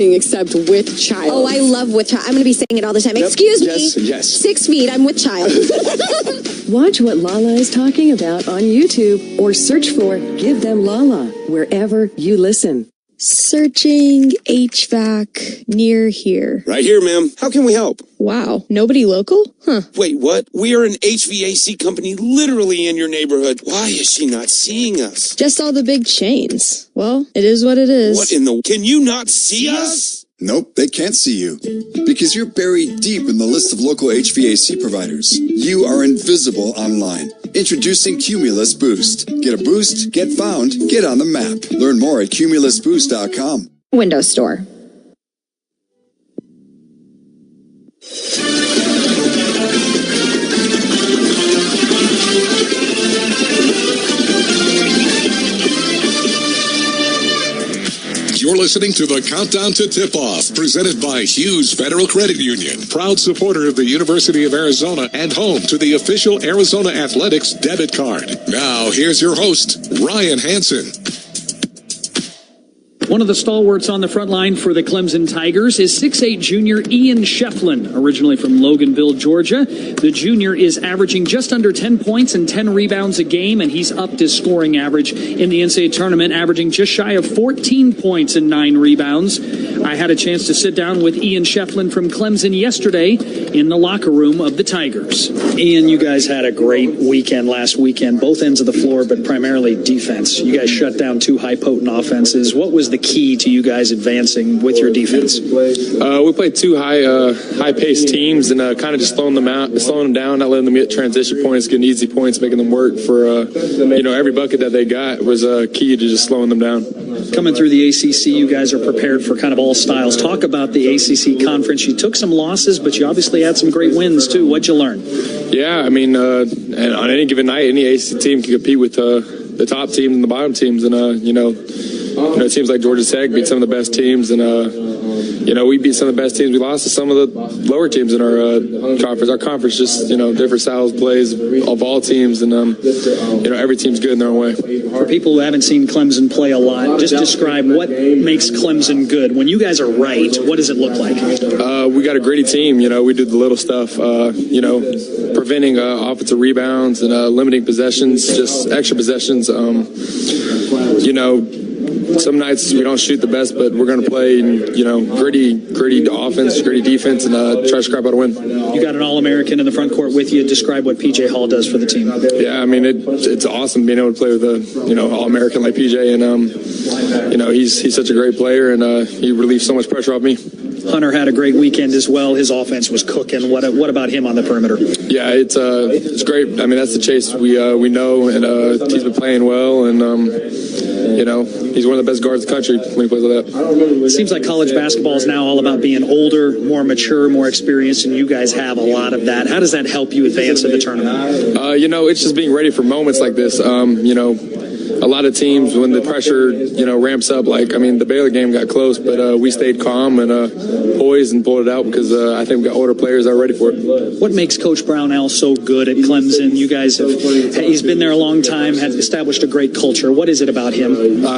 except with child. Oh, I love with child. I'm going to be saying it all the time. Yep. Excuse me. Yes. 6 feet. I'm with child. Watch what Lala is talking about on YouTube or search for Give Them Lala wherever you listen. Searching HVAC near here. Right here, ma'am. How can we help? Wow. Nobody local? Huh. Wait, what? We are an HVAC company literally in your neighborhood. Why is she not seeing us? Just all the big chains. Well, it is what it is. What in the... Can you not see us? Nope, they can't see you. Because you're buried deep in the list of local HVAC providers. You are invisible online. Introducing Cumulus Boost. Get a boost, get found, get on the map. Learn more at cumulusboost.com. Window store. You're listening to the Countdown to Tip-Off, presented by Hughes Federal Credit Union, proud supporter of the University of Arizona and home to the official Arizona Athletics debit card. Now, here's your host, Ryan Hansen. One of the stalwarts on the front line for the Clemson Tigers is 6'8" junior Ian Schieffelin, originally from Loganville, Georgia. The junior is averaging just under 10 points and 10 rebounds a game, and he's upped his scoring average in the NCAA tournament, averaging just shy of 14 points and 9 rebounds. I had a chance to sit down with Ian Schieffelin from Clemson yesterday in the locker room of the Tigers. Ian, you guys had a great weekend last weekend, both ends of the floor, but primarily defense. You guys shut down 2 high-potent offenses. What was the key to you guys advancing with your defense? We played 2 high-paced teams and kind of just slowing them down, not letting them get transition points, getting easy points, making them work for every bucket that they got was key to just slowing them down. Coming through the ACC, you guys are prepared for kind of all styles. Talk about the ACC conference. You took some losses, but you obviously had some great wins too. What'd you learn? Yeah, I mean, and on any given night, any ACC team can compete with the top teams and the bottom teams, and teams like Georgia Tech beat some of the best teams, and we beat some of the best teams. We lost to some of the lower teams in our conference. Our conference just different styles, plays of all teams, and every team's good in their own way. For people who haven't seen Clemson play a lot, just describe what makes Clemson good. When you guys are right, what does it look like? We got a gritty team. We do the little stuff. Preventing offensive rebounds and limiting possessions, just extra possessions. Some nights we don't shoot the best, but we're going to play, gritty offense, gritty defense, and try to scrap out a win. You got an All-American in the front court with you. Describe what PJ Hall does for the team. Yeah, I mean, it's awesome being able to play with a, All-American like PJ, and, he's such a great player, and he relieves so much pressure off me. Hunter had a great weekend as well. His offense was cooking. What about him on the perimeter? Yeah, it's great. I mean, that's the chase we know, and he's been playing well, and he's one of the best guards in the country when he plays like that. It seems like college basketball is now all about being older, more mature, more experienced, and you guys have a lot of that. How does that help you advance in the tournament? It's just being ready for moments like this. A lot of teams, when the pressure, ramps up, the Baylor game got close, but we stayed calm and poised and pulled it out because I think we got older players that are ready for it. What makes Coach Brownell so good at Clemson? You guys he's been there a long time, has established a great culture. What is it about him?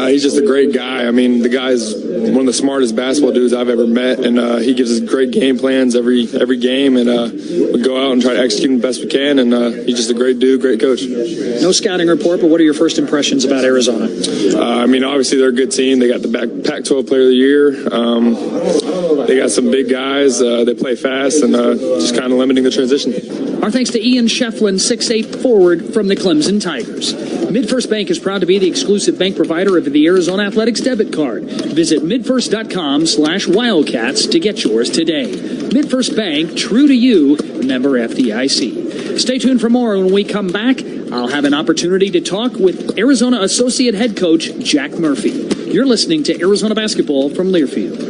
He's just a great guy. I mean, the guy's one of the smartest basketball dudes I've ever met, and he gives us great game plans every game, and we go out and try to execute them the best we can, and he's just a great dude, great coach. No scouting report, but what are your first impressions about Arizona? Obviously they're a good team. They got the Pac-12 Player of the Year. They got some big guys. They play fast and just kind of limiting the transition. Our thanks to Ian Schieffelin, 6'8" forward from the Clemson Tigers. MidFirst Bank is proud to be the exclusive bank provider of the Arizona Athletics debit card. Visit midfirst.com/wildcats to get yours today. MidFirst Bank, true to you, member FDIC. Stay tuned for more. When we come back, I'll have an opportunity to talk with Arizona Associate Head Coach Jack Murphy. You're listening to Arizona Basketball from Learfield.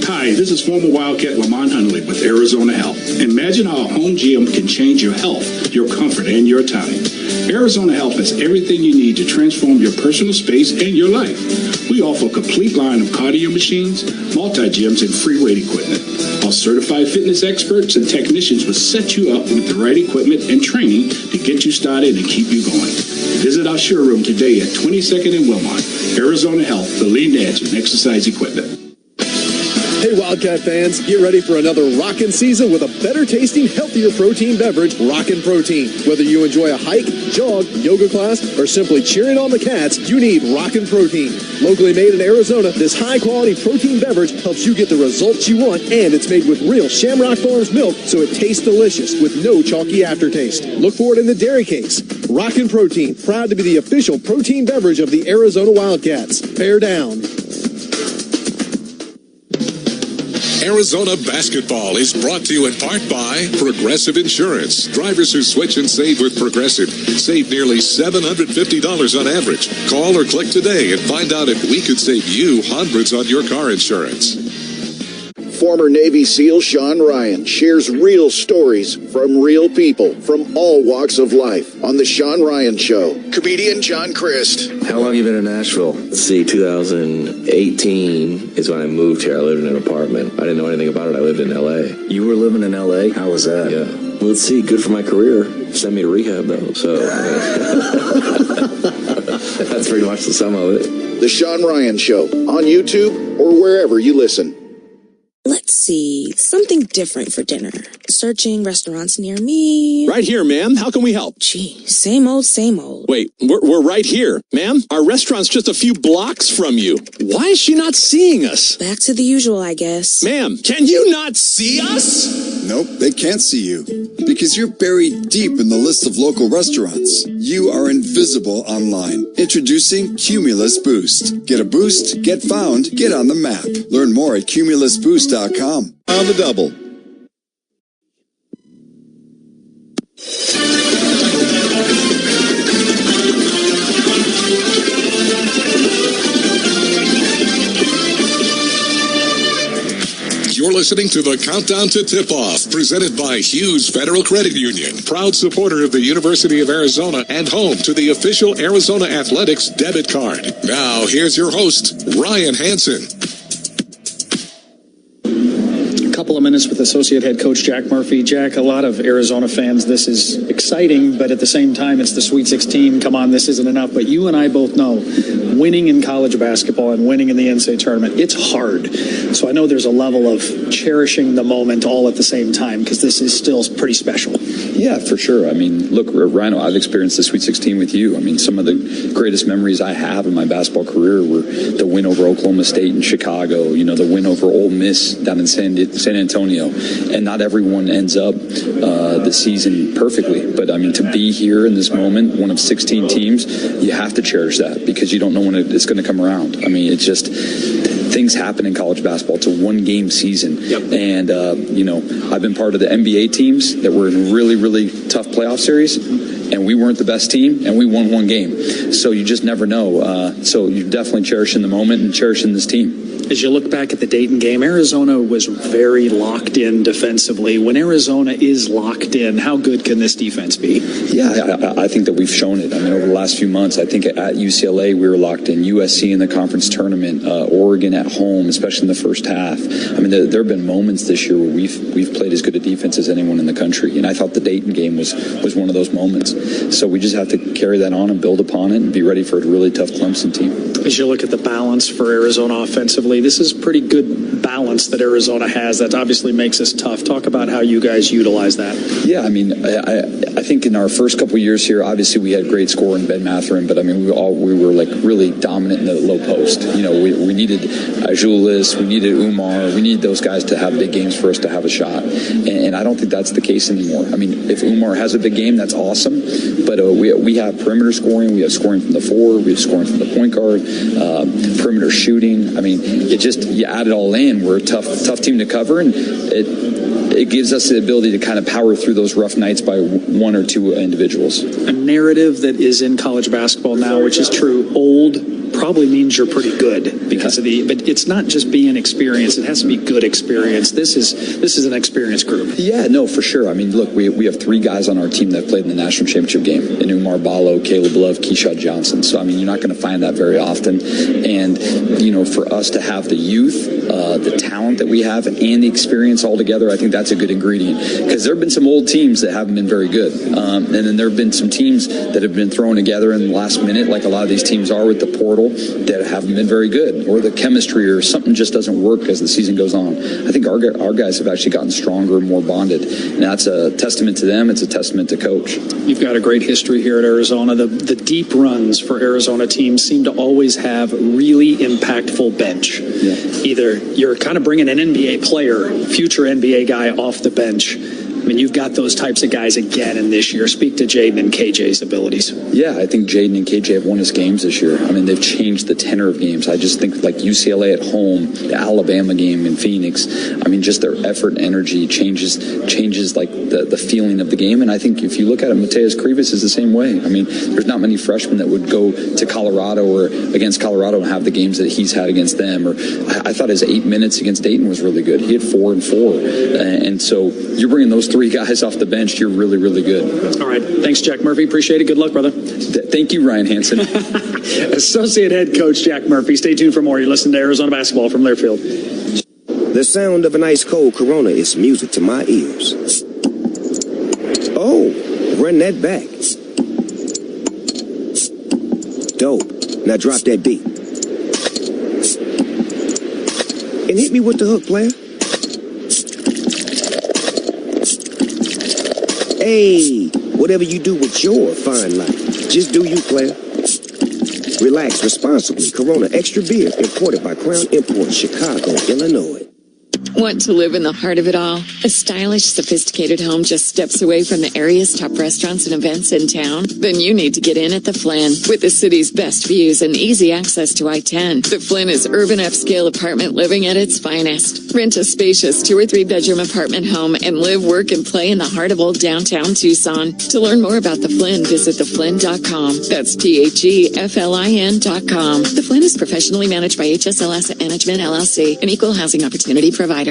Hi, this is former Wildcat Lamont Huntley with Arizona Health. Imagine how a home gym can change your health, your comfort, and your time. Arizona Health has everything you need to transform your personal space and your life. We offer a complete line of cardio machines, multi-gyms, and free weight equipment. Our certified fitness experts and technicians will set you up with the right equipment and training to get you started and keep you going. Visit our showroom today at 22nd and Wilmot. Arizona Health, the leading edge in exercise equipment. Hey, Wildcat fans, get ready for another rockin' season with a better tasting, healthier protein beverage, Rockin' Protein. Whether you enjoy a hike, jog, yoga class, or simply cheering on the Cats, you need Rockin' Protein. Locally made in Arizona, this high-quality protein beverage helps you get the results you want, and it's made with real Shamrock Farms milk, so it tastes delicious with no chalky aftertaste. Look for it in the dairy case. Rockin' Protein, proud to be the official protein beverage of the Arizona Wildcats. Bear down. Arizona basketball is brought to you in part by Progressive Insurance. Drivers who switch and save with Progressive save nearly $750 on average. Call or click today and find out if we could save you hundreds on your car insurance. Former Navy SEAL Sean Ryan shares real stories from real people from all walks of life on The Sean Ryan Show. Comedian John Christ. How long have you been in Nashville? Let's see, 2018 is when I moved here. I lived in an apartment. I didn't know anything about it. I lived in L.A. You were living in L.A.? How was that? Yeah. Well, let's see, good for my career. Sent me to rehab, though, so that's pretty much the sum of it. The Sean Ryan Show on YouTube or wherever you listen. Let's see, something different for dinner. Searching restaurants near me. Right here, ma'am. How can we help? Gee, same old, same old. Wait, we're right here. Ma'am, our restaurant's just a few blocks from you. Why is she not seeing us? Back to the usual, I guess. Ma'am, can you not see us? Nope, they can't see you. Because you're buried deep in the list of local restaurants. You are invisible online. Introducing Cumulus Boost. Get a boost, get found, get on the map. Learn more at cumulusboost.com. On the double. You're listening to the Countdown to Tip-Off, presented by Hughes Federal Credit Union, proud supporter of the University of Arizona and home to the official Arizona Athletics debit card. Now, here's your host, Ryan Hansen. Couple of minutes with Associate Head Coach Jack Murphy. Jack, a lot of Arizona fans, this is exciting, but at the same time, it's the Sweet 16. Come on, this isn't enough. But you and I both know winning in college basketball and winning in the NCAA tournament, it's hard. So I know there's a level of cherishing the moment all at the same time because this is still pretty special. Yeah, for sure. I mean, look, Rhino, I've experienced the Sweet 16 with you. I mean, some of the greatest memories I have in my basketball career were the win over Oklahoma State in Chicago, you know, the win over Ole Miss down in San Antonio. And not everyone ends up the season perfectly. But, I mean, to be here in this moment, one of 16 teams, you have to cherish that because you don't know when it's going to come around. I mean, it's just things happen in college basketball. It's a one-game season. Yep. And, you know, I've been part of the NBA teams that were in really, really tough playoff series. And we weren't the best team, and we won one game. So you just never know. So you're definitely cherishing the moment and cherishing this team. As you look back at the Dayton game, Arizona was very locked in defensively. When Arizona is locked in, how good can this defense be? Yeah, I think that we've shown it. I mean, over the last few months, I think at UCLA we were locked in. USC in the conference tournament, Oregon at home, especially in the first half. I mean, there have been moments this year where we've played as good a defense as anyone in the country, and I thought the Dayton game was one of those moments. So we just have to carry that on and build upon it and be ready for a really tough Clemson team. As you look at the balance for Arizona offensively, this is pretty good balance that Arizona has. That obviously makes us tough. Talk about how you guys utilize that. Yeah, I mean, I think in our first couple of years here, obviously we had great score in Ben Mathurin, but I mean, we were like really dominant in the low post. You know, we needed Ajulis, we needed Umar, we need those guys to have big games for us to have a shot. And I don't think that's the case anymore. I mean, if Umar has a big game, that's awesome. But we have perimeter scoring, we have scoring from the forward, we have scoring from the point guard, perimeter shooting. I mean, you add it all in. We're a tough team to cover, and it gives us the ability to kind of power through those rough nights by one or two individuals. A narrative that is in college basketball now, which is true, old probably means you're pretty good because of but it's not just being experienced. It has to be good experience. This is an experienced group. Yeah, no, for sure. I mean, look, we have three guys on our team that played in the national championship game: in Umar Ballo, Caleb Love, Keyshawn Johnson. So I mean, you're not going to find that very often. And you know, for us to have the youth, the talent, talent that we have and the experience all together, I think that's a good ingredient. Because there have been some old teams that haven't been very good. And then there have been some teams that have been thrown together in the last minute, like a lot of these teams are with the portal, that haven't been very good. Or the chemistry or something just doesn't work as the season goes on. I think our guys have actually gotten stronger and more bonded. And that's a testament to them. It's a testament to coach. You've got a great history here at Arizona. The deep runs for Arizona teams seem to always have really impactful bench. Yeah. Either you're kind of bringing an NBA player, future NBA guy off the bench. I mean, you've got those types of guys again in this year. Speak to Jaden and KJ's abilities. Yeah, I think Jaden and KJ have won us games this year. I mean, they've changed the tenor of games. I just think like UCLA at home, the Alabama game in Phoenix, I mean, just their effort and energy changes like the feeling of the game. And I think if you look at it, Mateus Krivas is the same way. I mean, there's not many freshmen that would go to Colorado or against Colorado and have the games that he's had against them. Or I thought his 8 minutes against Dayton was really good. He had 4 and 4. And so you're bringing those 3 guys off the bench, you're really, really good. All right. Thanks, Jack Murphy. Appreciate it. Good luck, brother. Thank you, Ryan Hansen. Associate head coach Jack Murphy. Stay tuned for more. You're listening to Arizona Basketball from Learfield. The sound of an ice cold Corona is music to my ears. Oh, run that back. Dope. Now drop that beat. And hit me with the hook, player. Hey, whatever you do with your fine life, just do you, player. Relax responsibly. Corona Extra Beer, imported by Crown Imports, Chicago, Illinois. Want to live in the heart of it all? A stylish, sophisticated home just steps away from the area's top restaurants and events in town? Then you need to get in at the Flynn. With the city's best views and easy access to I-10, the Flynn is urban upscale apartment living at its finest. Rent a spacious 2 or 3 bedroom apartment home and live, work, and play in the heart of old downtown Tucson. To learn more about the Flynn, visit theflynn.com. That's THEFLIN.com. The Flynn is professionally managed by HSL Asset Management, LLC, an equal housing opportunity provider.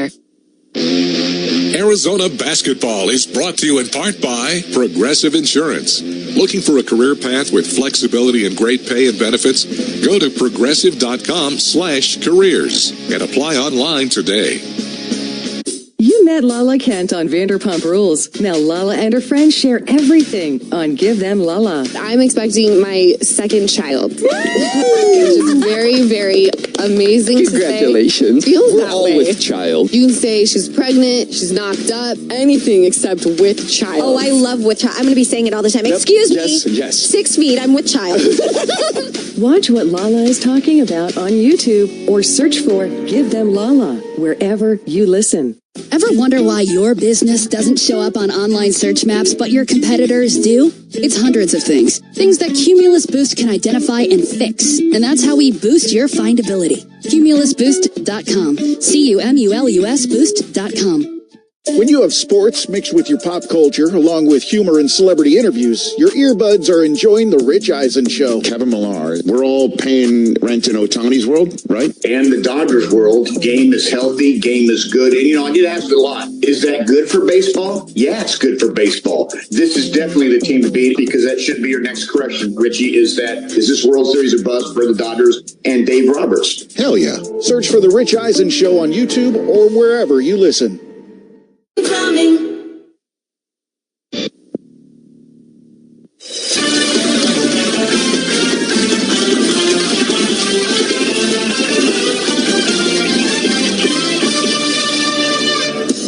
Arizona basketball is brought to you in part by Progressive Insurance. Looking for a career path with flexibility and great pay and benefits? Go to progressive.com/careers and apply online today. You met Lala Kent on Vanderpump Rules. Now Lala and her friends share everything on Give Them Lala. I'm expecting my second child. Which is very, very amazing. Congratulations. To say. Feels We're that all way. with child. You can say she's pregnant, she's knocked up, anything except with child. Oh, I love with child. I'm going to be saying it all the time. Excuse me. Yes. 6 feet. I'm with child. Watch what Lala is talking about on YouTube or search for Give Them Lala wherever you listen. Ever wonder why your business doesn't show up on online search maps, but your competitors do? It's hundreds of things. Things that Cumulus Boost can identify and fix. And that's how we boost your findability. CumulusBoost.com. CUMULUS Boost.com. When you have sports mixed with your pop culture, along with humor and celebrity interviews, your earbuds are enjoying The Rich Eisen Show. Kevin Millar, we're all paying rent in Ohtani's world, right? And the Dodgers world. Game is healthy, game is good. And, I get asked a lot, is that good for baseball? Yeah, it's good for baseball. This is definitely the team to beat, because that should be your next question, Richie, is this World Series a bust for the Dodgers and Dave Roberts? Hell yeah. Search for The Rich Eisen Show on YouTube or wherever you listen.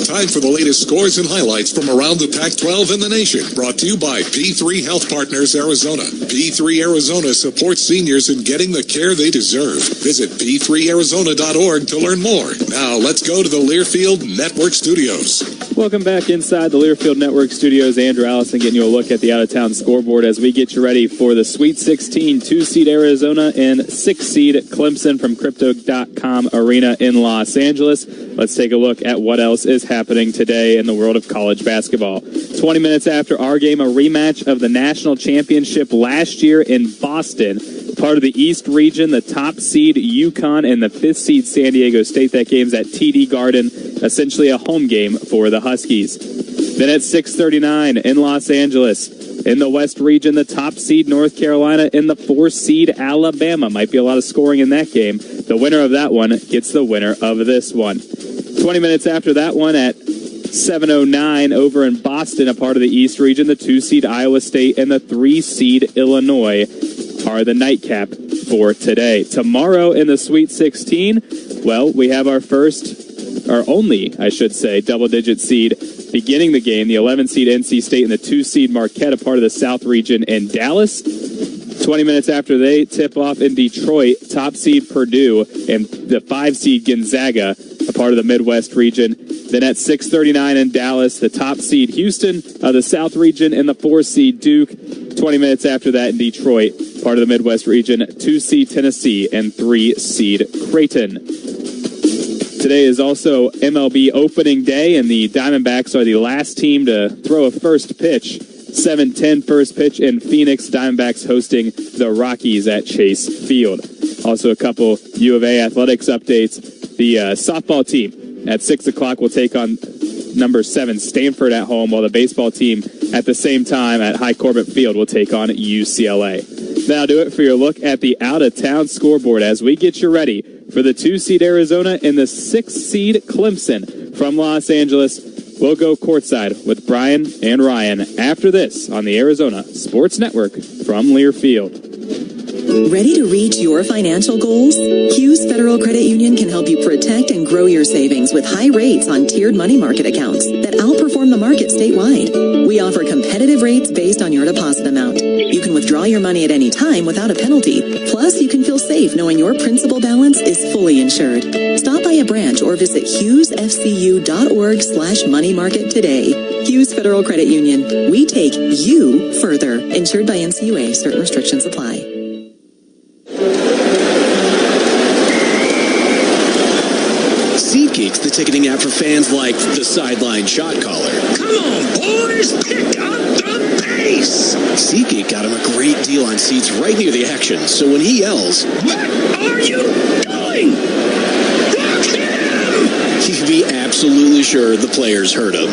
Time for the latest scores and highlights from around the Pac-12 and the nation. Brought to you by P3 Health Partners Arizona. P3 Arizona supports seniors in getting the care they deserve. Visit p3arizona.org to learn more. Now let's go to the Learfield Network Studios. Welcome back inside the Learfield Network Studios. Andrew Allison getting you a look at the out-of-town scoreboard as we get you ready for the Sweet 16, 2-seed Arizona and 6-seed Clemson from Crypto.com Arena in Los Angeles. Let's take a look at what else is happening today in the world of college basketball. 20 minutes after our game, a rematch of the national championship last year in Boston. Part of the East region, the top seed UConn and the 5th seed San Diego State. That game's at TD Garden, essentially a home game for the Huskies. Then at 6:39 in Los Angeles, in the West region, the top seed North Carolina and the 4th seed Alabama. Might be a lot of scoring in that game. The winner of that one gets the winner of this one. 20 minutes after that one at 7:09 over in Boston, a part of the East region, the 2-seed Iowa State and the 3-seed Illinois are the nightcap for today. Tomorrow in the Sweet 16, well, we have our first, or only, I should say, double-digit seed beginning the game, the 11-seed NC State and the 2-seed Marquette, a part of the South region, in Dallas. 20 minutes after they tip off in Detroit, top seed Purdue and the 5-seed Gonzaga, a part of the Midwest region. Then at 6:39 in Dallas, the top seed Houston of the South region and the 4-seed Duke. 20 minutes after that in Detroit, part of the Midwest region, 2-seed Tennessee and 3-seed Creighton. Today is also MLB opening day, and the Diamondbacks are the last team to throw a first pitch. 7:10 first pitch in Phoenix. Diamondbacks hosting the Rockies at Chase Field. Also a couple U of A athletics updates. The softball team at 6 o'clock will take on number 7 Stanford at home, while the baseball team at the same time at High Corbett Field will take on UCLA. That'll do it for your look at the out-of-town scoreboard as we get you ready for the 2-seed Arizona and the 6-seed Clemson from Los Angeles. We'll go courtside with Brian and Ryan after this on the Arizona Sports Network from Learfield. Ready to reach your financial goals? Hughes Federal Credit Union can help you protect and grow your savings with high rates on tiered money market accounts that outperform the market statewide. We offer competitive rates based on your deposit amount. You can withdraw your money at any time without a penalty. Plus, you can feel safe knowing your principal balance is fully insured. Stop by a branch or visit hughesfcu.org/moneymarket today. Hughes Federal Credit Union. We take you further. Insured by NCAA. Certain restrictions apply. SeatGeek's the ticketing app for fans like the sideline shot caller. Come on, boys, pick up the pace! SeatGeek got him a great deal on seats right near the action, so when he yells, "What are you doing?" Block him! He can be absolutely sure the players heard him.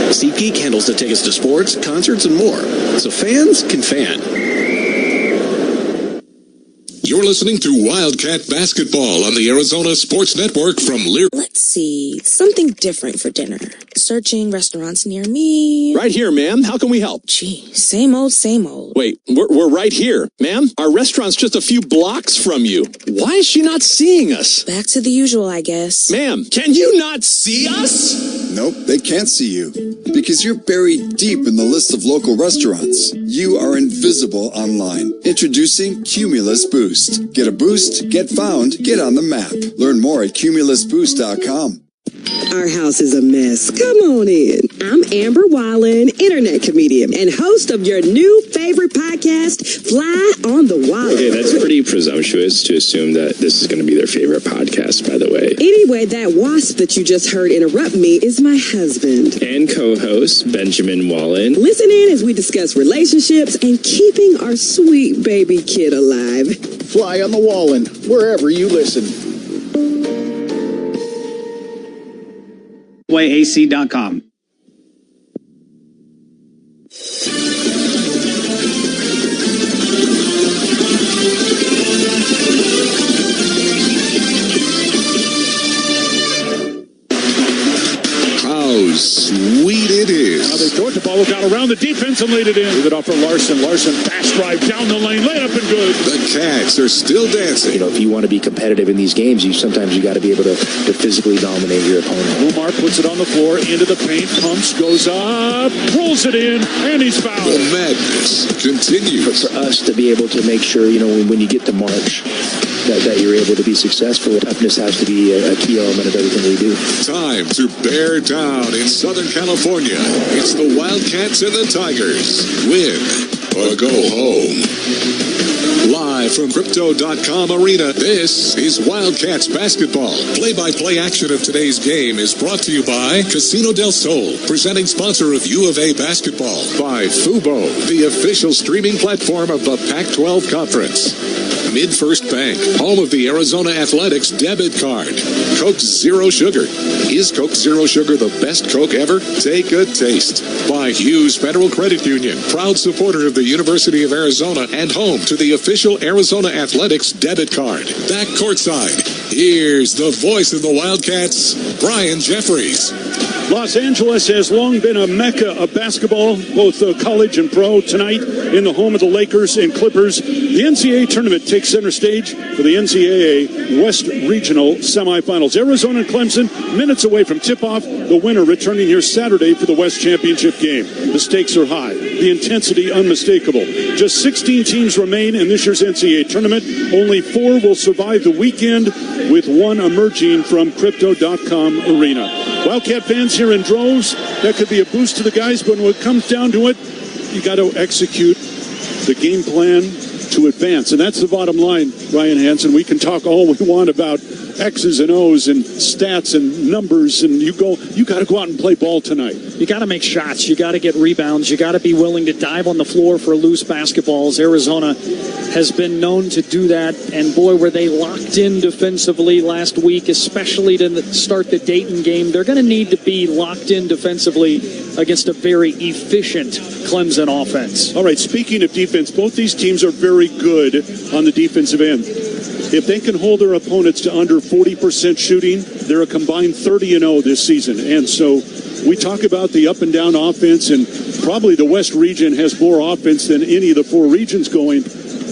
SeatGeek handles the tickets to sports, concerts, and more, so fans can fan. You're listening to Wildcat Basketball on the Arizona Sports Network from Lear. Let's see, something different for dinner. Searching restaurants near me. Right here, ma'am. How can we help? Gee, same old, same old. Wait, we're right here. Ma'am, our restaurant's just a few blocks from you. Why is she not seeing us? Back to the usual, I guess. Ma'am, can you not see us? Nope, they can't see you. Because you're buried deep in the list of local restaurants. You are invisible online. Introducing Cumulus Boost. Get a boost, get found, get on the map. Learn more at cumulusboost.com. Our house is a mess. Come on in. I'm Amber Wallen, internet comedian and host of your new favorite podcast, Fly on the Wall. Okay, that's pretty presumptuous to assume that this is going to be their favorite podcast, by the way. Anyway, that wasp that you just heard interrupt me is my husband. And co-host, Benjamin Wallen. Listen in as we discuss relationships and keeping our sweet baby kid alive. Fly on the Wallen, wherever you listen. AC.com. How sweet it is. Now they throw it, the ball got around the defense and laid it in. Leave it off for Larson. Larson, fast drive down the lane, laid up and good. The Cats are still dancing. You know, if you want to be competitive in these games, sometimes you got to be able to physically dominate your opponent. Umar puts it on the floor, into the paint, pumps, goes up, pulls it in, and he's fouled. The madness continues. For us to be able to make sure, when you get to March, that you're able to be successful, toughness has to be a key element of everything we do. Time to bear down in Southern California. It's the Wildcats and the Tigers. Win or go home. Live from Crypto.com Arena, this is Wildcats Basketball. Play-by-play action of today's game is brought to you by Casino del Sol, presenting sponsor of U of A Basketball. By Fubo, the official streaming platform of the Pac-12 Conference. MidFirst Bank, home of the Arizona Athletics debit card. Coke Zero Sugar. Is Coke Zero Sugar the best Coke ever? Take a taste. By Hughes Federal Credit Union, proud supporter of the University of Arizona and home to the official Arizona Athletics debit card. Back courtside. Here's the voice of the Wildcats, Brian Jeffries. Los Angeles has long been a mecca of basketball, both college and pro. Tonight, in the home of the Lakers and Clippers, the NCAA tournament takes center stage for the NCAA West Regional semifinals. Arizona and Clemson, minutes away from tip-off, the winner returning here Saturday for the West Championship game. The stakes are high, the intensity unmistakable. Just 16 teams remain in this year's NCAA tournament. Only 4 will survive the weekend, with 1 emerging from Crypto.com Arena. Wildcat fans here in droves, that could be a boost to the guys, but when it comes down to it, you got to execute the game plan to advance. And that's the bottom line, Ryan Hansen. We can talk all we want about X's and O's and stats and numbers, and you got to go out and play ball tonight. You got to make shots. You got to get rebounds. You got to be willing to dive on the floor for loose basketballs. Arizona has been known to do that, and boy, were they locked in defensively last week, especially to start the Dayton game. They're going to need to be locked in defensively against a very efficient Clemson offense. All right, speaking of defense, both these teams are very good on the defensive end. If they can hold their opponents to under 40% shooting, they're a combined 30-0 this season. And so we talk about the up-and-down offense, and probably the West region has more offense than any of the 4 regions going.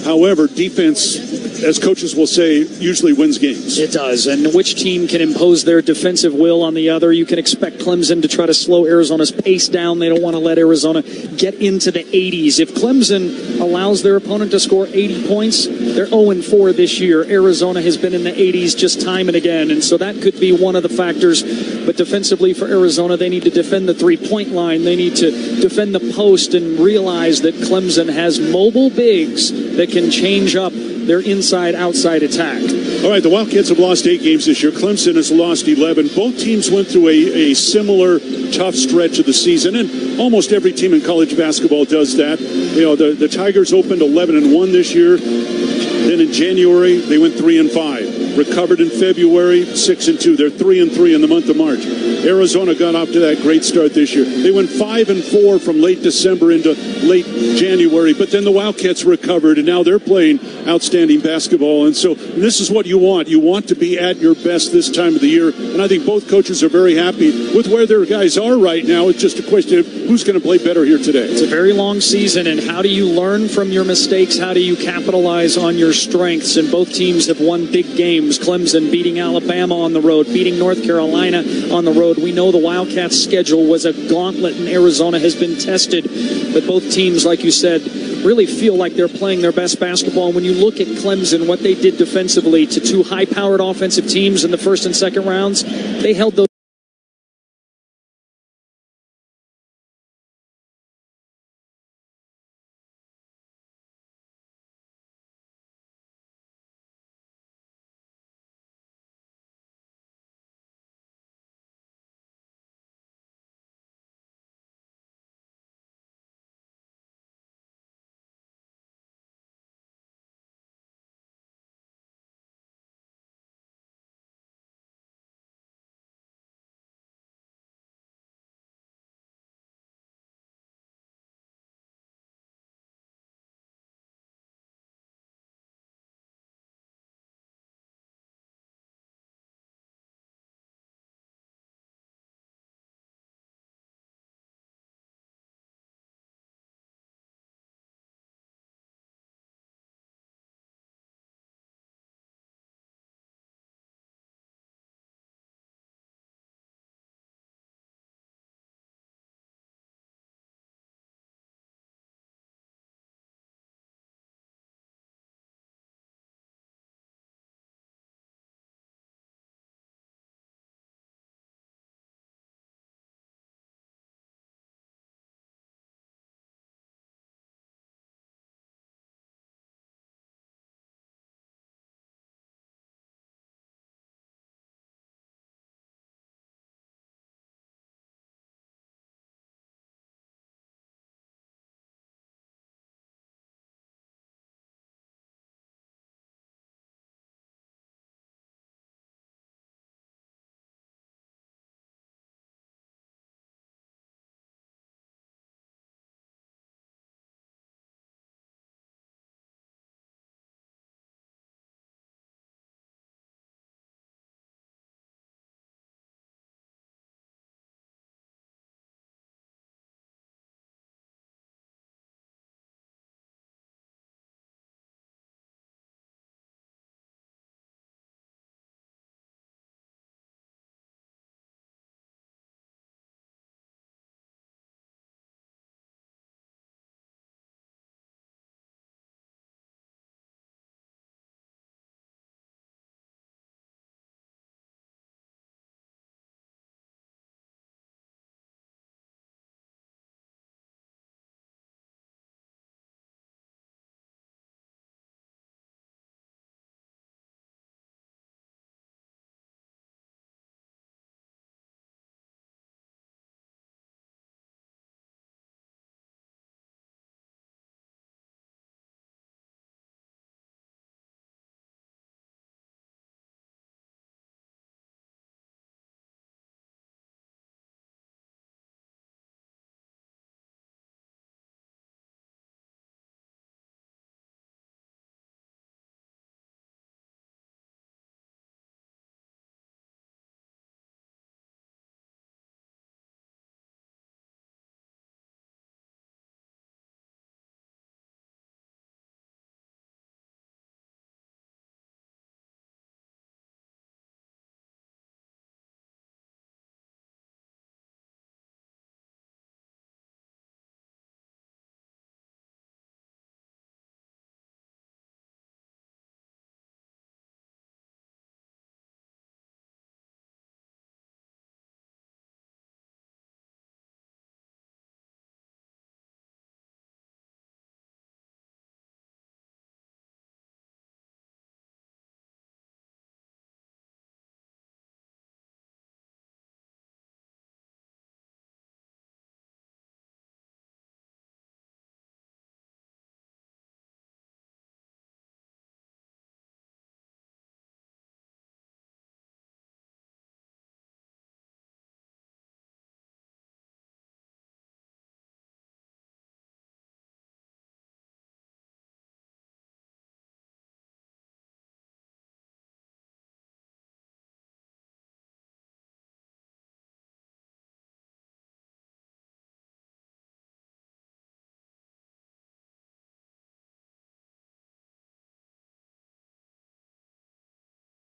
However, defense, as coaches will say, usually wins games. It does. And which team can impose their defensive will on the other? You can expect Clemson to try to slow Arizona's pace down. They don't want to let Arizona get into the 80s. If Clemson allows their opponent to score 80 points, they're 0-4 this year. Arizona has been in the 80s just time and again, and so that could be one of the factors. But defensively for Arizona, they need to defend the three-point line. They need to defend the post and realize that Clemson has mobile bigs that can change up their inside-outside attack. All right, the Wildcats have lost 8 games this year. Clemson has lost 11. Both teams went through a similar tough stretch of the season, and almost every team in college basketball does that. You know, the Tigers opened 11-1 this year. Then in January, they went 3-5. Recovered in February, 6-2. They're 3-3 in the month of March. Arizona got off to that great start this year. They went 5-4 from late December into late January, but then the Wildcats recovered, and now they're playing outstanding basketball. And so this is what you want. You want to be at your best this time of the year, and I think both coaches are very happy with where their guys are right now. It's just a question of who's going to play better here today. It's a very long season, and how do you learn from your mistakes? How do you capitalize on your strengths? And both teams have won big games. Clemson beating Alabama on the road, beating North Carolina on the road. We know the Wildcats' schedule was a gauntlet, and Arizona has been tested. But both teams, like you said, really feel like they're playing their best basketball. And when you look at Clemson, what they did defensively to 2 high-powered offensive teams in the first and second rounds, they held those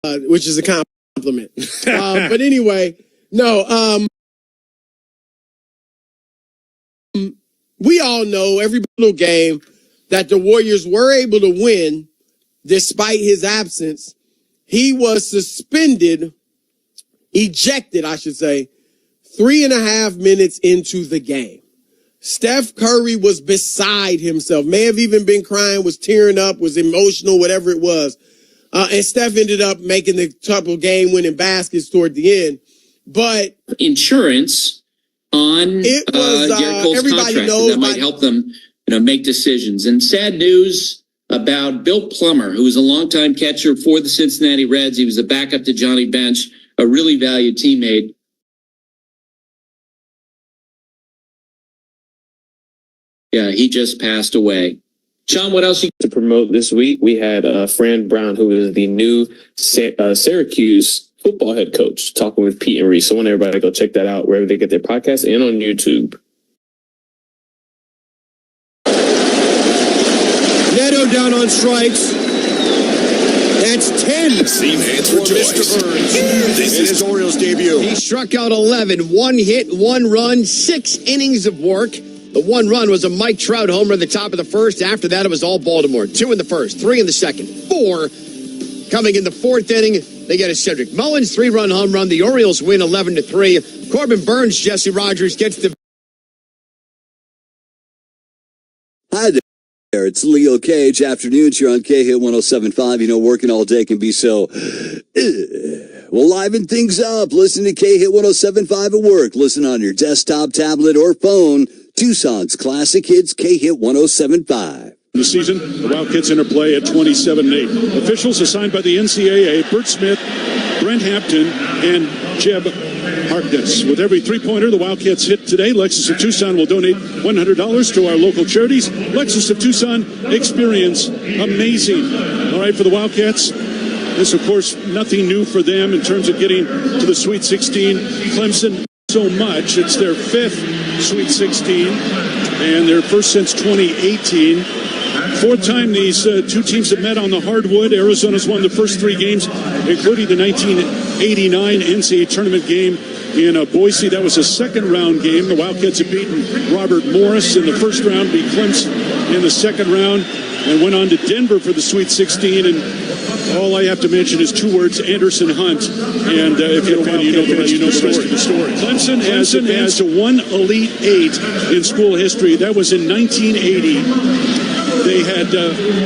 which is a compliment. But anyway, no. We all know every little game that the Warriors were able to win despite his absence. He was ejected, I should say, 3.5 minutes into the game. Steph Curry was beside himself, may have even been crying, was tearing up, was emotional, whatever it was. And Steph ended up making the couple game-winning baskets toward the end. But insurance on Garrett Cole's contract, that might help them, make decisions. And sad news about Bill Plummer, who was a longtime catcher for the Cincinnati Reds. He was a backup to Johnny Bench, a really valued teammate. Yeah, he just passed away. Sean, what else to promote this week? We had Fran Brown, who is the new Syracuse football head coach, talking with Pete and Reese. So I want everybody to go check that out wherever they get their podcast and on YouTube. Neto down on strikes. That's 10 Same hands for Mr. Burns This in is his Orioles debut. He struck out 11, 1 hit, 1 run, 6 innings of work. The 1 run was a Mike Trout homer at the top of the first. After that, it was all Baltimore. 2 in the first, 3 in the second, 4 coming in the 4th inning. They get a Cedric Mullins 3-run home run. The Orioles win 11-3. Corbin Burns, Jesse Rogers gets the. Hi there, it's Leo Cage. Afternoons here on K-Hit 107.5. Working all day can be so. We'll liven things up. Listen to K-Hit 107.5 at work. Listen on your desktop, tablet, or phone. Tucson's classic hits, K-Hit 107.5. The season, the Wildcats interplay at 27-8. Officials assigned by the NCAA, Bert Smith, Brent Hampton, and Jeb Harkness. With every three-pointer the Wildcats hit today, Lexus of Tucson will donate $100 to our local charities. Lexus of Tucson, experience amazing. All right, for the Wildcats, this, of course, nothing new for them in terms of getting to the Sweet 16. Clemson, so much. It's their 5th Sweet 16 and their first since 2018. 4th time these two teams have met on the hardwood. Arizona's won the first 3 games, including the 1989 NCAA tournament game in Boise. That was a second-round game. The Wildcats have beaten Robert Morris in the first round, beat Clemson in the second round, and went on to Denver for the Sweet 16. And all I have to mention is 2 words, Anderson Hunt. And if you're a fan, you know the rest of the story. Clemson has advanced to 1 Elite 8 in school history. That was in 1980. They had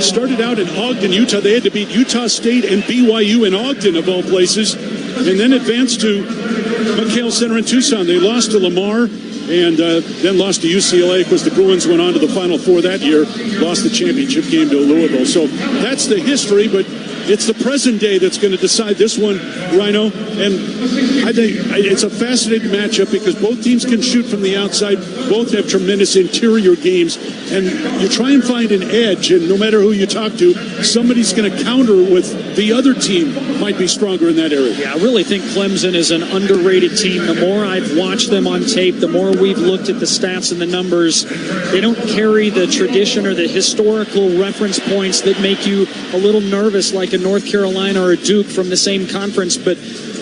started out in Ogden, Utah. They had to beat Utah State and BYU in Ogden, of all places, and then advanced to McHale Center in Tucson. They lost to Lamar and then lost to UCLA because the Bruins went on to the Final Four that year, lost the championship game to Louisville. So that's the history, but it's the present day that's going to decide this one, Rhino. And I think it's a fascinating matchup because both teams can shoot from the outside. Both have tremendous interior games. And you try and find an edge, and no matter who you talk to, somebody's going to counter with the other team might be stronger in that area. Yeah, I really think Clemson is an underrated team. The more I've watched them on tape, the more we've looked at the stats and the numbers. They don't carry the tradition or the historical reference points that make you a little nervous like a North Carolina or a Duke from the same conference, but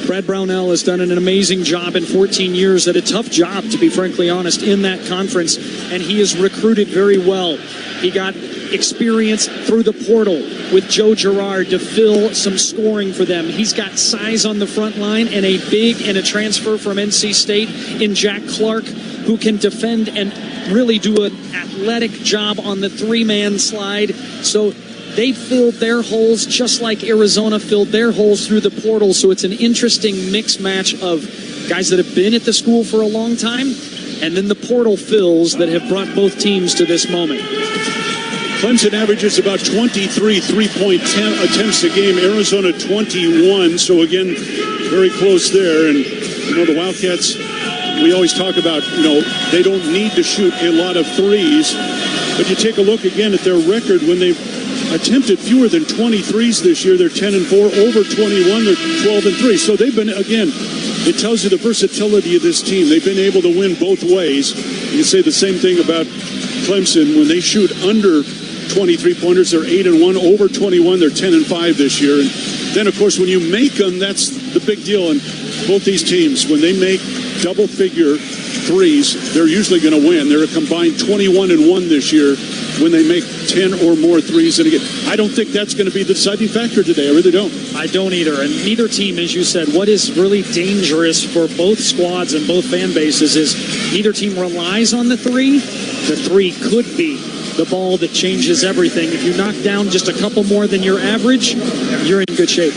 Brad Brownell has done an amazing job in 14 years at a tough job, to be frankly honest, in that conference, and he has recruited very well. He got experience through the portal with Joe Girard to fill some scoring for them. He's got size on the front line and a transfer from NC State in Jack Clark, who can defend and really do an athletic job on the 3-man slide. So they filled their holes just like Arizona filled their holes through the portal. So it's an interesting mixed match of guys that have been at the school for a long time and then the portal fills that have brought both teams to this moment. Clemson averages about 23 3-point attempts a game. Arizona 21. So again, very close there. And the Wildcats, we always talk about, they don't need to shoot a lot of threes. But you take a look again at their record when they've attempted fewer than 23s this year. They're 10-4. Over 21, they're 12-3. So they've been, again, it tells you the versatility of this team. They've been able to win both ways. You can say the same thing about Clemson. When they shoot under 23 pointers, they're 8-1. Over 21, they're 10-5 this year. And Then, of course, when you make them, that's the big deal. And both these teams, when they make double-figure threes, they're usually going to win. They're a combined 21-1 this year when they make 10 or more threes. And again, I don't think that's going to be the deciding factor today. I really don't. I don't either. And neither team, as you said, what is really dangerous for both squads and both fan bases is neither team relies on the three. The three could be the ball that changes everything. If you knock down just a couple more than your average, you're in good shape.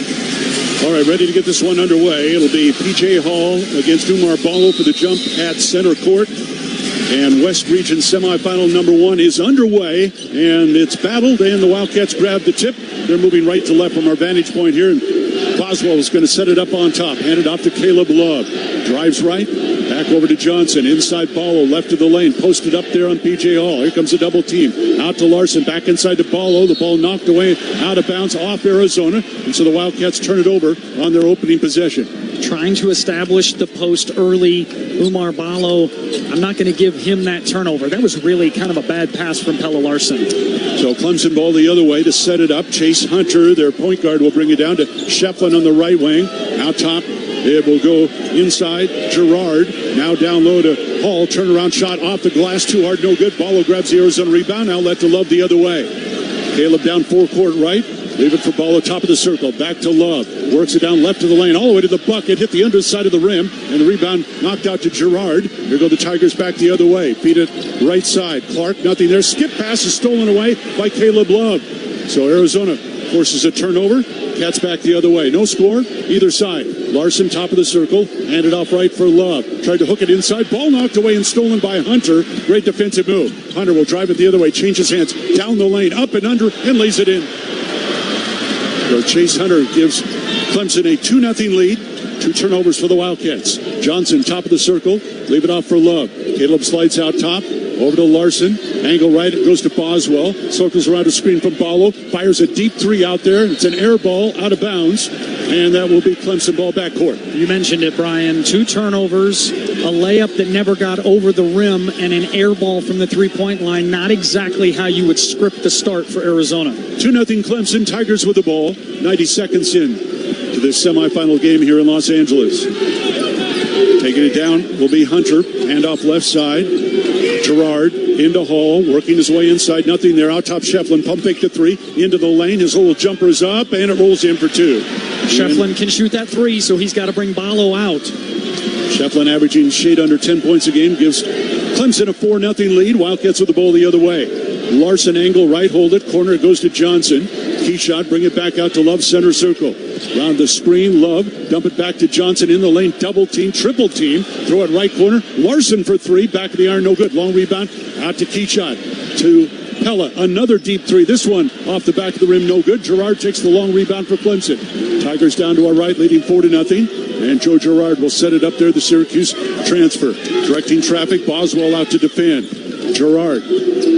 All right, ready to get this one underway. It'll be P.J. Hall against Umar Ballo for the jump at center court. And West Region semifinal number 1 is underway, and it's battled, and the Wildcats grab the tip. They're moving right to left from our vantage point here, and Boswell is going to set it up on top. Hand it off to Caleb Love. Drives right, back over to Johnson. Inside Ballo, left of the lane. Posted up there on P.J. Hall. Here comes a double team. Out to Larson, back inside to Ballo. The ball knocked away, out of bounds, off Arizona. And so the Wildcats turn it over on their opening possession. Trying to establish the post early. Umar Ballo, I'm not going to give him that turnover. That was really kind of a bad pass from Pella Larson. So Clemson ball the other way to set it up. Chase Hunter, their point guard, will bring it down to Schieffelin on the right wing. Out top, it will go inside. Gerard, now down low to Hall. Turnaround shot off the glass, too hard, no good. Ballo grabs the Arizona rebound. Now let to Love the other way. Caleb down forecourt right. Leave it for Ballo, top of the circle. Back to Love. Works it down left of the lane, all the way to the bucket. Hit the underside of the rim, and the rebound knocked out to Gerard. Here go the Tigers back the other way. Feed it right side. Clark, nothing there. Skip pass is stolen away by Caleb Love. So Arizona forces a turnover. Cats back the other way. No score, either side. Larson, top of the circle. Handed off right for Love. Tried to hook it inside. Ball knocked away and stolen by Hunter. Great defensive move. Hunter will drive it the other way. Changes hands. Down the lane. Up and under. And lays it in. So Chase Hunter gives Clemson a 2-0 lead. 2 turnovers for the Wildcats. Johnson, top of the circle. Leave it off for Love. Caleb slides out top. Over to Larson. Angle right. It goes to Boswell. Circles around a screen from Ballo. Fires a deep 3 out there. It's an air ball out of bounds. And that will be Clemson ball backcourt. You mentioned it, Brian. 2 turnovers, a layup that never got over the rim, and an air ball from the 3-point line. Not exactly how you would script the start for Arizona. 2-0 Clemson. Tigers with the ball. 90 seconds in to this semifinal game here in Los Angeles. Taking it down will be Hunter. Handoff left side. Gerard into Hall, working his way inside. Nothing there. Out top Schieffelin. Pump fake to 3. Into the lane. His little jumper is up, and it rolls in for 2. Schieffelin can shoot that 3, so he's got to bring Ballo out. Schieffelin averaging shade under 10 points a game. Gives Clemson a 4-0 lead. Wildcats with the ball the other way. Larson angle right, hold it. Corner, it goes to Johnson. Key shot, bring it back out to Love, center circle. Round the screen, Love, dump it back to Johnson in the lane. Double team, triple team. Throw it right corner. Larson for 3. Back of the iron, no good. Long rebound, out to Key shot. To Pella, another deep 3. This one off the back of the rim, no good. Gerard takes the long rebound for Clemson. Tigers down to our right, leading 4-0. And Joe Gerard will set it up there, the Syracuse transfer. Directing traffic, Boswell out to defend. Gerard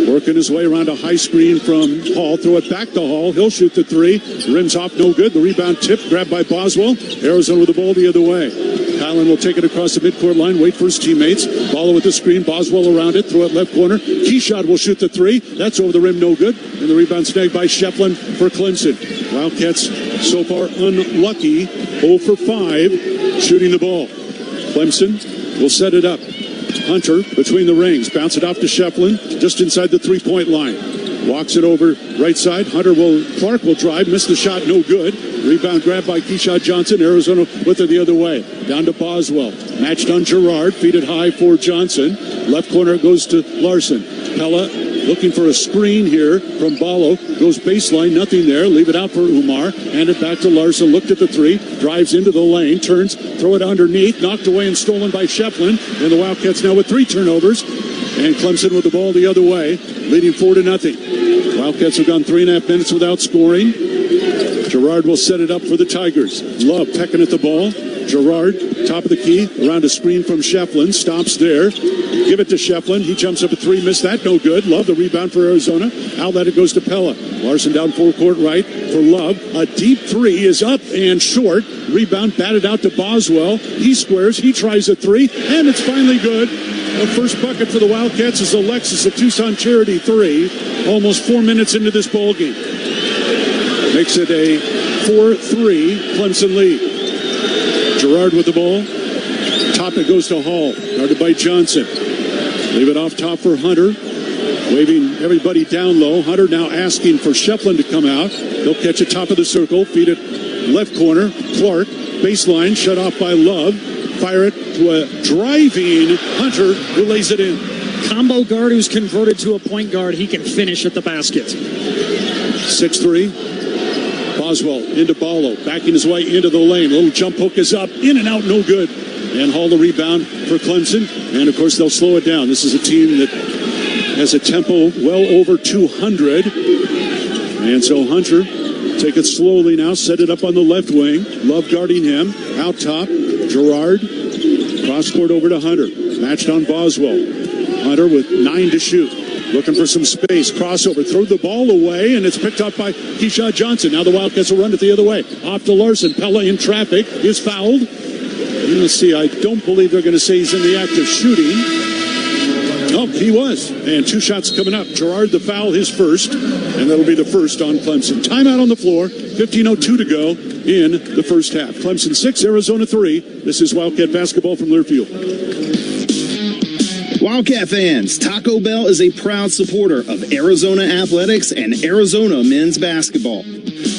working his way around a high screen from Hall. Throw it back to Hall. He'll shoot the 3. Rims off, no good. The rebound tip, grabbed by Boswell. Arizona with the ball the other way. Allen will take it across the midcourt line, wait for his teammates. Ballo with the screen, Boswell around it, throw it left corner. Keyshot will shoot the 3. That's over the rim, no good. And the rebound snagged by Schieffelin for Clemson. Wildcats so far unlucky, 0 for 5 shooting the ball. Clemson will set it up. Hunter between the rings, bounce it off to Schieffelin, just inside the 3-point line. Walks it over right side. Clark will drive, miss the shot, no good. Rebound grabbed by Keyshawn Johnson. Arizona with it the other way. Down to Boswell. Matched on Gerard. Feed it high for Johnson. Left corner goes to Larson. Pella looking for a screen here from Ballo. Goes baseline, nothing there. Leave it out for Umar. Hand it back to Larson. Looked at the 3. Drives into the lane. Turns. Throw it underneath. Knocked away and stolen by Schieffelin. And the Wildcats now with 3 turnovers. And Clemson with the ball the other way. Leading 4-0. Wildcats have gone 3.5 minutes without scoring. Gerard will set it up for the Tigers. Love pecking at the ball. Gerard, top of the key, around a screen from Schieffelin. Stops there. Give it to Schieffelin. He jumps up at 3. Missed that. No good. Love the rebound for Arizona. Outlet it goes to Pella. Larson down forecourt right for Love. A deep 3 is up and short. Rebound batted out to Boswell. He squares. He tries a 3. And it's finally good. The first bucket for the Wildcats is Alexis, a Tucson Charity 3. Almost 4 minutes into this ball game. Makes it a 4-3, Clemson lead. Gerard with the ball. Top it goes to Hall. Guarded by Johnson. Leave it off top for Hunter. Waving everybody down low. Hunter now asking for Schieffelin to come out. He'll catch it top of the circle. Feed it left corner. Clark. Baseline. Shut off by Love. Fire it to a driving Hunter who lays it in. Combo guard who's converted to a point guard. He can finish at the basket. 6-3. Boswell into Ballo. Backing his way into the lane. Little jump hook is up. In and out. No good. And Hall the rebound for Clemson. And, of course, they'll slow it down. This is a team that has a tempo well over 200. And so Hunter, take it slowly now. Set it up on the left wing. Love guarding him. Out top. Gerard. Cross court over to Hunter. Matched on Boswell. Hunter with 9 to shoot. Looking for some space. Crossover. Throw the ball away, and it's picked up by Keyshawn Johnson. Now the Wildcats will run it the other way. Off to Larson. Pella in traffic. Is fouled. Let's see. I don't believe they're going to say he's in the act of shooting. Oh, he was. And 2 shots coming up. Gerard the foul, his first. And that'll be the first on Clemson. Timeout on the floor. 15:02 to go in the first half. Clemson 6, Arizona 3. This is Wildcat basketball from Learfield. Wildcat fans, Taco Bell is a proud supporter of Arizona athletics and Arizona men's basketball.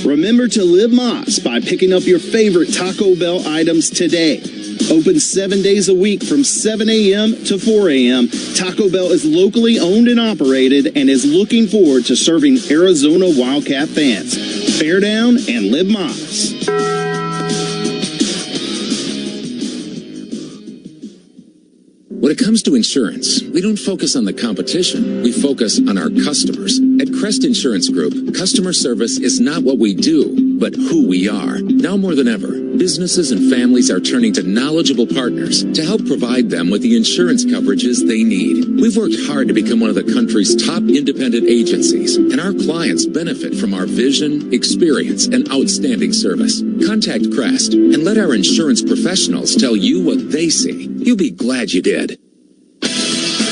Remember to live Moss by picking up your favorite Taco Bell items today. Open 7 days a week from 7 a.m. to 4 a.m. Taco Bell is locally owned and operated and is looking forward to serving Arizona Wildcat fans. Bear down and live Moss. When it comes to insurance, we don't focus on the competition. We focus on our customers. At Crest Insurance Group, customer service is not what we do, but who we are. Now more than ever, businesses and families are turning to knowledgeable partners to help provide them with the insurance coverages they need. We've worked hard to become one of the country's top independent agencies, and our clients benefit from our vision, experience, and outstanding service. Contact Crest and let our insurance professionals tell you what they see. You'll be glad you did.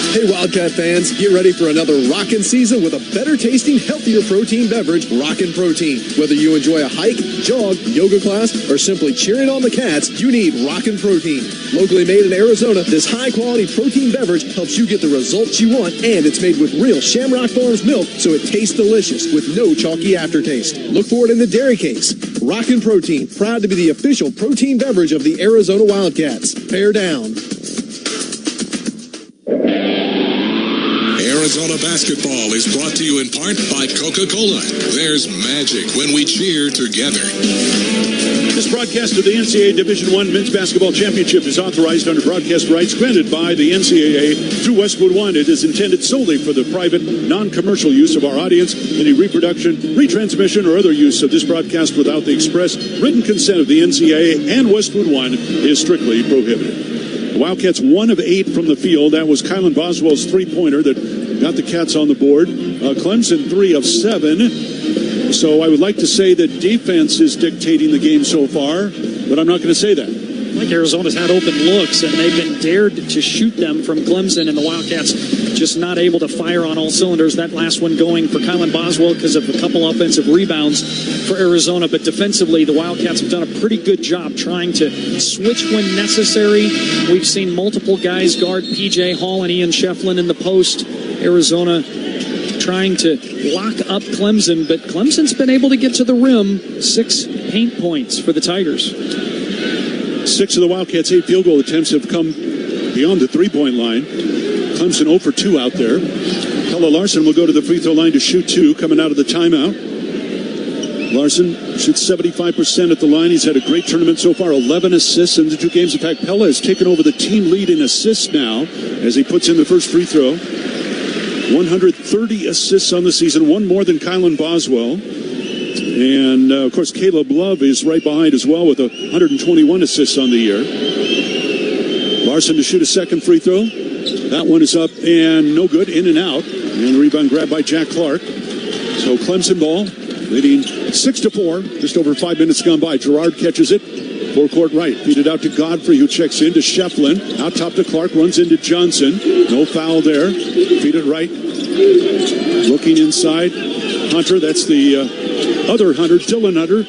Hey Wildcat fans, get ready for another rockin' season with a better tasting, healthier protein beverage, Rockin' Protein. Whether you enjoy a hike, jog, yoga class, or simply cheering on the Cats, you need Rockin' Protein. Locally made in Arizona, this high quality protein beverage helps you get the results you want, and it's made with real Shamrock Farms milk, so it tastes delicious with no chalky aftertaste. Look for it in the dairy case. Rockin' Protein, proud to be the official protein beverage of the Arizona Wildcats. Bear down. Arizona basketball is brought to you in part by Coca-Cola. There's magic when we cheer together. This broadcast of the NCAA Division I Men's Basketball Championship is authorized under broadcast rights granted by the NCAA through Westwood One. It is intended solely for the private, non-commercial use of our audience. Any reproduction, retransmission, or other use of this broadcast without the express written consent of the NCAA and Westwood One is strictly prohibited. The Wildcats 1 of 8 from the field. That was Kylan Boswell's three-pointer that got the Cats on the board. Clemson 3 of 7. So I would like to say that defense is dictating the game so far, but I'm not going to say that. Like Arizona's had open looks, and they've been dared to shoot them from Clemson, and the Wildcats just not able to fire on all cylinders. That last one going for Kylan Boswell because of a couple offensive rebounds for Arizona. But defensively, the Wildcats have done a pretty good job trying to switch when necessary. We've seen multiple guys guard P.J. Hall and Ian Schieffelin in the post. Arizona trying to lock up Clemson, but Clemson's been able to get to the rim. 6 paint points for the Tigers. 6 of the Wildcats' 8 field goal attempts have come beyond the three-point line. Clemson 0 for 2 out there. Pella Larson will go to the free throw line to shoot 2 coming out of the timeout. Larson shoots 75% at the line. He's had a great tournament so far, 11 assists in the 2 games. In fact, Pella has taken over the team lead in assists now as he puts in the first free throw. 130 assists on the season, 1 more than Kylan Boswell. And, of course, Caleb Love is right behind as well with 121 assists on the year. Larson to shoot a second free throw. That one is up and no good, in and out. And the rebound grabbed by Jack Clark. So Clemson ball leading 6-4. Just over 5 minutes gone by. Gerard catches it. Forecourt right. Feed it out to Godfrey, who checks in to Schieffelin. Out top to Clark. Runs into Johnson. No foul there. Feed it right. Looking inside. Hunter. That's the other Hunter. Dylan Hunter.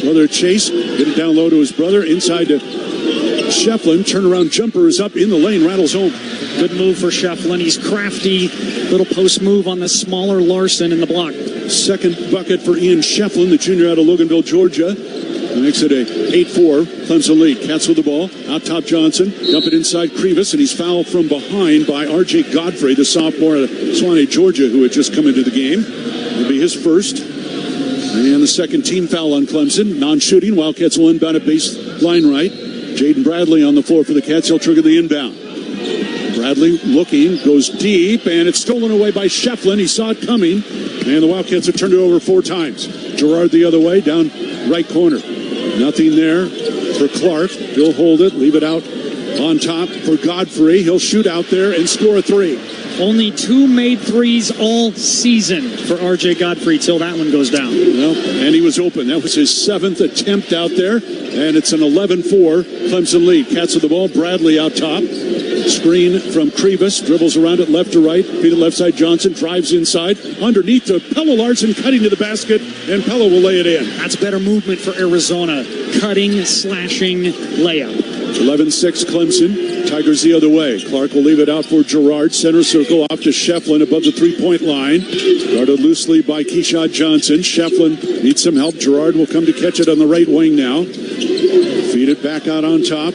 Brother Chase, get it down low to his brother. Inside to Schieffelin. Turnaround jumper is up in the lane. Rattles home. Good move for Schieffelin. He's crafty. Little post move on the smaller Larson in the block. Second bucket for Ian Schieffelin, the junior out of Loganville, Georgia. Makes it a 8-4 Clemson lead. Cats with the ball. Out top Johnson. Dump it inside Krivas, and he's fouled from behind by R.J. Godfrey, the sophomore out of Suwanee, Georgia, who had just come into the game. It'll be his first. And the second team foul on Clemson. Non-shooting. Wildcats will inbound at baseline right. Jaden Bradley on the floor for the Cats. He'll trigger the inbound. Bradley looking, goes deep, and it's stolen away by Schieffelin. He saw it coming, and the Wildcats have turned it over 4 times. Gerard the other way, down right corner. Nothing there for Clark. He'll hold it, leave it out on top for Godfrey. He'll shoot out there and score a 3. Only 2 made threes all season for R.J. Godfrey till that one goes down. Well, and he was open. That was his 7th attempt out there, and it's an 11-4 Clemson lead. Cats with the ball. Bradley out top. Screen from Krivas. Dribbles around it left to right. Feed it left side. Johnson drives inside. Underneath to Pella Larson, cutting to the basket, and Pella will lay it in. That's better movement for Arizona. Cutting, slashing, layup. 11-6 Clemson. Tigers the other way. Clark will leave it out for Gerard. Center circle off to Schieffelin above the three-point line. Guarded loosely by Keyshawn Johnson. Schieffelin needs some help. Gerard will come to catch it on the right wing now. Feed it back out on top.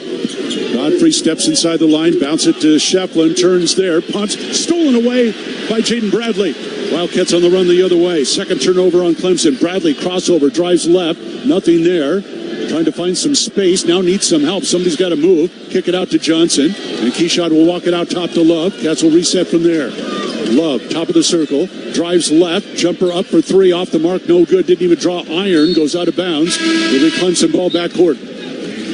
Godfrey steps inside the line. Bounce it to Schieffelin. Turns there. Punts. Stolen away by Jaden Bradley. Wildcats on the run the other way. Second turnover on Clemson. Bradley crossover. Drives left. Nothing there. Trying to find some space. Now needs some help. Somebody's got to move. Kick it out to Johnson. And Keyshawn will walk it out top to Love. Cats will reset from there. Love, top of the circle. Drives left. Jumper up for 3. Off the mark. No good. Didn't even draw iron. Goes out of bounds. With a Clemson ball backcourt.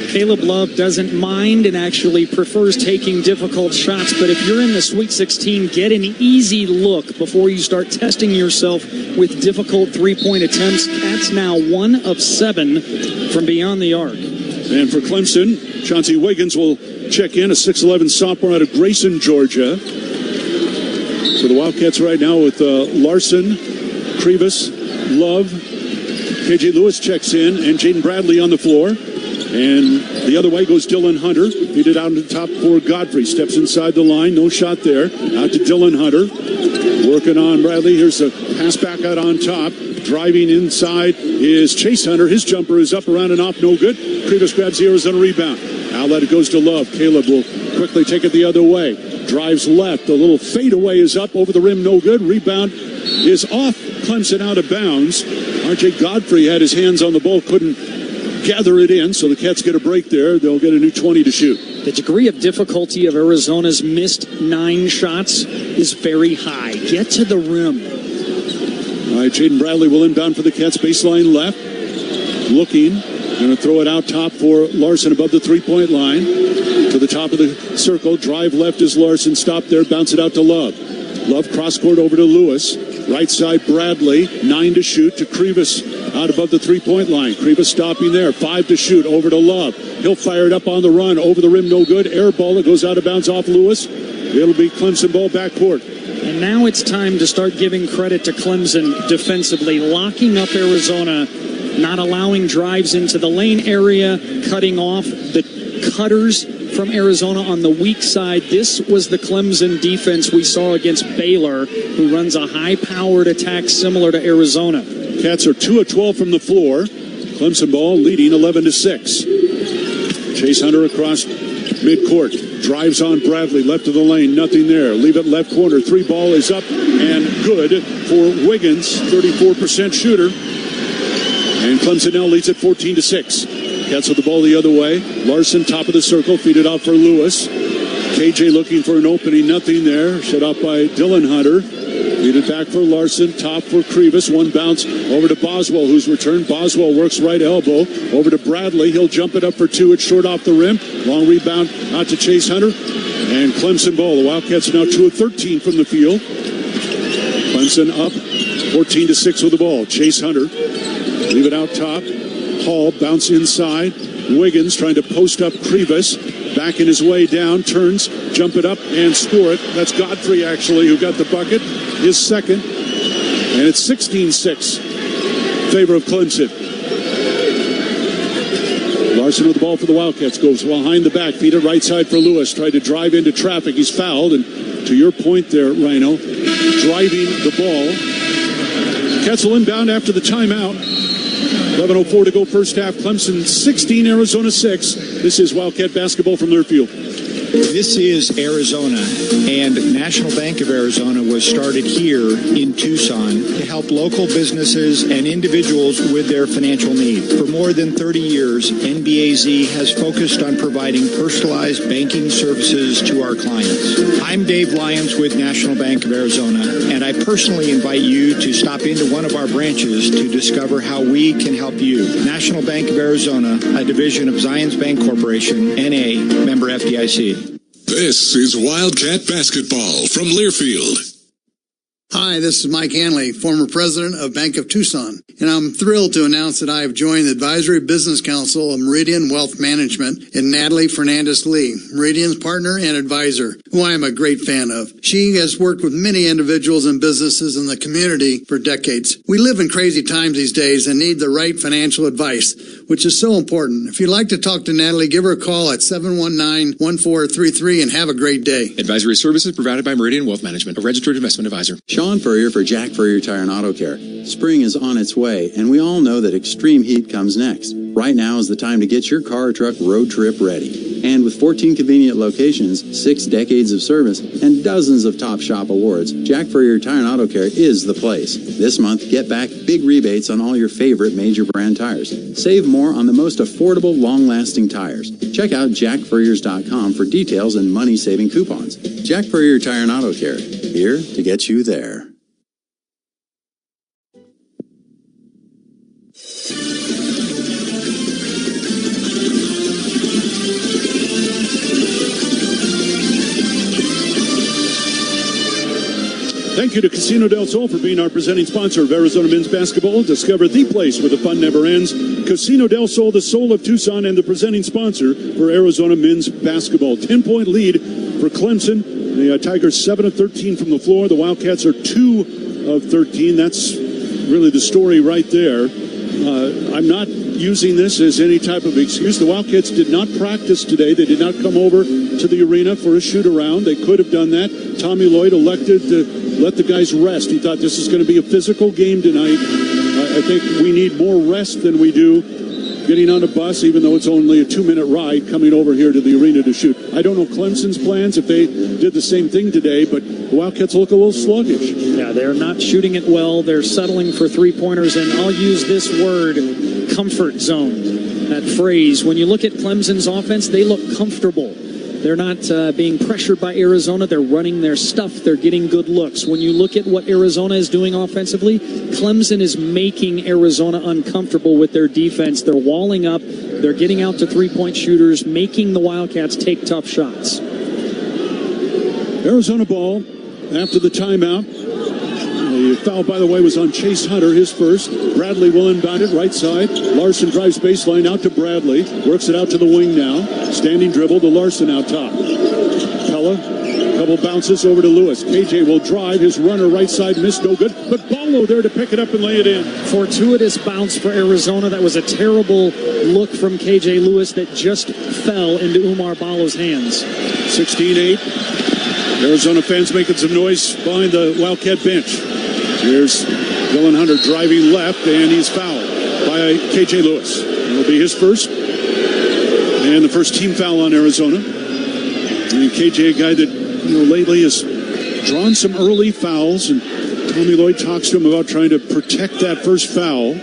Caleb Love doesn't mind and actually prefers taking difficult shots, but if you're in the Sweet 16, get an easy look before you start testing yourself with difficult three-point attempts. That's now 1 of 7 from beyond the arc. And for Clemson, Chauncey Wiggins will check in, a 6'11 sophomore out of Grayson, Georgia. So the Wildcats right now with Larson, Krivas, Love, KJ Lewis checks in, and Jaden Bradley on the floor. And the other way goes Dylan Hunter. Feed it out to the top for Godfrey. Steps inside the line. No shot there. Out to Dylan Hunter. Working on Bradley. Here's a pass back out on top. Driving inside is Chase Hunter. His jumper is up, around, and off. No good. Krivas grabs the Arizona rebound. Outlet it goes to Love. Caleb will quickly take it the other way. Drives left. The little fadeaway is up. Over the rim. No good. Rebound is off. Clemson out of bounds. R.J. Godfrey had his hands on the ball. Couldn't gather it in, so the Cats get a break there. They'll get a new 20 to shoot. The degree of difficulty of Arizona's missed 9 shots is very high. Get to the rim. All right, Jaden Bradley will inbound for the Cats. Baseline left. Looking. Going to throw it out top for Larson above the three-point line. To the top of the circle. Drive left is Larson. Stop there. Bounce it out to Love. Love cross-court over to Lewis. Right side Bradley. 9 to shoot to Krivas. Out above the three-point line. Krivas stopping there. 5 to shoot. Over to Love. He'll fire it up on the run. Over the rim, no good. Air ball. It goes out of bounds off Lewis. It'll be Clemson ball backcourt. And now it's time to start giving credit to Clemson defensively. Locking up Arizona. Not allowing drives into the lane area. Cutting off the cutters from Arizona on the weak side. This was the Clemson defense we saw against Baylor, who runs a high-powered attack similar to Arizona. Cats are 2 of 12 from the floor. Clemson ball leading 11-6. Chase Hunter across midcourt. Drives on Bradley. Left of the lane. Nothing there. Leave it left corner. 3 ball is up and good for Wiggins. 34% shooter. And Clemson now leads at 14-6. Cats with the ball the other way. Larson top of the circle. Feed it out for Lewis. KJ looking for an opening. Nothing there. Shut out by Dylan Hunter. Feed it back for Larson. Top for Krivas. 1 bounce over to Boswell, who's returned. Boswell works right elbow. Over to Bradley. He'll jump it up for 2. It's short off the rim. Long rebound out to Chase Hunter. And Clemson ball. The Wildcats are now 2 of 13 from the field. Clemson up 14-6 with the ball. Chase Hunter. Leave it out top. Hall bounce inside. Wiggins trying to post up Krivas. Backing his way down. Turns. Jump it up and score it. That's Godfrey, actually, who got the bucket. His second. And it's 16-6. In favor of Clemson. Larson with the ball for the Wildcats. Goes behind the back. Feed it right side for Lewis. Tried to drive into traffic. He's fouled. And to your point there, Rhino, driving the ball. Ketzel inbound after the timeout. 11:04 to go first half. Clemson 16, Arizona 6. This is Wildcat basketball from Learfield. This is Arizona, and National Bank of Arizona was started here in Tucson to help local businesses and individuals with their financial needs. For more than 30 years, NBAZ has focused on providing personalized banking services to our clients. I'm Dave Lyons with National Bank of Arizona, and I personally invite you to stop into one of our branches to discover how we can help you. National Bank of Arizona, a division of Zions Bank Corporation, N.A., member FDIC. This is Wildcat basketball from Learfield. Hi, this is Mike Hanley, former president of Bank of Tucson, and I'm thrilled to announce that I have joined the Advisory Business Council of Meridian Wealth Management and Natalie Fernandez-Lee, Meridian's partner and advisor, who I am a great fan of. She has worked with many individuals and businesses in the community for decades. We live in crazy times these days and need the right financial advice, which is so important. If you'd like to talk to Natalie, give her a call at 719-1433 and have a great day. Advisory services provided by Meridian Wealth Management, a registered investment advisor. Sean Furrier for Jack Furrier Tire and Auto Care. Spring is on its way, and we all know that extreme heat comes next. Right now is the time to get your car or truck road trip ready. And with 14 convenient locations, 6 decades of service, and dozens of top shop awards, Jack Furrier Tire and Auto Care is the place. This month, get back big rebates on all your favorite major brand tires. Save more on the most affordable, long-lasting tires. Check out jackfurriers.com for details and money-saving coupons. Jack Furrier Tire and Auto Care, here to get you there. Thank you to Casino del Sol for being our presenting sponsor of Arizona men's basketball. Discover the place where the fun never ends. Casino del Sol, the soul of Tucson, and the presenting sponsor for Arizona men's basketball. 10-point lead for Clemson. The Tigers 7 of 13 from the floor. The Wildcats are 2 of 13. That's really the story right there. I'm not using this as any type of excuse. The Wildcats did not practice today. They did not come over to the arena for a shoot-around. They could have done that. Tommy Lloyd elected to let the guys rest. He thought this is going to be a physical game tonight. I think we need more rest than we do getting on a bus, even though it's only a 2-minute ride coming over here to the arena to shoot. I don't know Clemson's plans if they did the same thing today, but the Wildcats look a little sluggish. Yeah, they're not shooting it well. They're settling for three-pointers, and I'll use this word, comfort zone, that phrase. When you look at Clemson's offense, they look comfortable. They're not being pressured by Arizona. They're running their stuff. They're getting good looks. When you look at what Arizona is doing offensively, Clemson is making Arizona uncomfortable with their defense. They're walling up. They're getting out to three-point shooters, making the Wildcats take tough shots. Arizona ball after the timeout. The foul, by the way, was on Chase Hunter, his first. Bradley will inbound it, right side. Larson drives baseline out to Bradley. Works it out to the wing now. Standing dribble to Larson out top. Pella, couple bounces over to Lewis. KJ will drive. His runner right side missed, no good. But Ballo there to pick it up and lay it in. Fortuitous bounce for Arizona. That was a terrible look from KJ Lewis that just fell into Umar Ballo's hands. 16-8. Arizona fans making some noise behind the Wildcat bench. Here's Dylan Hunter driving left, and he's fouled by KJ Lewis. It'll be his first, and the first team foul on Arizona. And KJ, a guy that lately has drawn some early fouls, and Tommy Lloyd talks to him about trying to protect that first foul.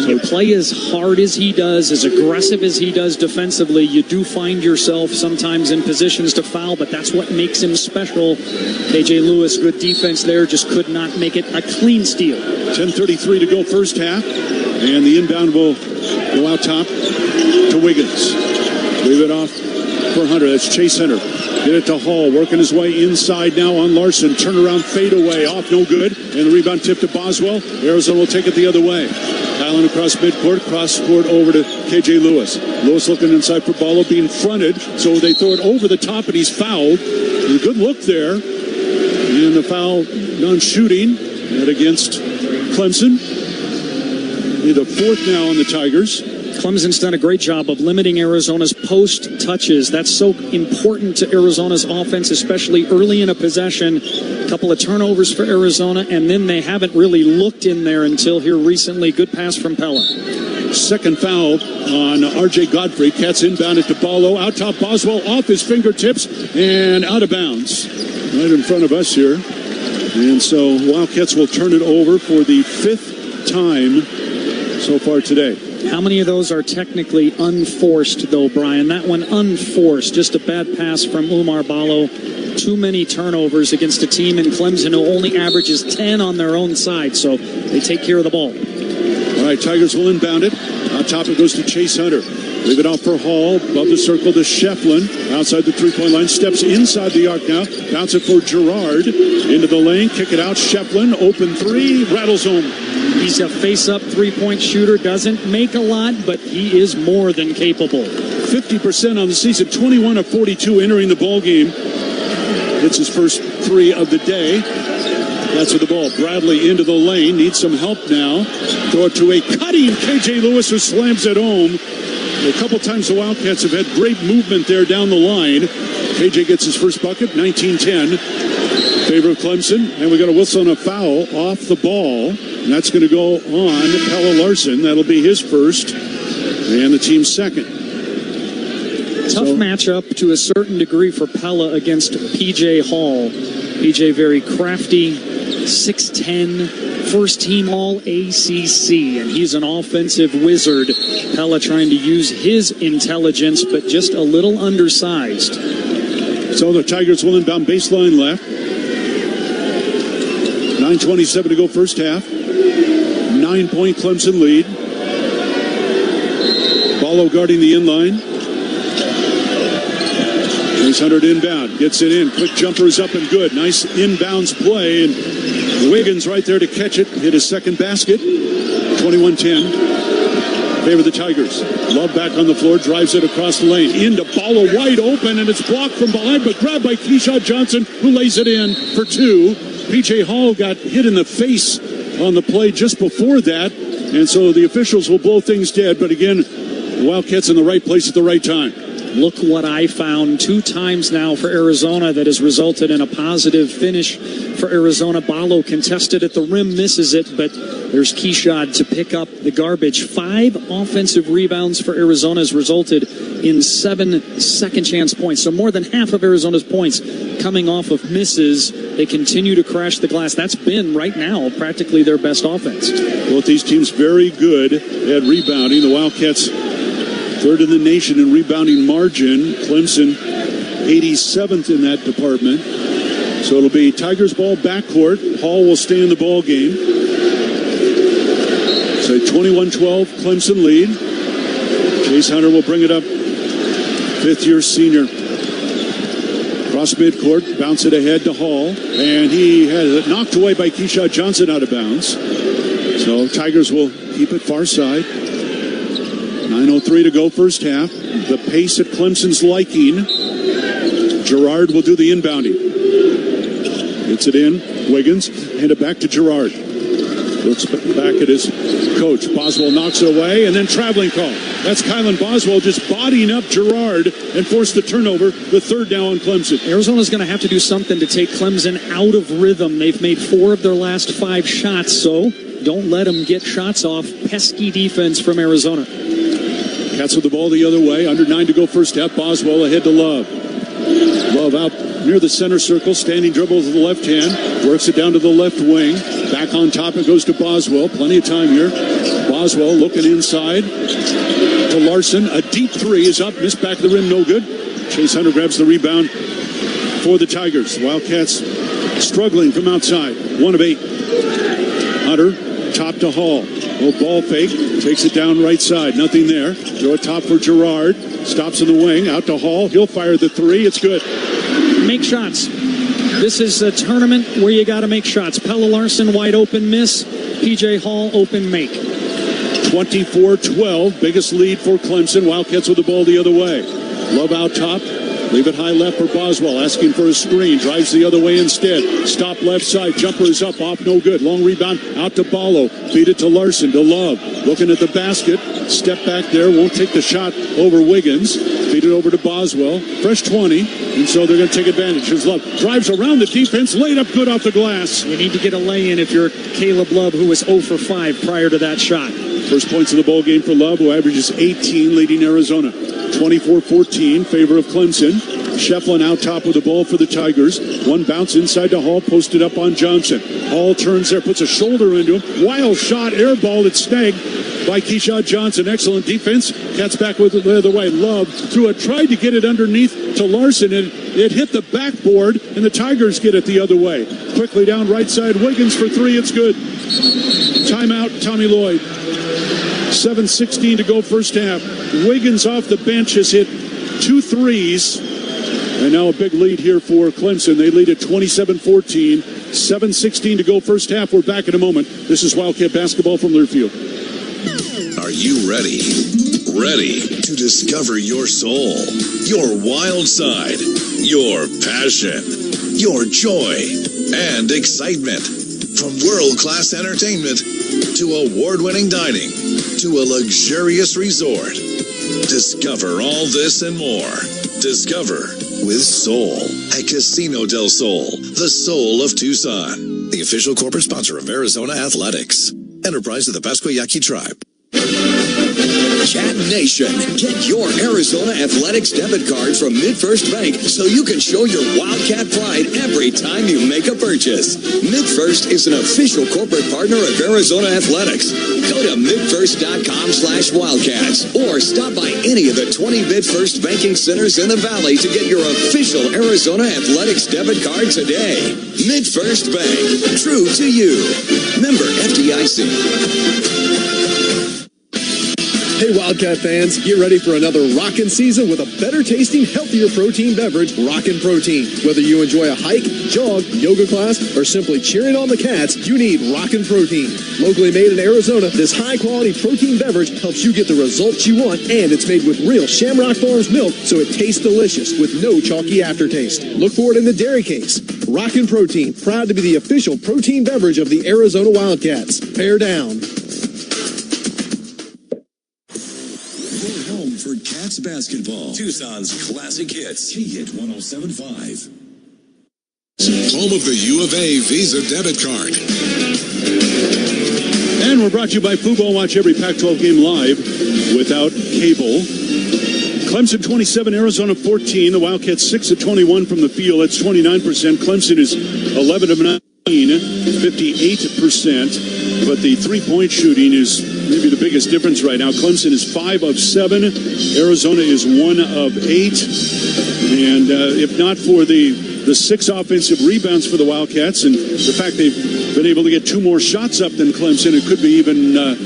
You play as hard as he does, as aggressive as he does defensively, you do find yourself sometimes in positions to foul, but that's what makes him special. KJ Lewis, good defense there, just could not make it a clean steal. 10:33 to go first half, and the inbound will go out top to Wiggins. Leave it off for Hunter. That's Chase Hunter. Get it to Hall, working his way inside now on Larson. Turnaround fadeaway, off no good, and the rebound tip to Boswell. Arizona will take it the other way. Kylan across midcourt, cross court over to KJ Lewis. Lewis looking inside for Ballo, being fronted, so they throw it over the top, and he's fouled. And a good look there. And the foul non-shooting against Clemson. The fourth now on the Tigers. Clemson's done a great job of limiting Arizona's post touches. That's so important to Arizona's offense, especially early in a possession. A couple of turnovers for Arizona, and then they haven't really looked in there until here recently. Good pass from Pella. Second foul on R.J. Godfrey. Cats inbounded to Ballo. Out top, Boswell off his fingertips and out of bounds. Right in front of us here. And so Wildcats will turn it over for the 5th time so far today. How many of those are technically unforced, though, Brian? That one unforced. Just a bad pass from Umar Ballo. Too many turnovers against a team in Clemson who only averages 10 on their own side, so they take care of the ball. All right, Tigers will inbound it. On top it goes to Chase Hunter. Leave it out for Hall. Above the circle to Schieffelin. Outside the three-point line. Steps inside the arc now. Bounce it for Girard. Into the lane. Kick it out. Schieffelin. Open three. Rattles home. He's a face-up three-point shooter. Doesn't make a lot, but he is more than capable. 50% on the season. 21 of 42 entering the ball game. Hits his first three of the day. That's with the ball. Bradley into the lane. Needs some help now. Throw it to a cutting K.J. Lewis who slams it home. A couple times the Wildcats have had great movement there down the line. KJ gets his first bucket, 19-10. Favor of Clemson. And we got a whistle and a foul off the ball. And that's going to go on Pella Larson. That'll be his first. And the team's second. Tough matchup to a certain degree for Pella against P.J. Hall. P.J. very crafty, 6'10", first team all ACC, and he's an offensive wizard. Pella trying to use his intelligence, but just a little undersized. So the Tigers will inbound baseline left. 9:27 to go first half. 9-point Clemson lead. Ballo guarding the inline. Chase Hunter inbound, gets it in. Quick jumper is up and good. Nice inbounds play, and Wiggins right there to catch it. Hit his second basket. 21-10. Favor the Tigers. Love back on the floor, drives it across the lane. Into Ballo wide open, and it's blocked from behind, but grabbed by Keyshawn Johnson, who lays it in for two. P.J. Hall got hit in the face on the play just before that, and so the officials will blow things dead. But again, the Wildcats in the right place at the right time. Look what I found 2 times now for Arizona that has resulted in a positive finish for Arizona. Ballo contested at the rim, misses it, but there's Keyshawn to pick up the garbage. 5 offensive rebounds for Arizona has resulted in 7 second chance points. So more than half of Arizona's points coming off of misses. They continue to crash the glass. That's been, right now, practically their best offense. Both these teams very good at rebounding. The Wildcats third in the nation in rebounding margin. Clemson 87th in that department. So it'll be Tigers ball backcourt. Hall will stay in the ball game. So 21-12 Clemson lead. Chase Hunter will bring it up. 5th-year senior. Cross midcourt, bounce it ahead to Hall. And he has it knocked away by Keyshawn Johnson out of bounds. So Tigers will keep it far side. 9:03 to go first half. The pace at Clemson's liking. Girard will do the inbounding. Gets it in. Wiggins. Hand it back to Girard. Looks back at his coach. Boswell knocks it away, and then traveling call. That's Kylan Boswell just bodying up Girard and forced the turnover. The third down on Clemson. Arizona's going to have to do something to take Clemson out of rhythm. They've made 4 of their last 5 shots, so don't let them get shots off. Pesky defense from Arizona. Cats with the ball the other way. Under 9 to go first half. Boswell ahead to Love. Love out near the center circle. Standing dribble with the left hand. Works it down to the left wing. Back on top it goes to Boswell. Plenty of time here. Boswell looking inside to Larson. A deep 3 is up. Missed back of the rim. No good. Chase Hunter grabs the rebound for the Tigers. Wildcats struggling from outside. 1 of 8. Hunter top to Hall. Little ball fake, takes it down right side. Nothing there. Throw it top for Girard. Stops in the wing. Out to Hall. He'll fire the 3. It's good. Make shots. This is a tournament where you got to make shots. Pella Larson, wide open miss. P.J. Hall, open make. 24-12. Biggest lead for Clemson. Wildcats with the ball the other way. Love out top. Leave it high left for Boswell, asking for a screen. Drives the other way instead. Stop left side. Jumper is up, off, no good. Long rebound out to Ballo. Feed it to Larson, to Love. Looking at the basket. Step back there. Won't take the shot over Wiggins. Feed it over to Boswell. Fresh 20. And so they're going to take advantage. Here's Love. Drives around the defense. Laid up good off the glass. You need to get a lay-in if you're Caleb Love, who was 0 for 5 prior to that shot. First points of the ball game for Love, who averages 18, leading Arizona. 24-14, favor of Clemson. Schieffelin out top with the ball for the Tigers. One bounce inside to Hall, posted up on Johnson. Hall turns there, puts a shoulder into him. Wild shot, air ball, it's snagged by Keyshawn Johnson. Excellent defense. Cats back with it the other way. Love threw it, tried to get it underneath to Larson, and it hit the backboard, and the Tigers get it the other way. Quickly down right side, Wiggins for three, it's good. Timeout, Tommy Lloyd. 7:16 to go first half. Wiggins off the bench has hit 2 threes. And now a big lead here for Clemson. They lead at 27-14. 7:16 to go first half. We're back in a moment. This is Wildcat basketball from Learfield. Are you ready? Ready to discover your soul, your wild side, your passion, your joy, and excitement. From world-class entertainment to award-winning dining to a luxurious resort. Discover all this and more. Discover with Soul at Casino del Sol, the soul of Tucson. The official corporate sponsor of Arizona Athletics. Enterprise of the Pasquayaqui Tribe. Cat Nation, get your Arizona Athletics debit card from MidFirst Bank so you can show your Wildcat pride every time you make a purchase. MidFirst is an official corporate partner of Arizona Athletics. Go to midfirst.com/Wildcats or stop by any of the 20 MidFirst banking centers in the Valley to get your official Arizona Athletics debit card today. MidFirst Bank, true to you. Member FDIC. Hey Wildcat fans, get ready for another rockin' season with a better tasting, healthier protein beverage, Rockin' Protein. Whether you enjoy a hike, jog, yoga class, or simply cheering on the Cats, you need Rockin' Protein. Locally made in Arizona, this high quality protein beverage helps you get the results you want, and it's made with real Shamrock Farms milk, so it tastes delicious with no chalky aftertaste. Look for it in the dairy case. Rockin' Protein, proud to be the official protein beverage of the Arizona Wildcats. Bear down. For Cats basketball, Tucson's classic hits. K-Hit 107.5. Home of the U of A Visa debit card. And we're brought to you by Fubo. Watch every Pac-12 game live without cable. Clemson 27, Arizona 14. The Wildcats 6 of 21 from the field. That's 29%. Clemson is 11 of 9, 58%. But the three-point shooting is maybe the biggest difference right now. Clemson is 5 of 7. Arizona is 1 of 8. And if not for the 6 offensive rebounds for the Wildcats and the fact they've been able to get 2 more shots up than Clemson, it could be even a